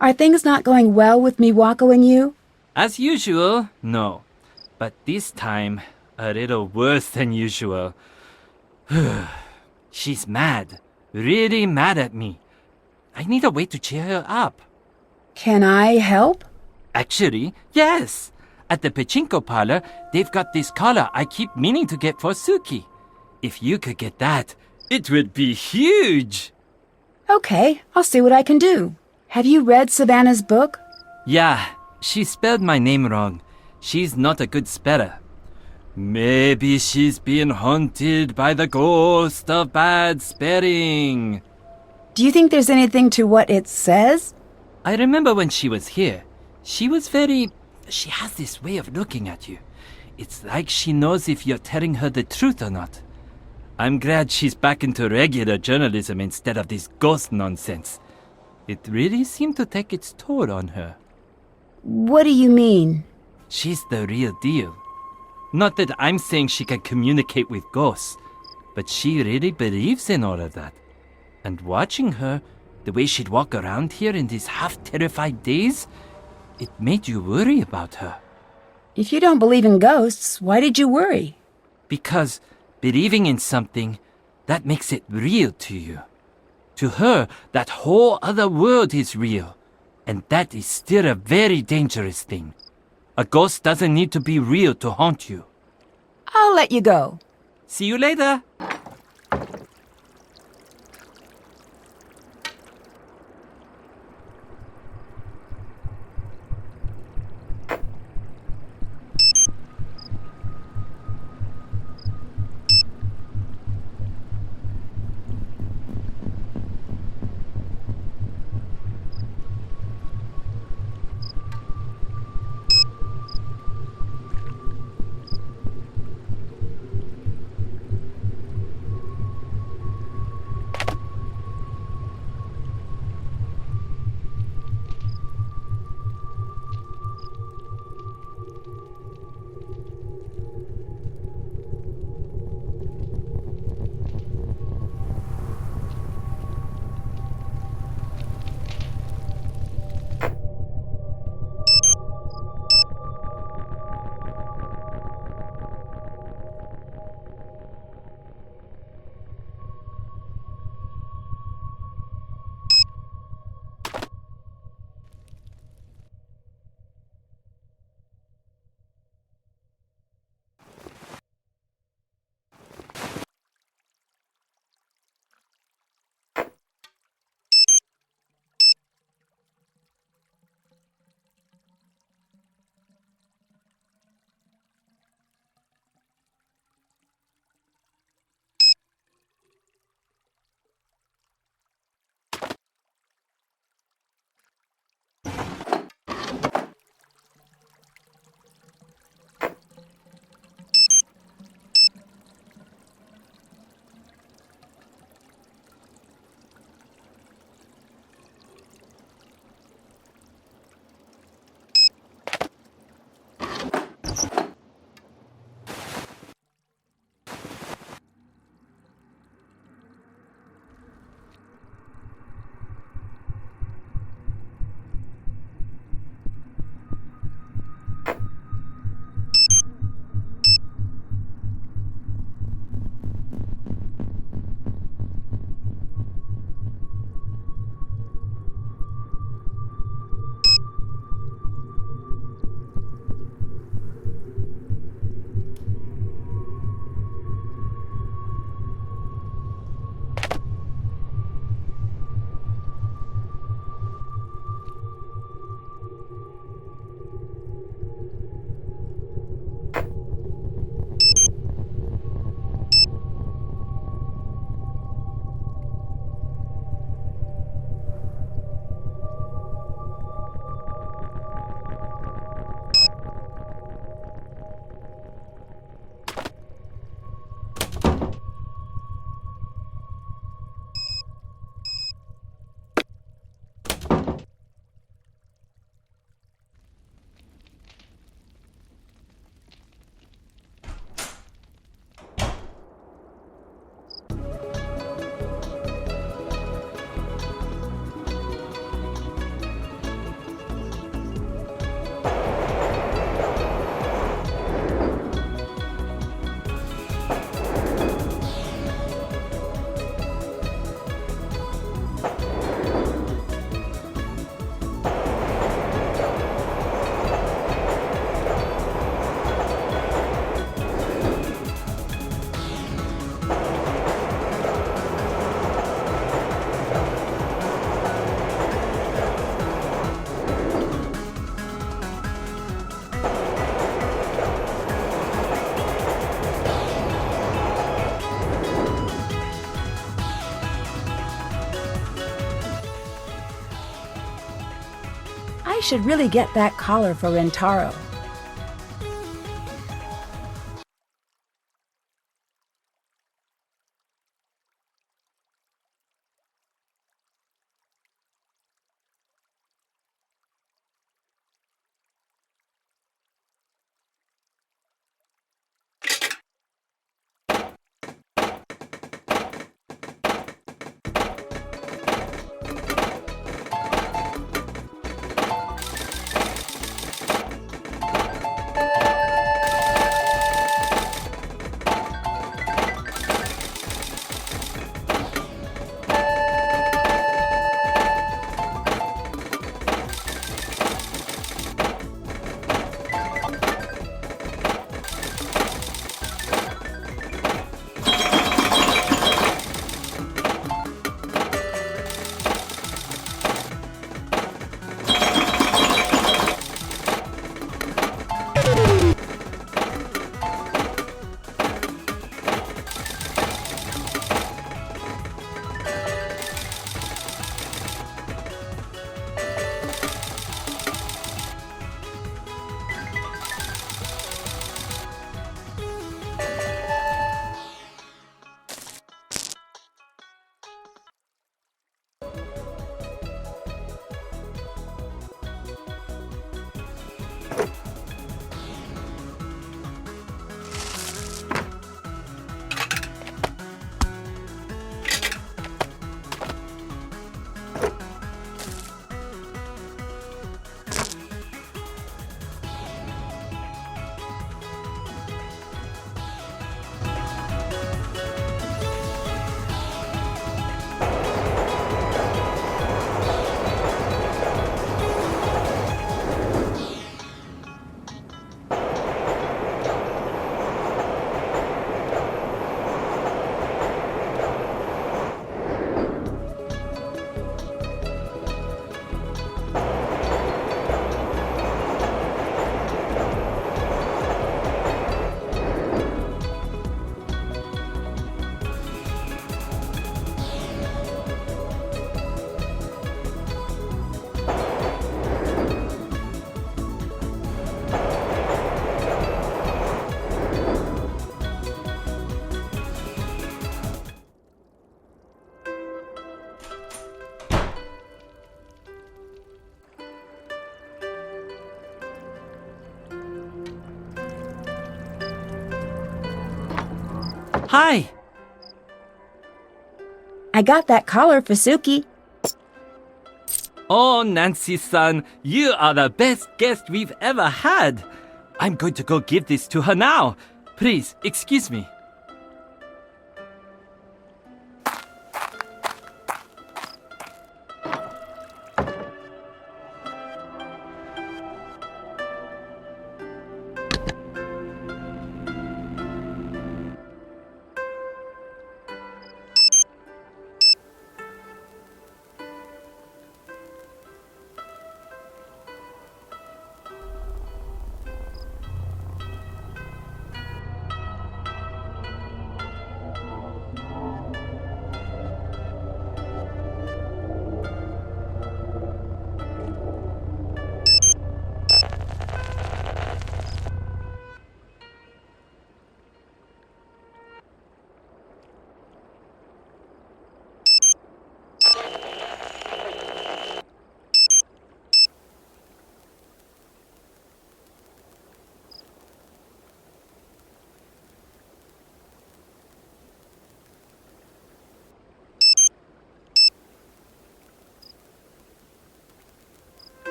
Are things not going well with Miwako and you? As usual, no. But this time, A little worse than usual. She's mad. Really mad at me. I need a way to cheer her up. Can I help? Actually, yes. At the pachinko parlor, they've got this collar I keep meaning to get for Suki. If you could get that, it would be huge. Okay, I'll see what I can do. Have you read Savannah's book? Yeah, she spelled my name wrong. She's not a good speller. Maybe she's being haunted by the ghost of bad spelling. Do you think there's anything to what it says? I remember when she was here. She has this way of looking at you. It's like she knows if you're telling her the truth or not. I'm glad she's back into regular journalism instead of this ghost nonsense. It really seemed to take its toll on her. What do you mean? She's the real deal. Not that I'm saying she can communicate with ghosts, but she really believes in all of that. And watching her, the way she'd walk around here in these half-terrified days, it made you worry about her. If you don't believe in ghosts, why did you worry? Because believing in something, that makes it real to you. To her, that whole other world is real. And that is still a very dangerous thing. A ghost doesn't need to be real to haunt you. I'll let you go. See you later. should really get that collar for Rentaro. Hi! I got that collar for Suki. Oh, Nancy-san, you are the best guest we've ever had. I'm going to go give this to her now. Please, excuse me.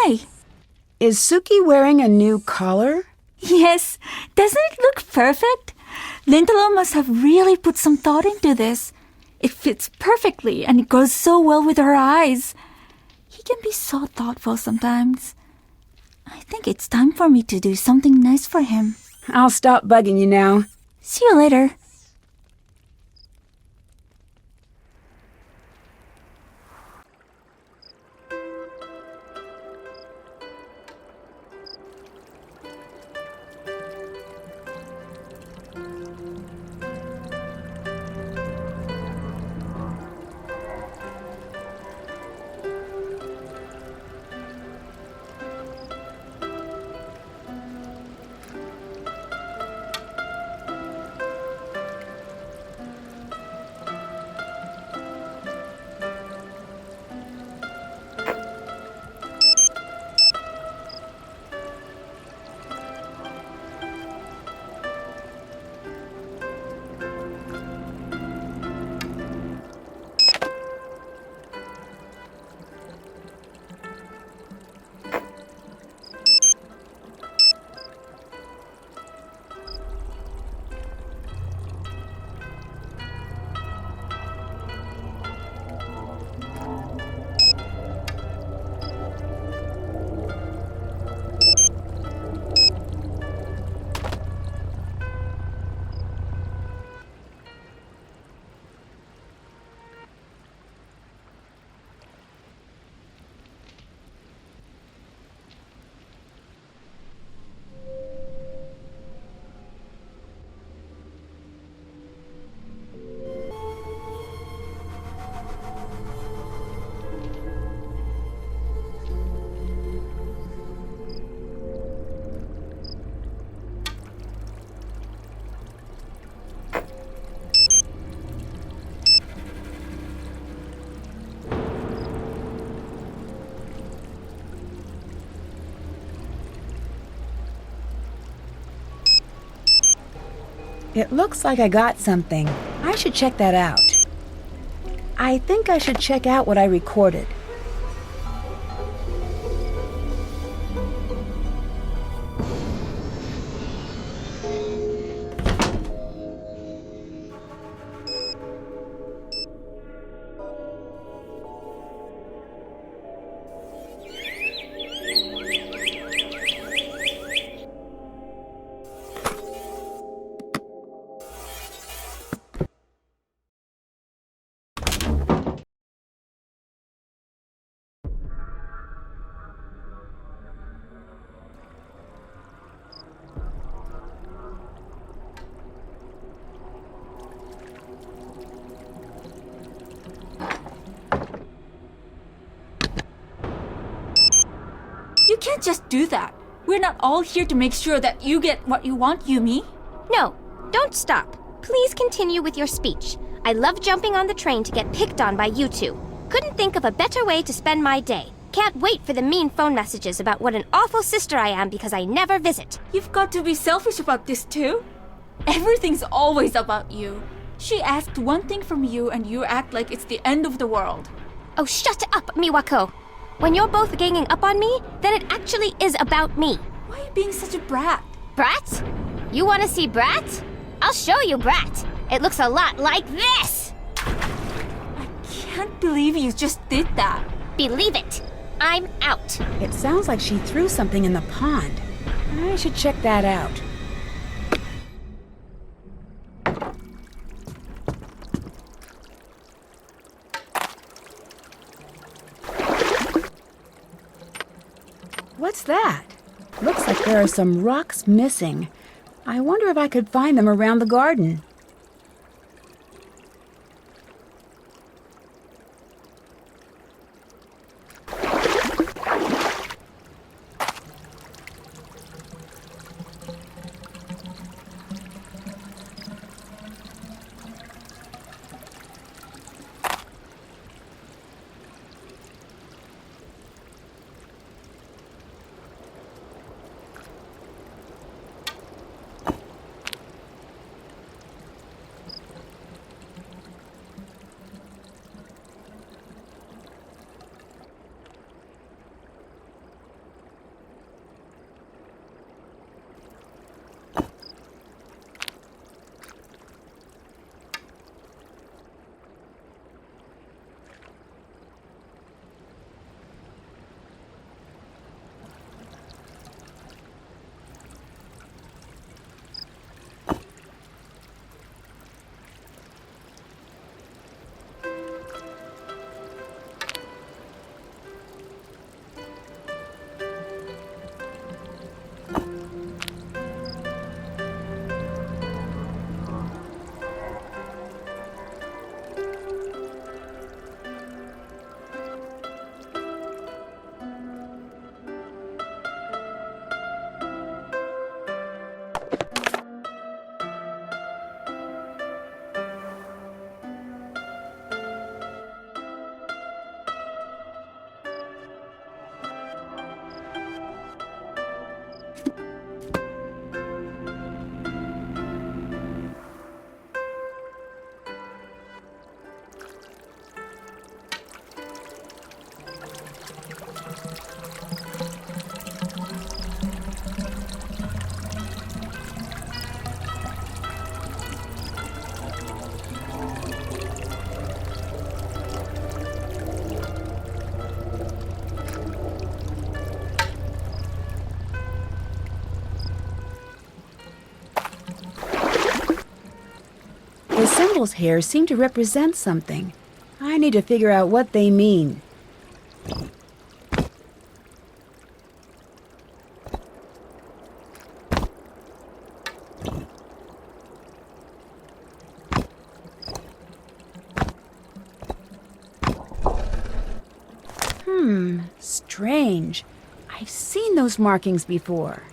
Why? Is Suki wearing a new collar? Yes, doesn't it look perfect? Lintelo must have really put some thought into this. It fits perfectly and it goes so well with her eyes. He can be so thoughtful sometimes. I think it's time for me to do something nice for him. I'll stop bugging you now. See you later. It looks like I got something. I should check that out. I think I should check out what I recorded. You can't just do that. We're not all here to make sure that you get what you want, Yumi. No, don't stop. Please continue with your speech. I love jumping on the train to get picked on by you two. Couldn't think of a better way to spend my day. Can't wait for the mean phone messages about what an awful sister I am because I never visit. You've got to be selfish about this too. Everything's always about you. She asked one thing from you and you act like it's the end of the world. Oh, shut up, Miwako. When you're both ganging up on me, then it actually is about me. Why are you being such a brat? Brat? You want to see Brat? I'll show you Brat. It looks a lot like this. I can't believe you just did that. Believe it. I'm out. It sounds like she threw something in the pond. I should check that out. What's that? Looks like there are some rocks missing. I wonder if I could find them around the garden. symbols here seem to represent something. I need to figure out what they mean. Strange. I've seen those markings before.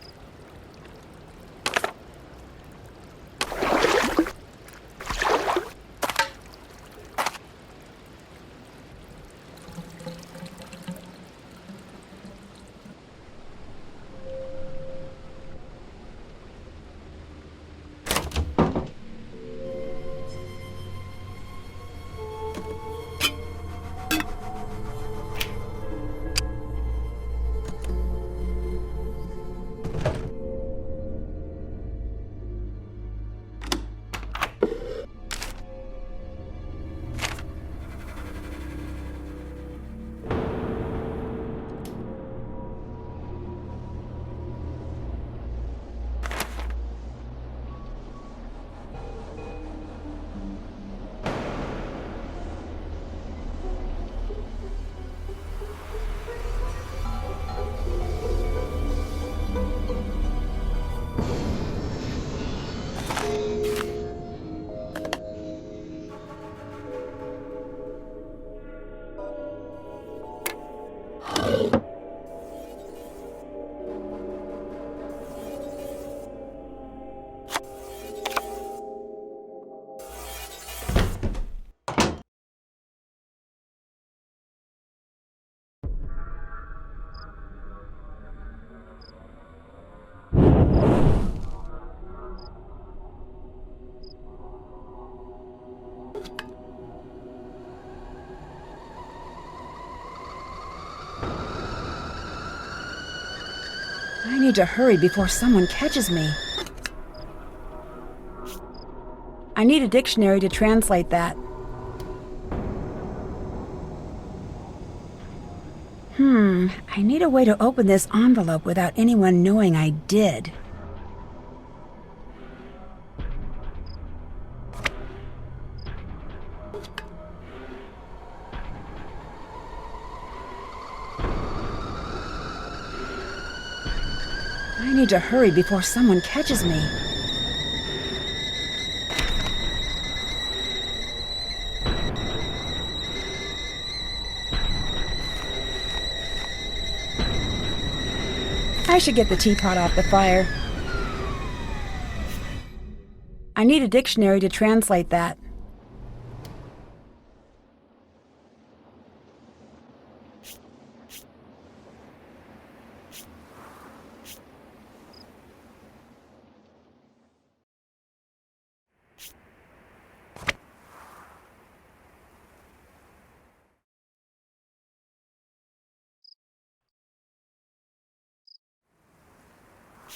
I need to hurry before someone catches me. I need a dictionary to translate that. I need a way to open this envelope without anyone knowing I did. I need to hurry before someone catches me. I should get the teapot off the fire. I need a dictionary to translate that.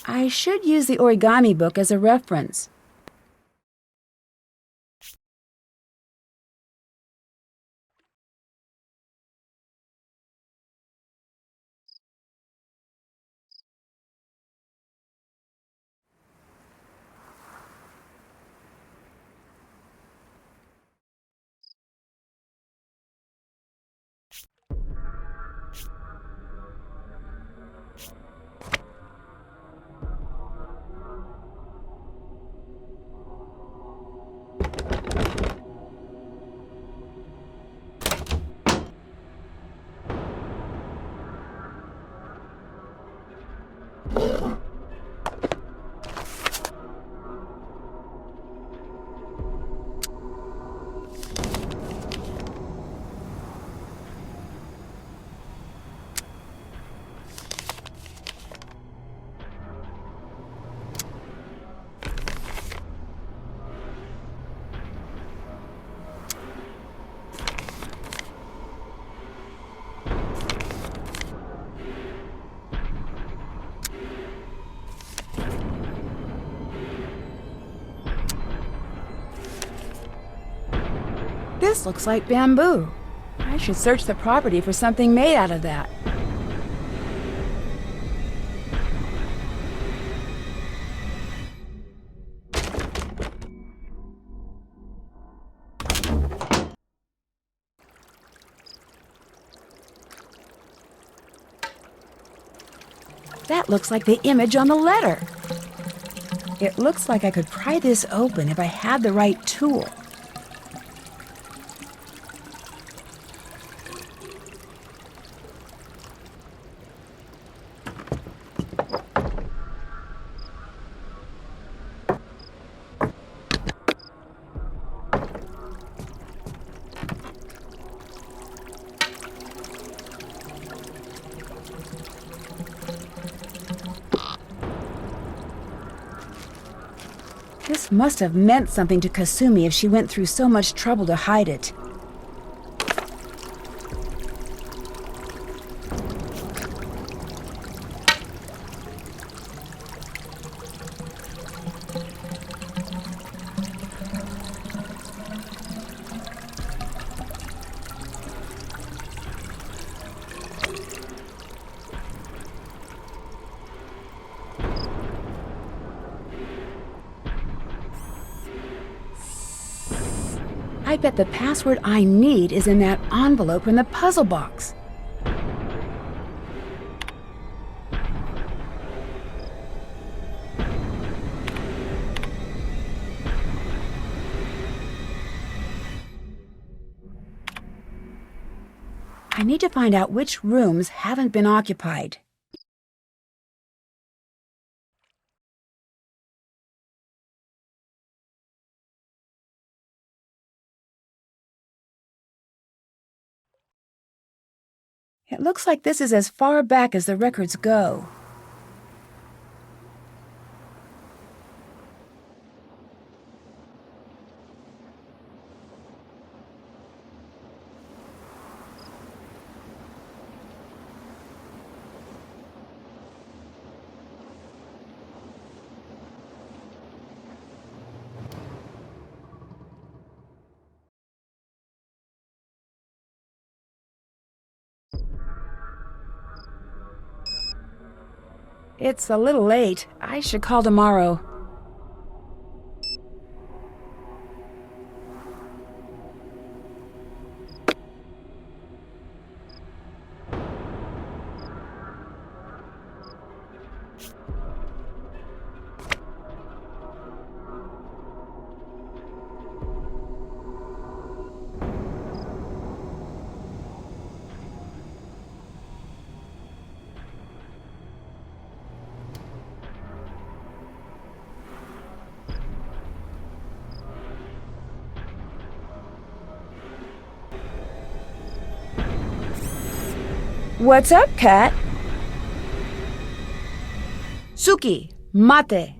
I should use the origami book as a reference. This looks like bamboo. I should search the property for something made out of that. That looks like the image on the letter. It looks like I could pry this open if I had the right tool. This must have meant something to Kasumi if she went through so much trouble to hide it. I bet the password I need is in that envelope in the puzzle box. I need to find out which rooms haven't been occupied. It looks like this is as far back as the records go. It's a little late. I should call tomorrow. What's up, Kat? Suki, mate.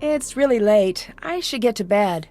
It's really late. I should get to bed.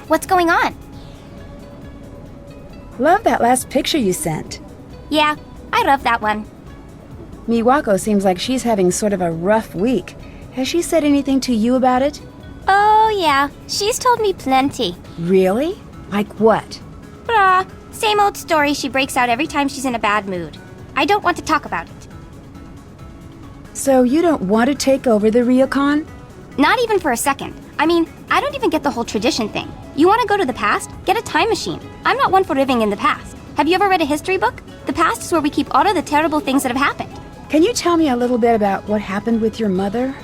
What's going on? Love that last picture you sent. Yeah, I love that one. Miwako seems like she's having sort of a rough week. Has she said anything to you about it? Oh, yeah. She's told me plenty. Really? Like what? Same old story she breaks out every time she's in a bad mood. I don't want to talk about it. So you don't want to take over the ryokan? Not even for a second. I mean, I don't even get the whole tradition thing. You want to go to the past? Get a time machine. I'm not one for living in the past. Have you ever read a history book? The past is where we keep all of the terrible things that have happened. Can you tell me a little bit about what happened with your mother?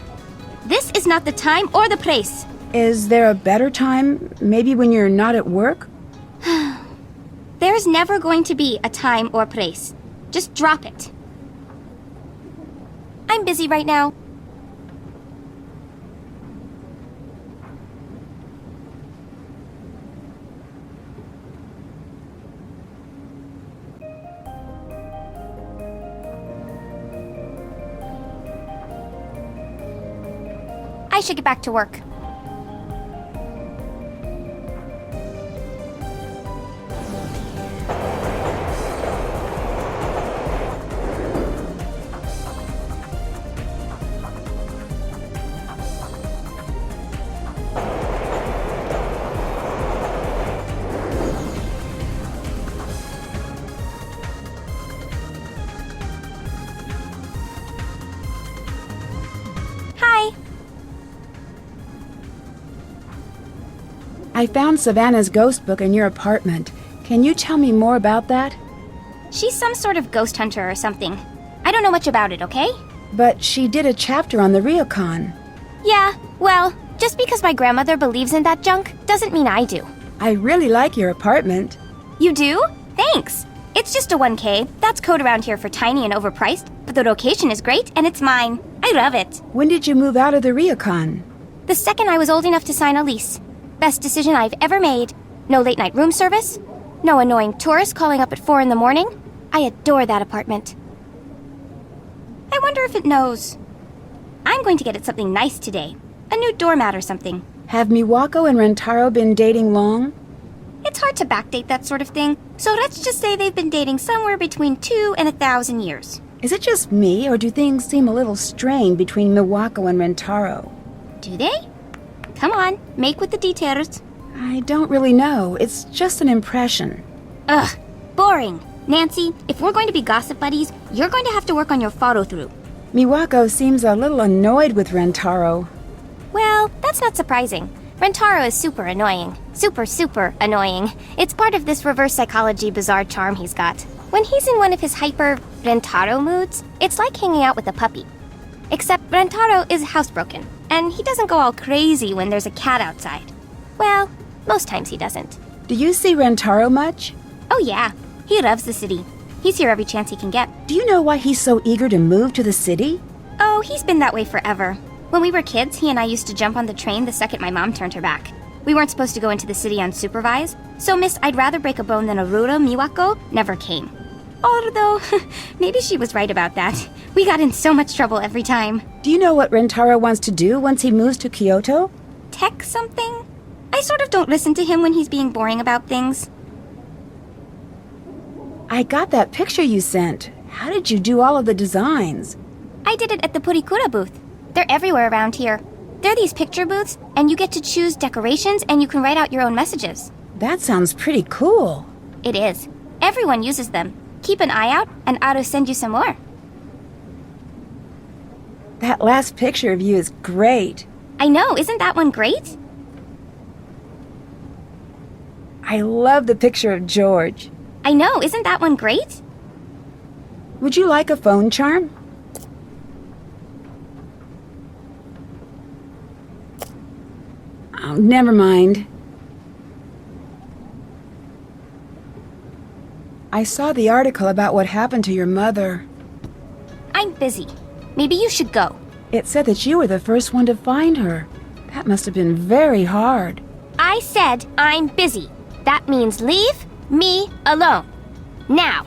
This is not the time or the place. Is there a better time? Maybe when you're not at work? There's never going to be a time or place. Just drop it. I'm busy right now. I should get back to work. Hi. I found Savannah's ghost book in your apartment. Can you tell me more about that? She's some sort of ghost hunter or something. I don't know much about it, okay? But she did a chapter on the ryokan. Yeah, well, just because my grandmother believes in that junk doesn't mean I do. I really like your apartment. You do? Thanks. It's just a 1K. That's code around here for tiny and overpriced, but the location is great and it's mine. I love it. When did you move out of the ryokan? The second I was old enough to sign a lease. Best decision I've ever made. No late night room service. No annoying tourists calling up at 4 in the morning. I adore that apartment. I wonder if it knows. I'm going to get it something nice today. A new doormat or something. Have Miwako and Rentaro been dating long? It's hard to backdate that sort of thing, so let's just say they've been dating somewhere between 2 and 1,000 years. Is it just me, or do things seem a little strained between Miwako and Rentaro? Do they? Come on, make with the details. I don't really know. It's just an impression. Ugh, boring. Nancy, if we're going to be gossip buddies, you're going to have to work on your follow-through. Miwako seems a little annoyed with Rentaro. Well, that's not surprising. Rentaro is super annoying. Super annoying. It's part of this reverse psychology bizarre charm he's got. When he's in one of his hyper Rentaro moods, it's like hanging out with a puppy. Except Rentaro is housebroken, and he doesn't go all crazy when there's a cat outside. Well, most times he doesn't. Do you see Rentaro much? Oh yeah, he loves the city. He's here every chance he can get. Do you know why he's so eager to move to the city? Oh, he's been that way forever. When we were kids, he and I used to jump on the train the second my mom turned her back. We weren't supposed to go into the city unsupervised, so Miss I'd rather break a bone than Aruro Miwako never came. Although, maybe she was right about that. We got in so much trouble every time. Do you know what Rentaro wants to do once he moves to Kyoto? Tech something? I sort of don't listen to him when he's being boring about things. I got that picture you sent. How did you do all of the designs? I did it at the Purikura booth. They're everywhere around here. They're these picture booths, and you get to choose decorations and you can write out your own messages. That sounds pretty cool. It is. Everyone uses them. Keep an eye out, and I'll send you some more. That last picture of you is great. I know, isn't that one great? I love the picture of George. I know, isn't that one great? Would you like a phone charm? Oh, never mind. I saw the article about what happened to your mother. I'm busy. Maybe you should go. It said that you were the first one to find her. That must have been very hard. I said I'm busy. That means leave me alone. Now.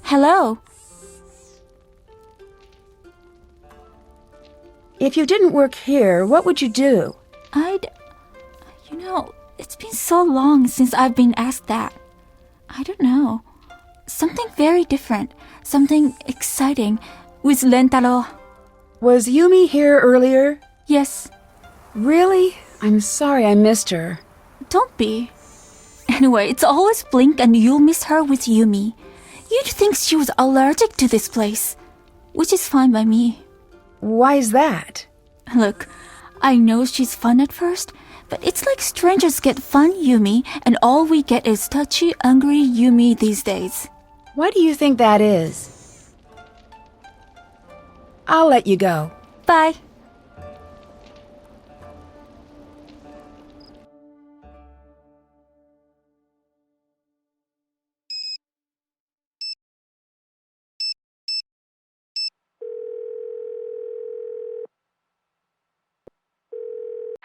Hello. If you didn't work here, what would you do? It's been so long since I've been asked that. I don't know. Something very different. Something exciting with Rentaro. Was Yumi here earlier? Yes. Really? I'm sorry I missed her. Don't be. Anyway, it's always Blink and you'll miss her with Yumi. You'd think she was allergic to this place, which is fine by me. Why is that? Look, I know she's fun at first, but it's like strangers get fun Yumi and all we get is touchy, angry Yumi these days. Why do you think that is? I'll let you go. Bye.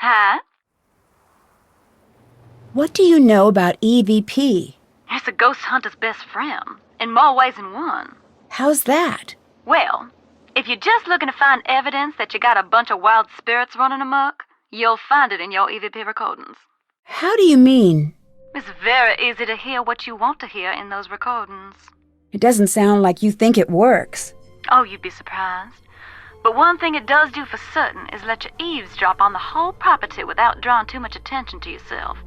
Huh? What do you know about EVP? It's a ghost hunter's best friend, in more ways than one. How's that? Well, If you're just looking to find evidence that you got a bunch of wild spirits running amok, you'll find it in your EVP recordings. How do you mean? It's very easy to hear what you want to hear in those recordings. It doesn't sound like you think it works. Oh, you'd be surprised. But one thing it does do for certain is let you eavesdrop on the whole property without drawing too much attention to yourself.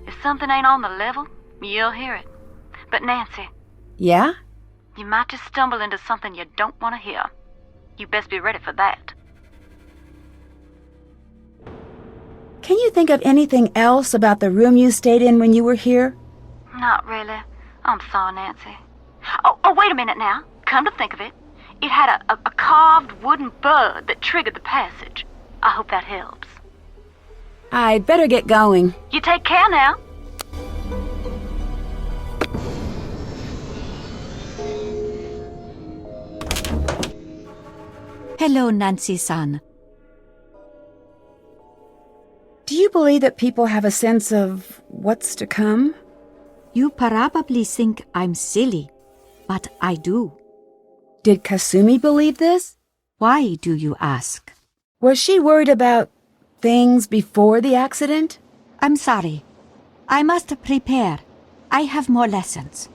If something ain't on the level, you'll hear it. But Nancy, Yeah? you might just stumble into something you don't want to hear. You best be ready for that. Can you think of anything else about the room you stayed in when you were here? Not really. I'm sorry, Nancy. Oh, wait a minute now. Come to think of it, it had a carved wooden bird that triggered the passage. I hope that helps. I'd better get going. You take care now. Hello, Nancy-san. Do you believe that people have a sense of what's to come? You probably think I'm silly, but I do. Did Kasumi believe this? Why do you ask? Was she worried about things before the accident? I'm sorry. I must prepare. I have more lessons.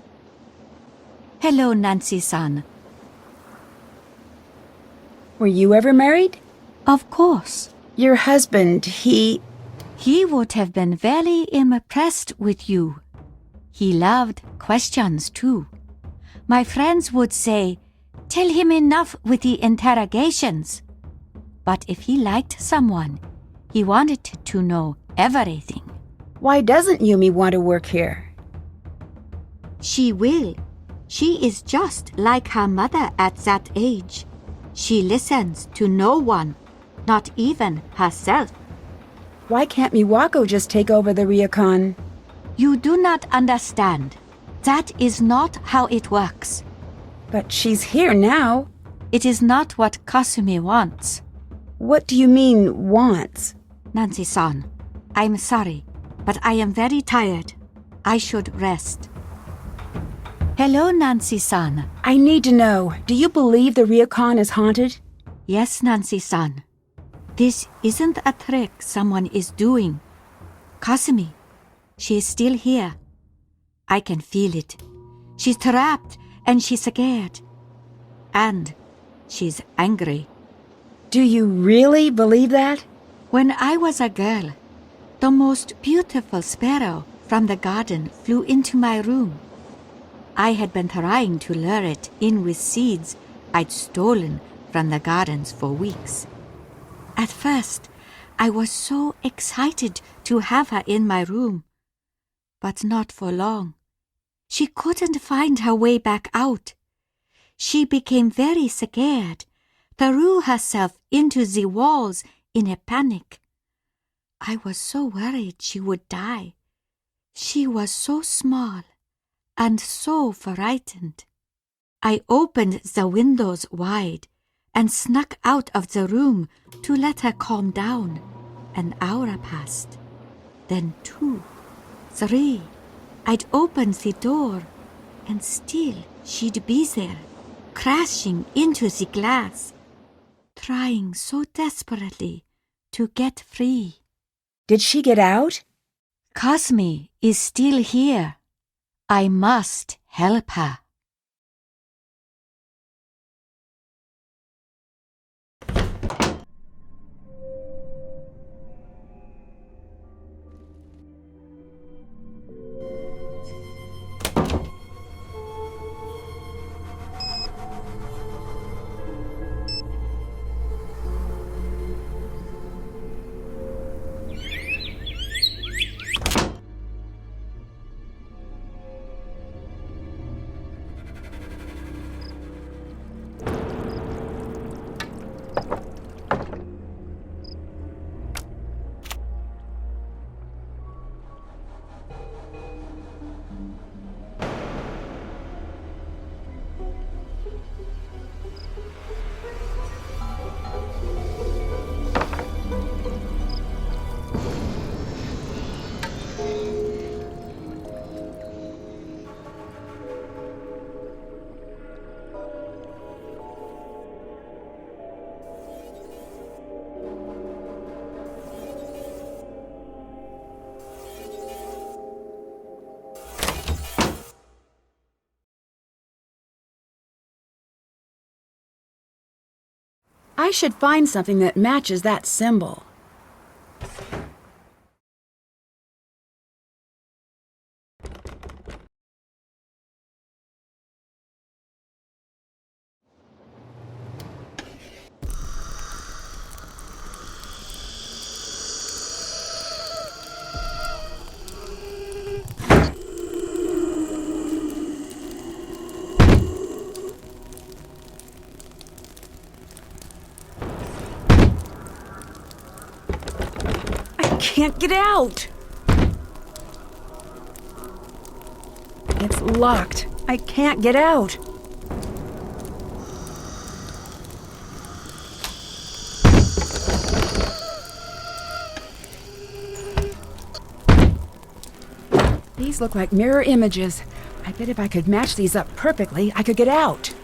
Hello, Nancy-san. Were you ever married? Of course. Your husband, he would have been very impressed with you. He loved questions, too. My friends would say, "Tell him enough with the interrogations." But if he liked someone, he wanted to know everything. Why doesn't Yumi want to work here? She will. She is just like her mother at that age. She listens to no one, not even herself. Why can't Miwako just take over the ryokan? You do not understand. That is not how it works. But she's here now. It is not what Kasumi wants. What do you mean, wants? Nancy-san, I'm sorry, but I am very tired. I should rest. Hello, Nancy-san. I need to know, do you believe the ryokan is haunted? Yes, Nancy-san. This isn't a trick someone is doing. Kasumi, she is still here. I can feel it. She's trapped and she's scared. And she's angry. Do you really believe that? When I was a girl, the most beautiful sparrow from the garden flew into my room. I had been trying to lure it in with seeds I'd stolen from the gardens for weeks. At first, I was so excited to have her in my room. But not for long. She couldn't find her way back out. She became very scared, threw herself into the walls in a panic. I was so worried she would die. She was so small and so frightened. I opened the windows wide and snuck out of the room to let her calm down. An hour passed, then 2, 3. I'd open the door, and still she'd be there, crashing into the glass, trying so desperately to get free. Did she get out? Kasumi is still here. I must help her. I should find something that matches that symbol. I can't get out! It's locked. I can't get out. These look like mirror images. I bet if I could match these up perfectly, I could get out.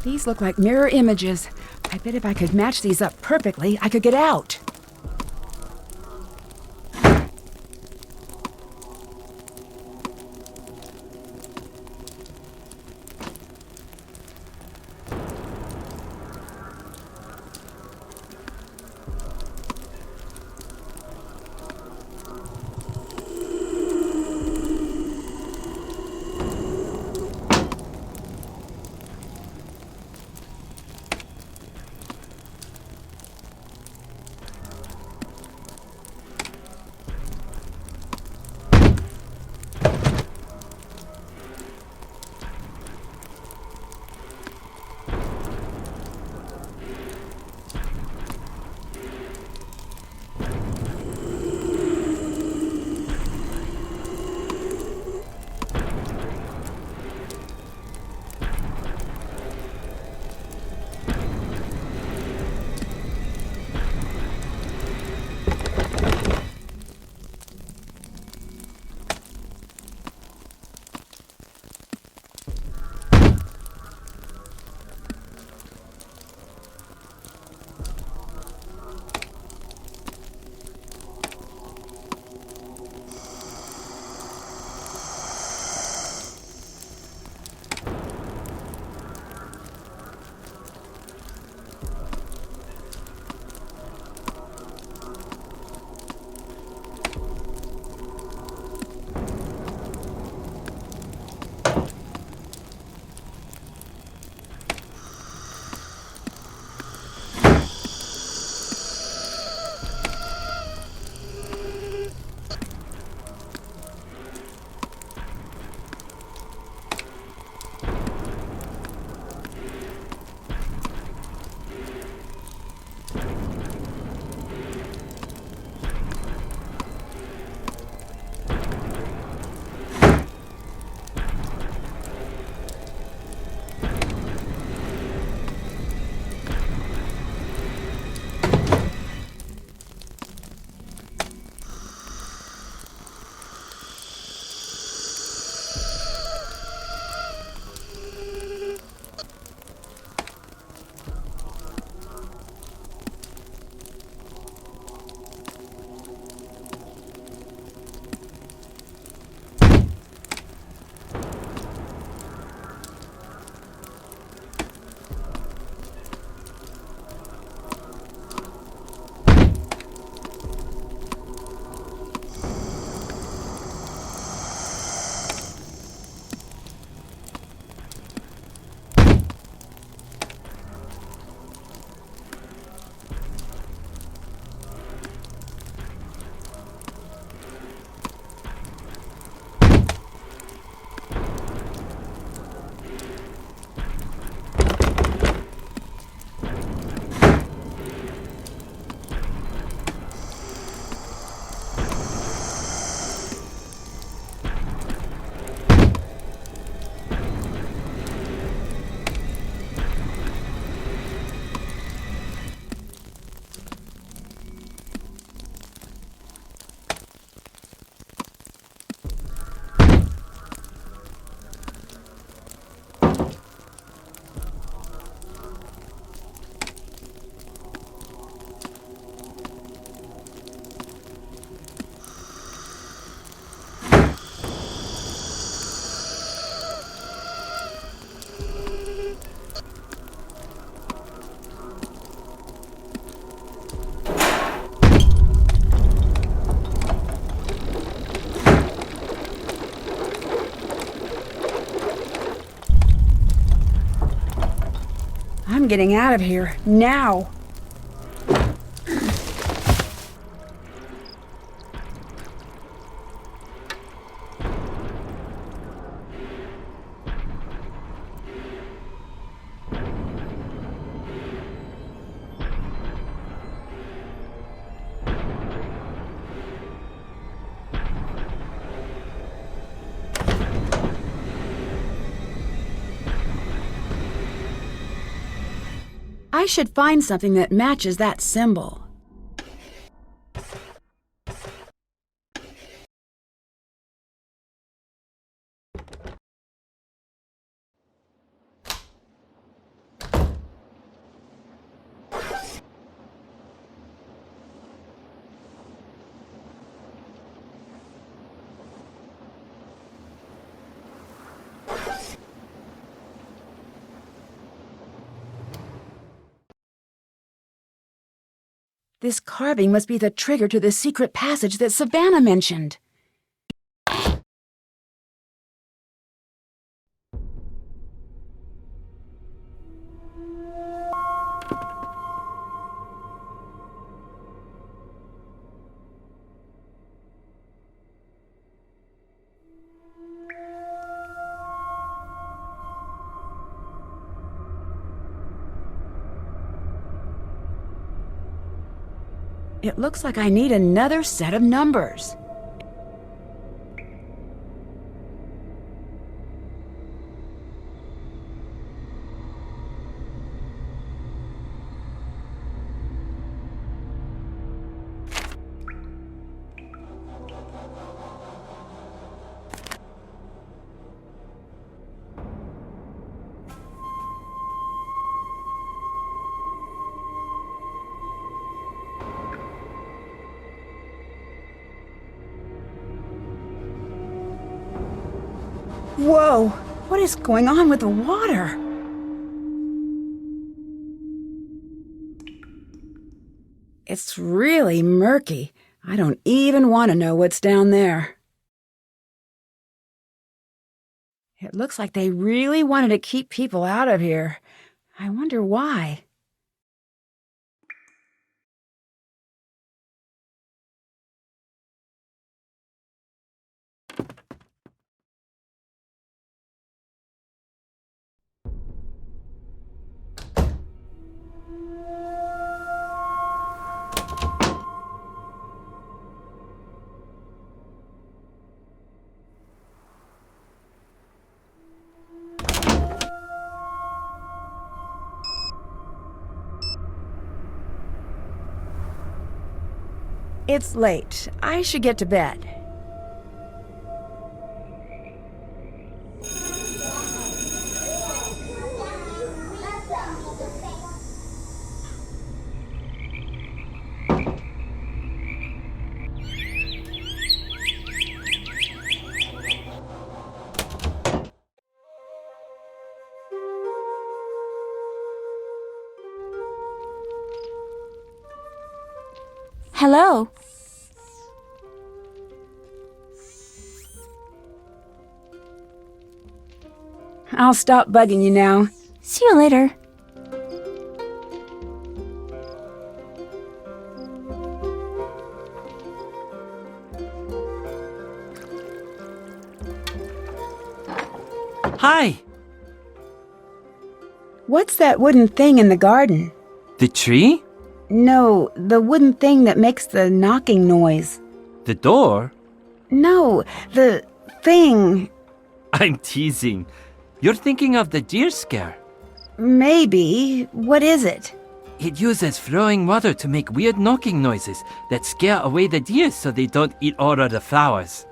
These look like mirror images. I bet if I could match these up perfectly, I could get out. I'm getting out of here, now. I should find something that matches that symbol. This carving must be the trigger to the secret passage that Savannah mentioned. It looks like I need another set of numbers. Whoa! What is going on with the water? It's really murky. I don't even want to know what's down there. It looks like they really wanted to keep people out of here. I wonder why. It's late. I should get to bed. Hello. I'll stop bugging you now. See you later. Hi! What's that wooden thing in the garden? The tree? No, the wooden thing that makes the knocking noise. The door? No, the thing. I'm teasing. You're thinking of the deer scare. Maybe. What is it? It uses flowing water to make weird knocking noises that scare away the deer so they don't eat all of the flowers.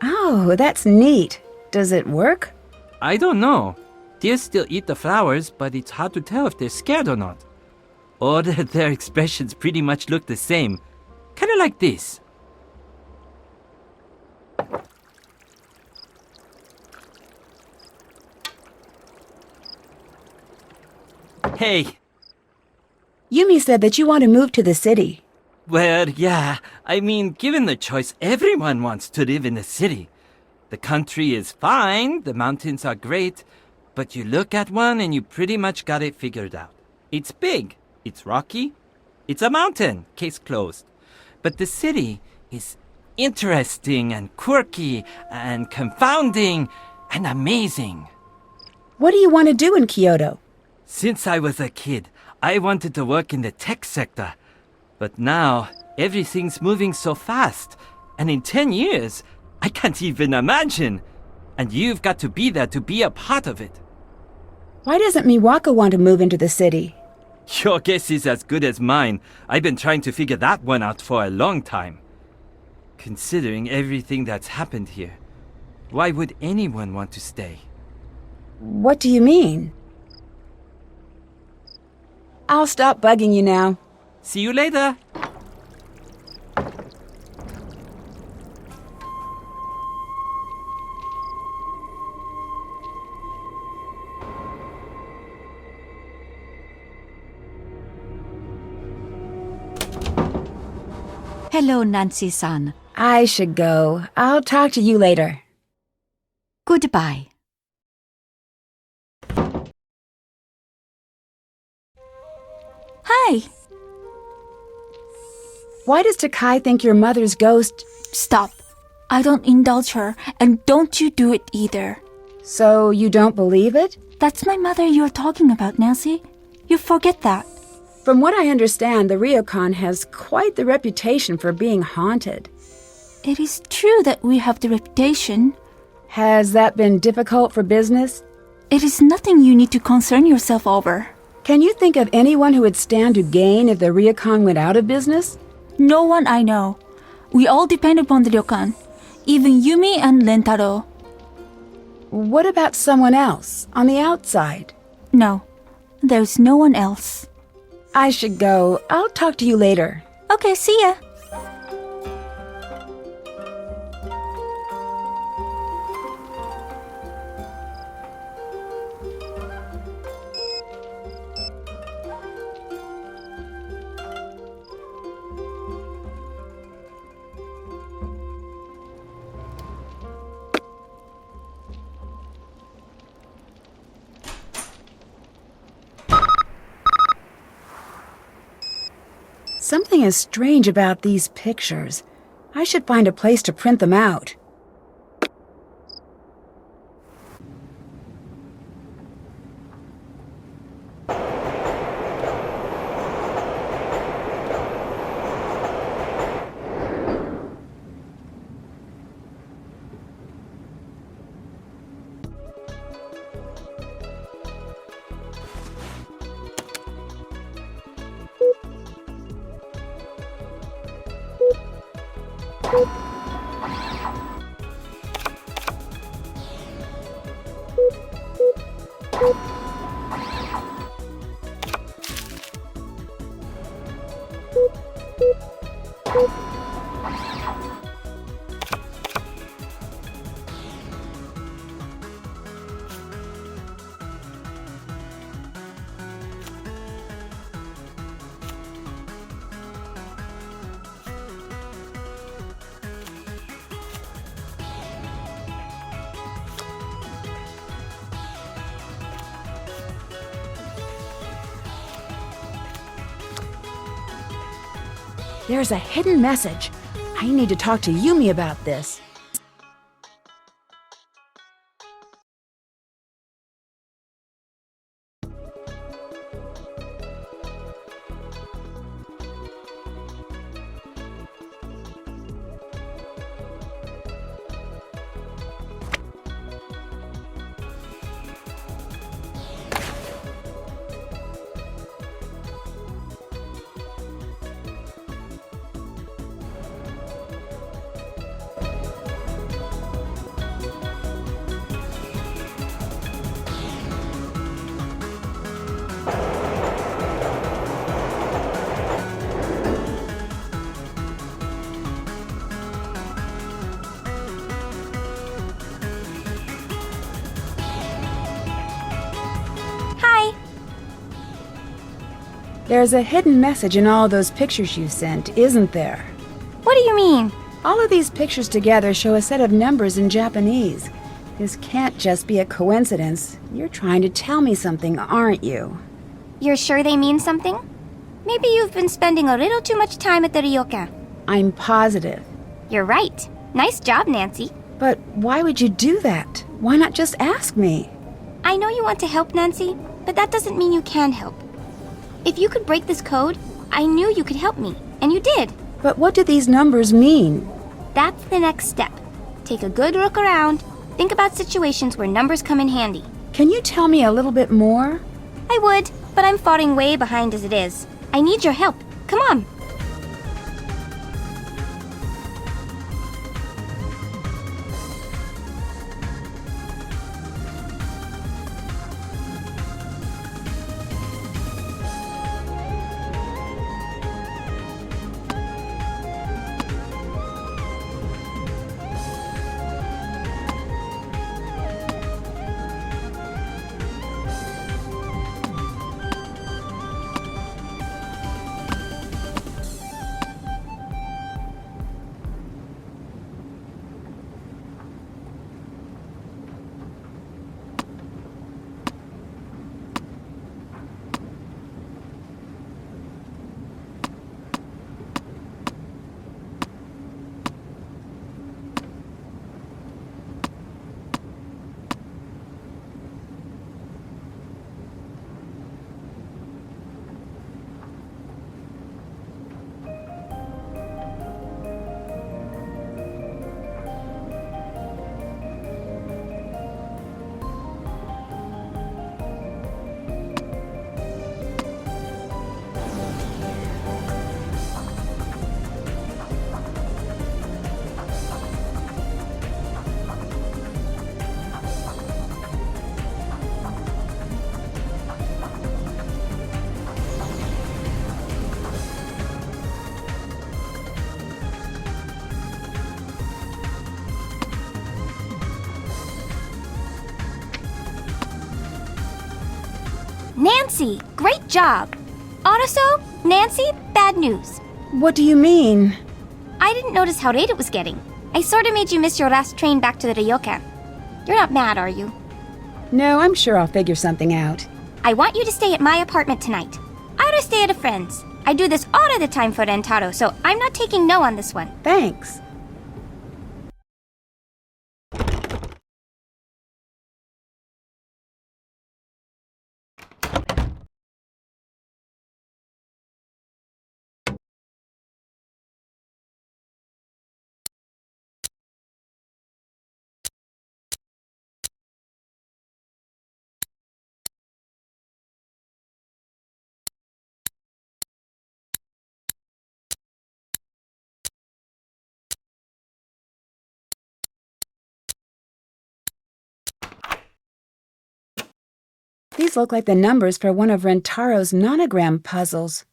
Oh, that's neat. Does it work? I don't know. Deer still eat the flowers, but it's hard to tell if they're scared or not. All their expressions pretty much look the same. Kinda like this. Hey. Yumi said that you want to move to the city. Well, yeah. I mean, given the choice, everyone wants to live in the city. The country is fine, the mountains are great, but you look at one and you pretty much got it figured out. It's big, it's rocky, it's a mountain, case closed. But the city is interesting and quirky and confounding and amazing. What do you want to do in Kyoto? Since I was a kid, I wanted to work in the tech sector. But now, everything's moving so fast. And in 10 years, I can't even imagine. And you've got to be there to be a part of it. Why doesn't Miwaka want to move into the city? Your guess is as good as mine. I've been trying to figure that one out for a long time. Considering everything that's happened here, why would anyone want to stay? What do you mean? I'll stop bugging you now. See you later. Hello, Nancy-san. I should go. I'll talk to you later. Goodbye. Hi. Why does Takai think your mother's ghost... Stop. I don't indulge her, and don't you do it either. So you don't believe it? That's my mother you're talking about, Nancy. You forget that. From what I understand, the ryokan has quite the reputation for being haunted. It is true that we have the reputation. Has that been difficult for business? It is nothing you need to concern yourself over. Can you think of anyone who would stand to gain if the ryokan went out of business? No one I know. We all depend upon the ryokan. Even Yumi and Rentaro. What about someone else, on the outside? No, there's no one else. I should go. I'll talk to you later. Okay, see ya. Something is strange about these pictures. I should find a place to print them out. There's a hidden message. I need to talk to Yumi about this. There's a hidden message in all those pictures you sent, isn't there? What do you mean? All of these pictures together show a set of numbers in Japanese. This can't just be a coincidence. You're trying to tell me something, aren't you? You're sure they mean something? Maybe you've been spending a little too much time at the ryokan. I'm positive. You're right. Nice job, Nancy. But why would you do that? Why not just ask me? I know you want to help, Nancy, but that doesn't mean you can help. If you could break this code, I knew you could help me, and you did. But what do these numbers mean? That's the next step. Take a good look around. Think about situations where numbers come in handy. Can you tell me a little bit more? I would, but I'm falling way behind as it is. I need your help. Come on. Nancy, great job. Autoso, Nancy, bad news. What do you mean? I didn't notice how late it was getting. I sort of made you miss your last train back to the ryokan. You're not mad, are you? No, I'm sure I'll figure something out. I want you to stay at my apartment tonight. I ought to stay at a friend's. I do this all of the time for Rentaro, so I'm not taking no on this one. Thanks. These look like the numbers for one of Rentaro's nonogram puzzles.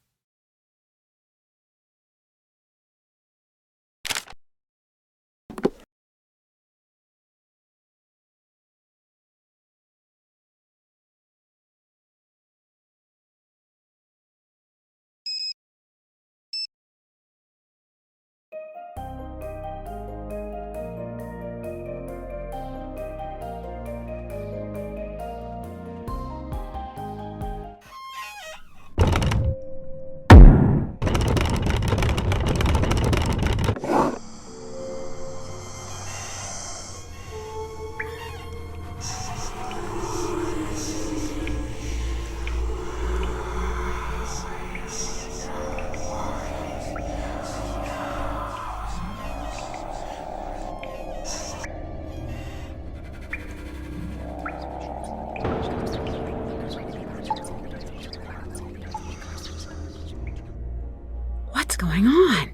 What's going on?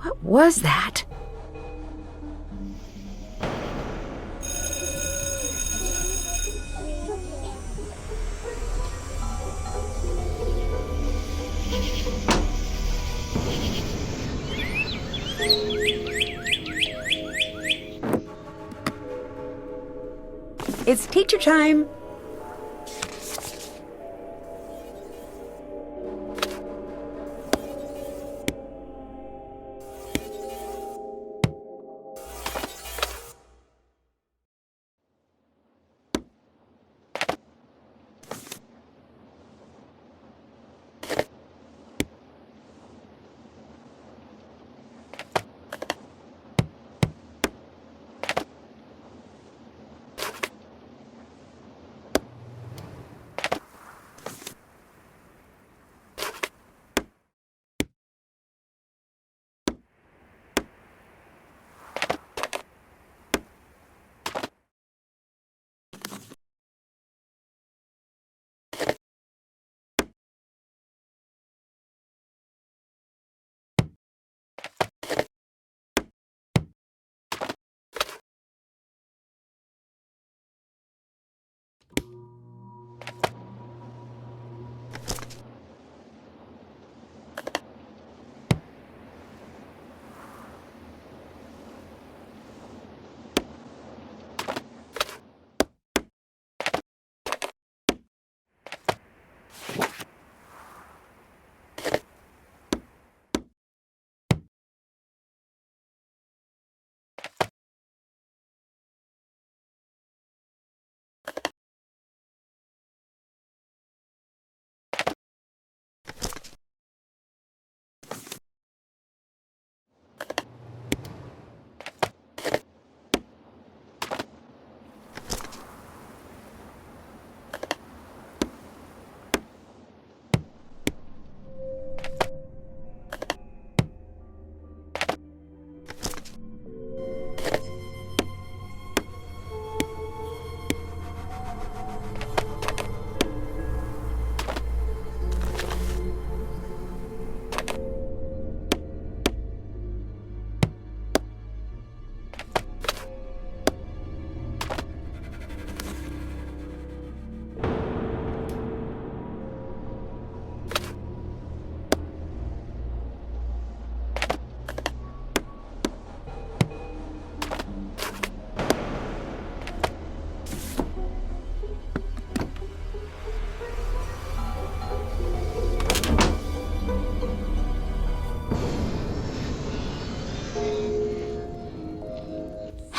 What was that? It's teacher time.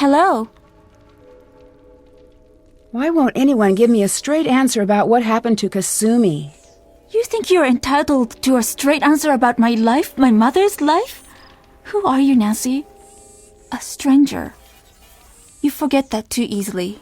Hello. Why won't anyone give me a straight answer about what happened to Kasumi? You think you're entitled to a straight answer about my life, my mother's life? Who are you, Nancy? A stranger. You forget that too easily.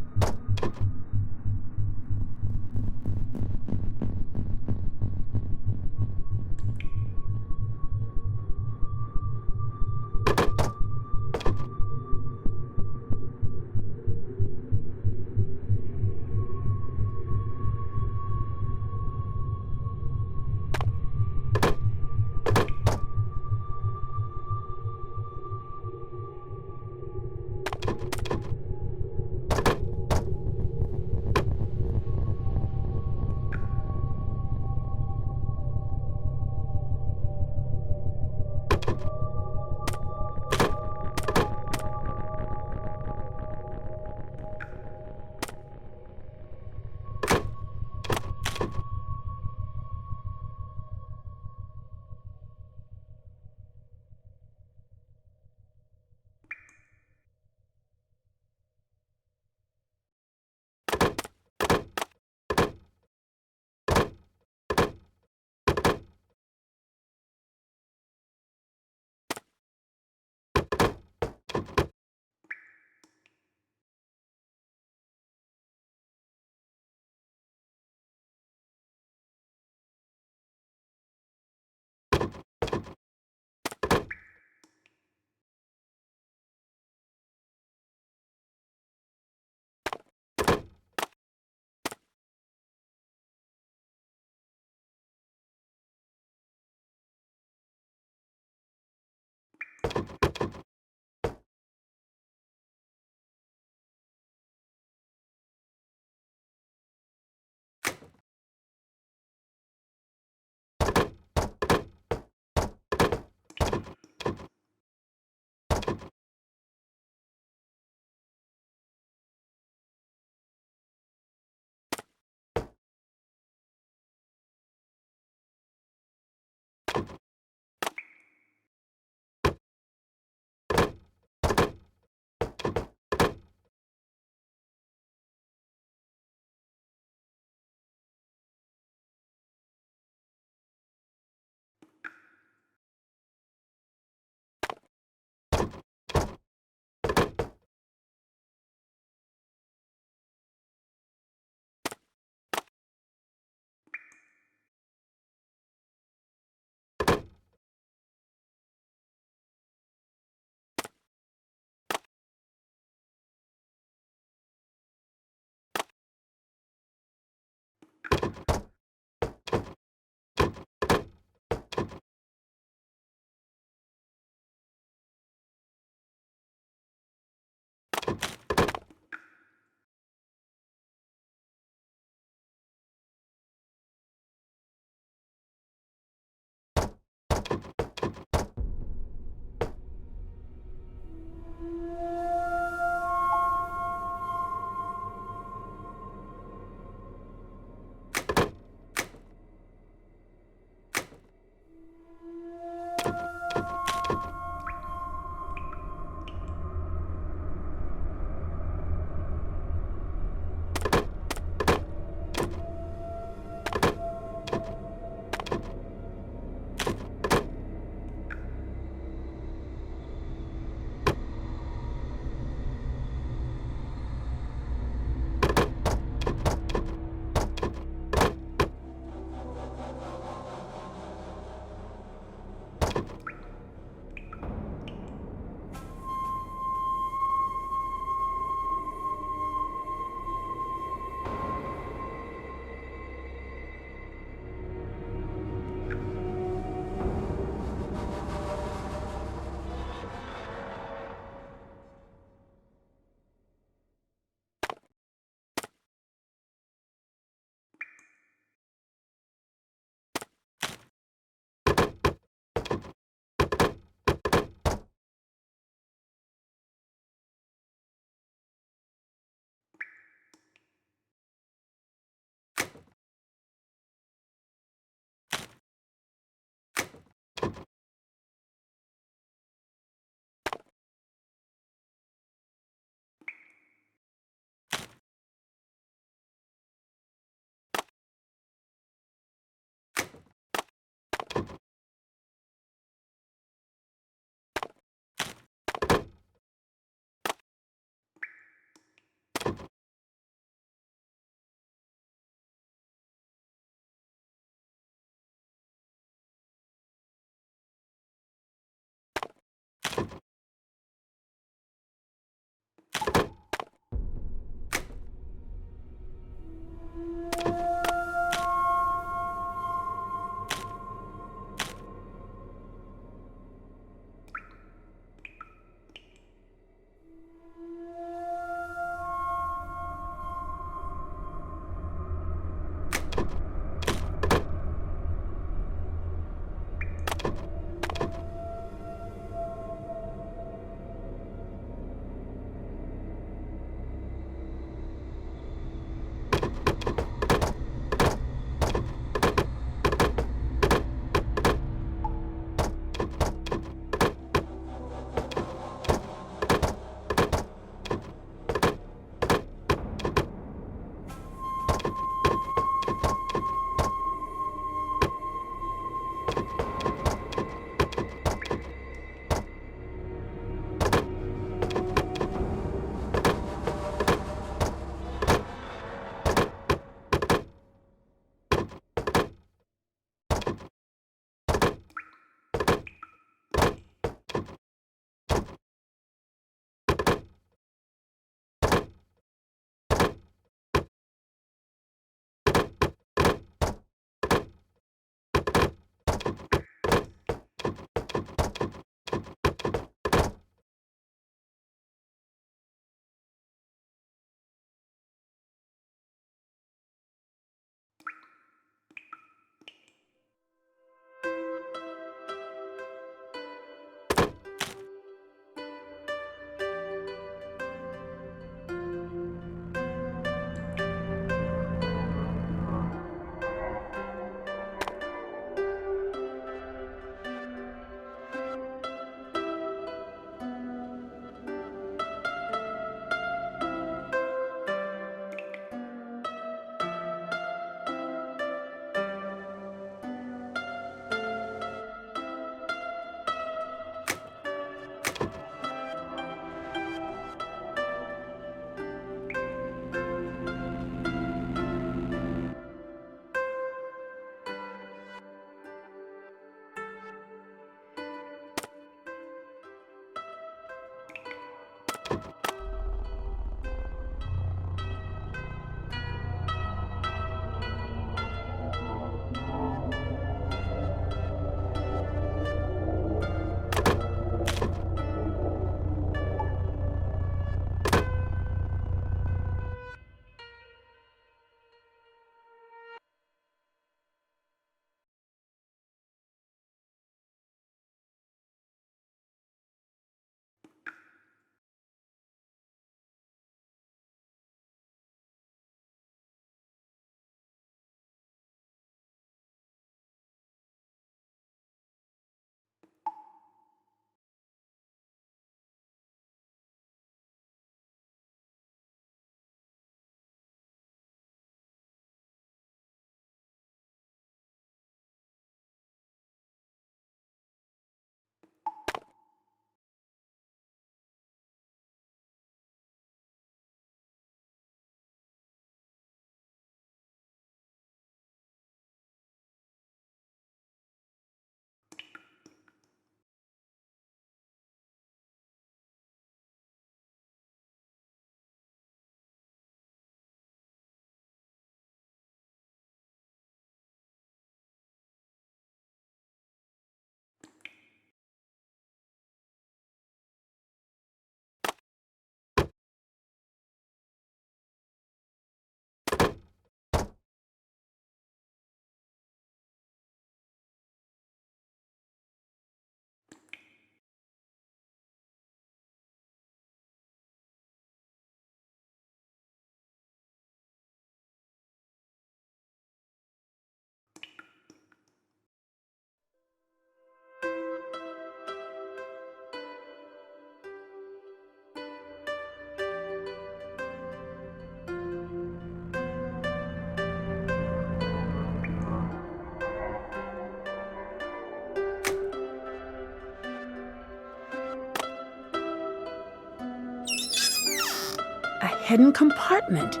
hidden compartment.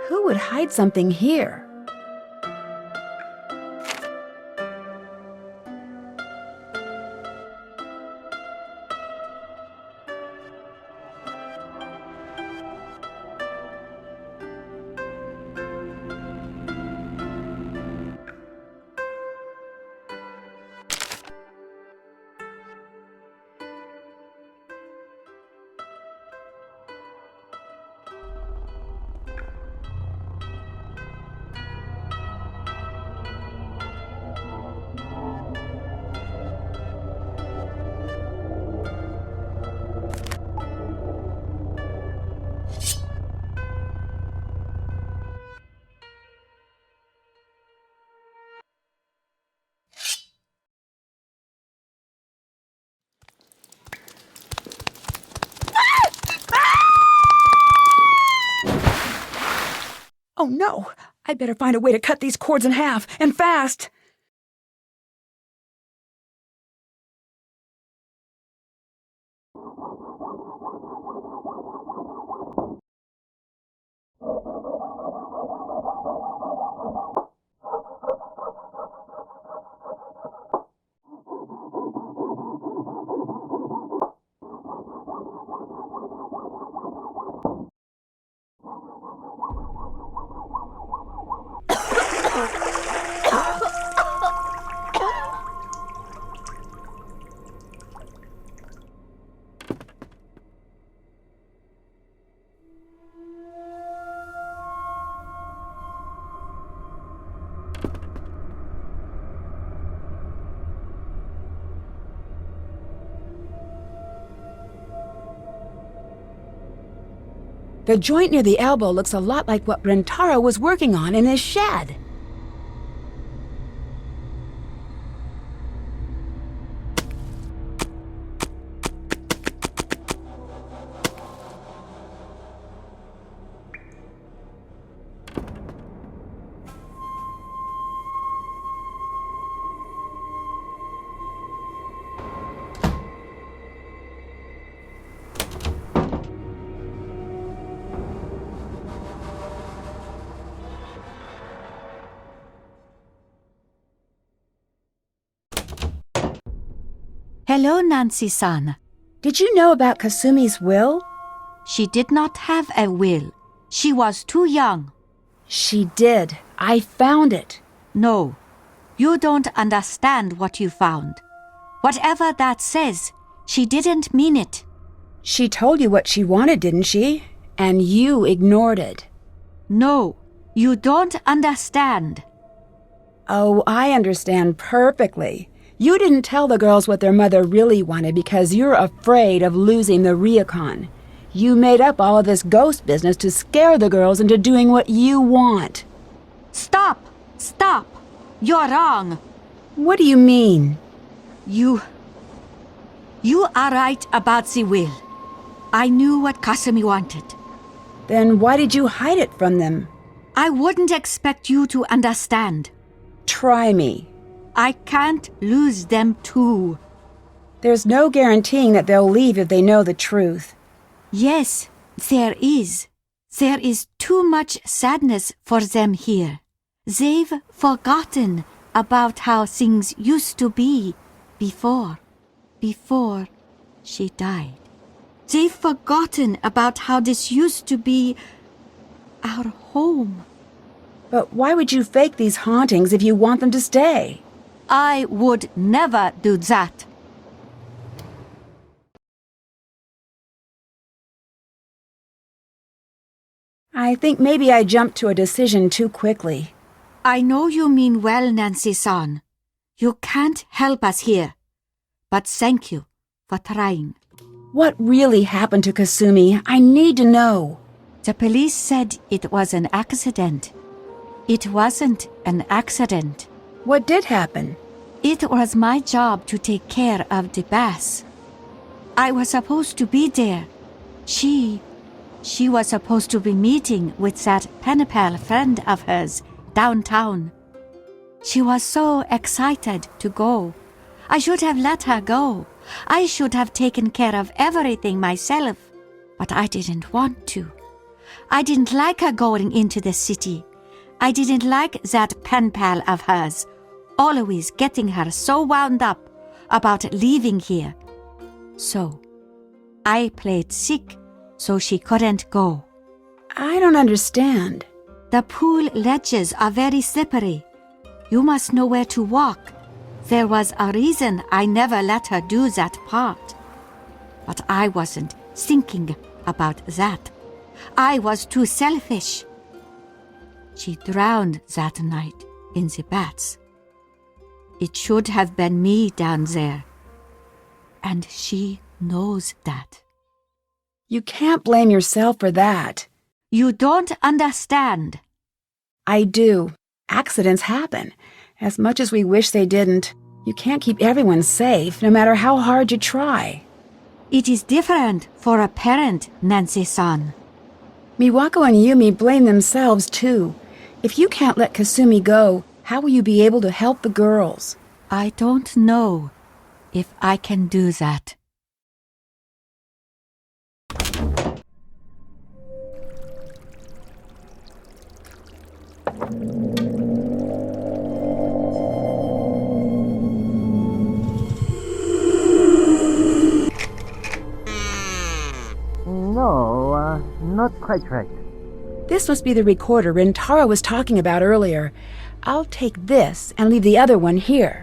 Who would hide something here? Oh no! I'd better find a way to cut these cords in half, and fast! The joint near the elbow looks a lot like what Rentaro was working on in his shed. Hello, Nancy-san. Did you know about Kasumi's will? She did not have a will. She was too young. She did. I found it. No, you don't understand what you found. Whatever that says, she didn't mean it. She told you what she wanted, didn't she? And you ignored it. No, you don't understand. Oh, I understand perfectly. You didn't tell the girls what their mother really wanted because you're afraid of losing the ryokan. You made up all of this ghost business to scare the girls into doing what you want. Stop! Stop! You're wrong. What do you mean? You are right about the will. I knew what Kasumi wanted. Then why did you hide it from them? I wouldn't expect you to understand. Try me. I can't lose them too. There's no guaranteeing that they'll leave if they know the truth. Yes, there is. There is too much sadness for them here. They've forgotten about how things used to be before she died. They've forgotten about how this used to be our home. But why would you fake these hauntings if you want them to stay? I would never do that. I think maybe I jumped to a decision too quickly. I know you mean well, Nancy-san. You can't help us here. But thank you for trying. What really happened to Kasumi? I need to know. The police said it was an accident. It wasn't an accident. What did happen? It was my job to take care of the bass. I was supposed to be there. She was supposed to be meeting with that pen pal friend of hers downtown. She was so excited to go. I should have let her go. I should have taken care of everything myself. But I didn't want to. I didn't like her going into the city. I didn't like that pen pal of hers, always getting her so wound up about leaving here. So, I played sick so she couldn't go. I don't understand. The pool ledges are very slippery. You must know where to walk. There was a reason I never let her do that part. But I wasn't thinking about that. I was too selfish. She drowned that night in the baths. It should have been me down there. And she knows that. You can't blame yourself for that. You don't understand. I do. Accidents happen. As much as we wish they didn't, you can't keep everyone safe, no matter how hard you try. It is different for a parent, Nancy-san. Miwako and Yumi blame themselves, too. If you can't let Kasumi go, how will you be able to help the girls? I don't know if I can do that. No, not quite right. This must be the recorder Rintaro was talking about earlier. I'll take this and leave the other one here.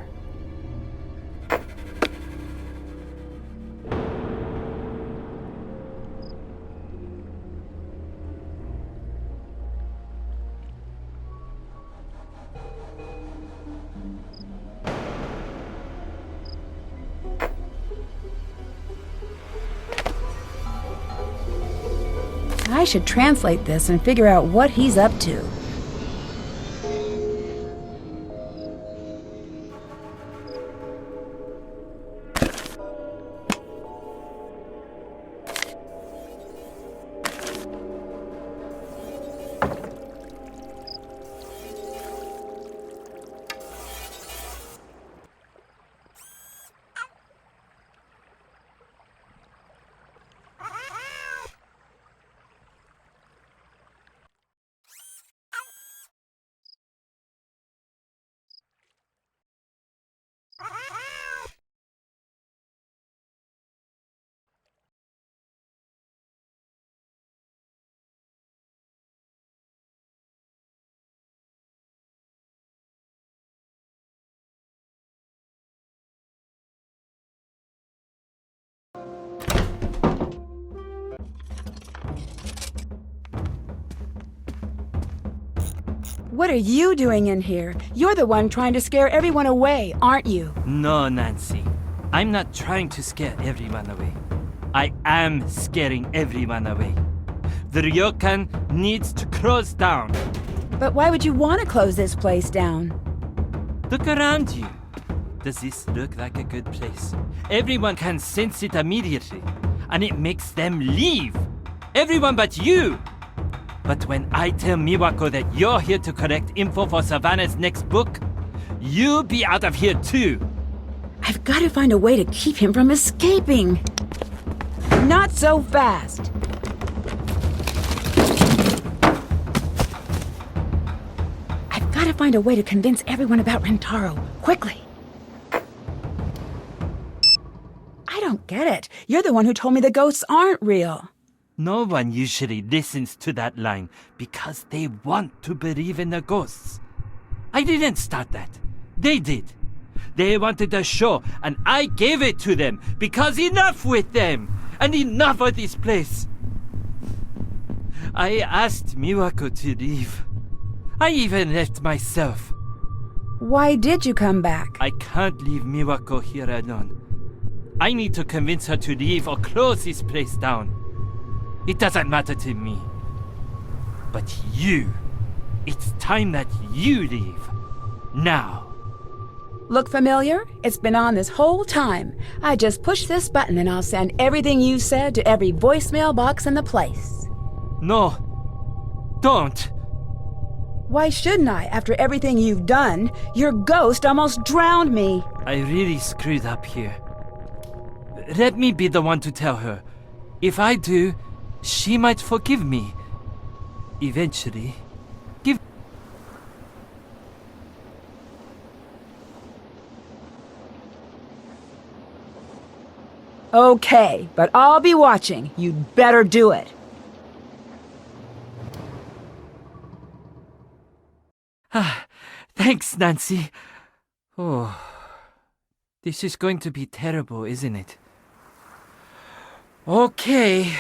I should translate this and figure out what he's up to. What are you doing in here? You're the one trying to scare everyone away, aren't you? No, Nancy. I'm not trying to scare everyone away. I am scaring everyone away. The ryokan needs to close down. But why would you want to close this place down? Look around you. Does this look like a good place? Everyone can sense it immediately, and it makes them leave. Everyone but you. But when I tell Miwako that you're here to collect info for Savannah's next book, you'll be out of here too. I've got to find a way to keep him from escaping. Not so fast. I've got to find a way to convince everyone about Rintaro, quickly. I don't get it. You're the one who told me the ghosts aren't real. No one usually listens to that line because they want to believe in the ghosts. I didn't start that. They did. They wanted a show, and I gave it to them because enough with them and enough of this place. I asked Miwako to leave. I even left myself. Why did you come back? I can't leave Miwako here alone. I need to convince her to leave or close this place down. It doesn't matter to me. But you, it's time that you leave. Now. Look familiar? It's been on this whole time. I just push this button and I'll send everything you said to every voicemail box in the place. No. Don't. Why shouldn't I, after everything you've done? Your ghost almost drowned me. I really screwed up here. Let me be the one to tell her. If I do, she might forgive me. eventually. Okay, but I'll be watching. You'd better do it. Thanks, Nancy. Oh, this is going to be terrible, isn't it? Okay.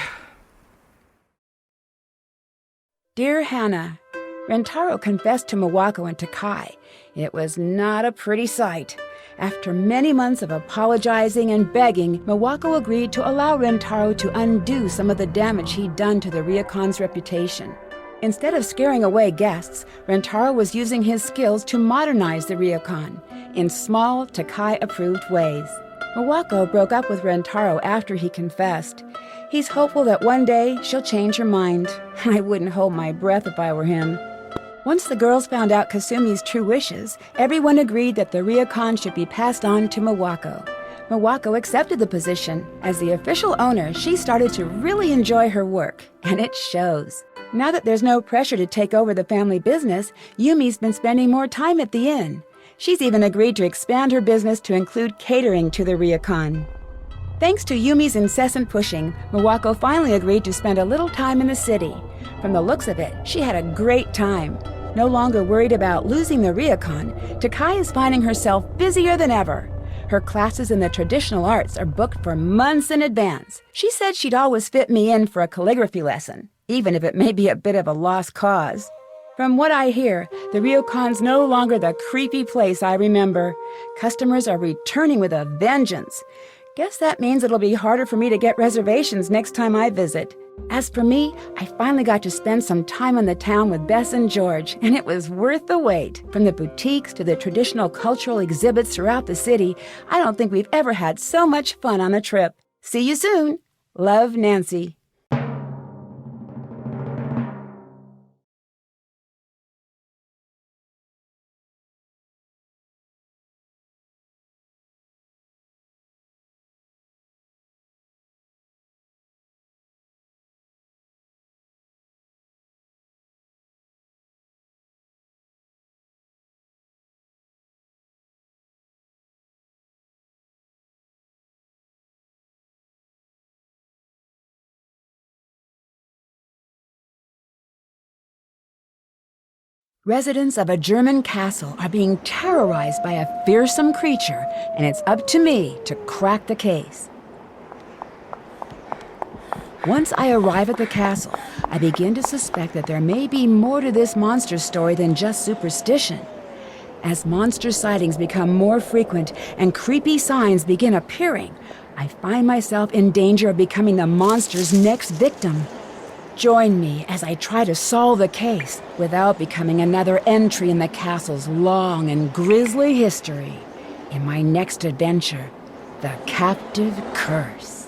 Dear Hannah, Rentaro confessed to Mawako and Takai. It was not a pretty sight. After many months of apologizing and begging, Mawako agreed to allow Rentaro to undo some of the damage he'd done to the ryokan's reputation. Instead of scaring away guests, Rentaro was using his skills to modernize the ryokan in small, Takai-approved ways. Mawako broke up with Rentaro after he confessed. He's hopeful that one day she'll change her mind. I wouldn't hold my breath if I were him. Once the girls found out Kasumi's true wishes, everyone agreed that the ryokan should be passed on to Mawako. Mawako accepted the position. As the official owner, she started to really enjoy her work, and it shows. Now that there's no pressure to take over the family business, Yumi's been spending more time at the inn. She's even agreed to expand her business to include catering to the ryokan. Thanks to Yumi's incessant pushing, Mawako finally agreed to spend a little time in the city. From the looks of it, she had a great time. No longer worried about losing the ryokan, Takai is finding herself busier than ever. Her classes in the traditional arts are booked for months in advance. She said she'd always fit me in for a calligraphy lesson, even if it may be a bit of a lost cause. From what I hear, the ryokan's no longer the creepy place I remember. Customers are returning with a vengeance. Guess that means it'll be harder for me to get reservations next time I visit. As for me, I finally got to spend some time in the town with Bess and George, and it was worth the wait. From the boutiques to the traditional cultural exhibits throughout the city, I don't think we've ever had so much fun on a trip. See you soon. Love, Nancy. Residents of a German castle are being terrorized by a fearsome creature, and it's up to me to crack the case. Once I arrive at the castle, I begin to suspect that there may be more to this monster story than just superstition. As monster sightings become more frequent and creepy signs begin appearing, I find myself in danger of becoming the monster's next victim. Join me as I try to solve the case without becoming another entry in the castle's long and grisly history. In my next adventure, The Captive Curse.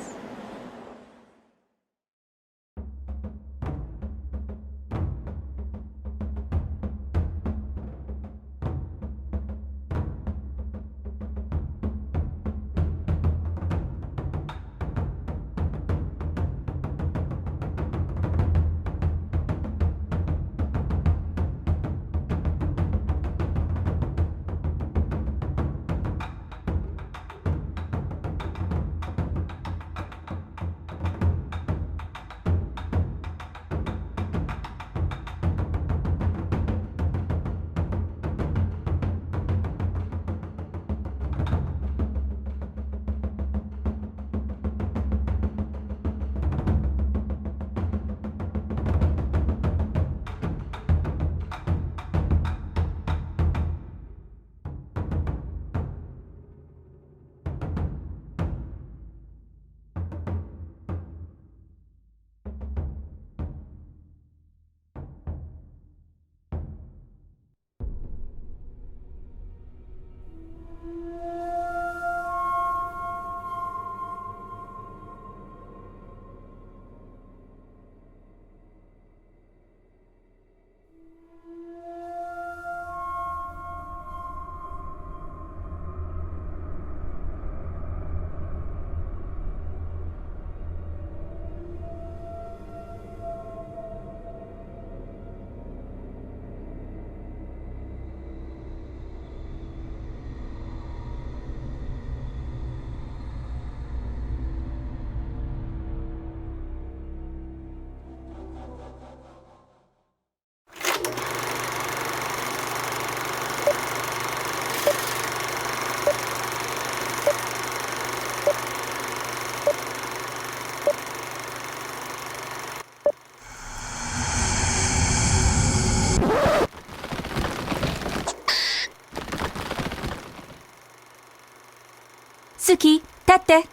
Suki, 立って。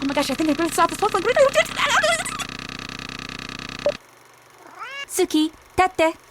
Oh my gosh, I think I really saw this one. Suki, 立って。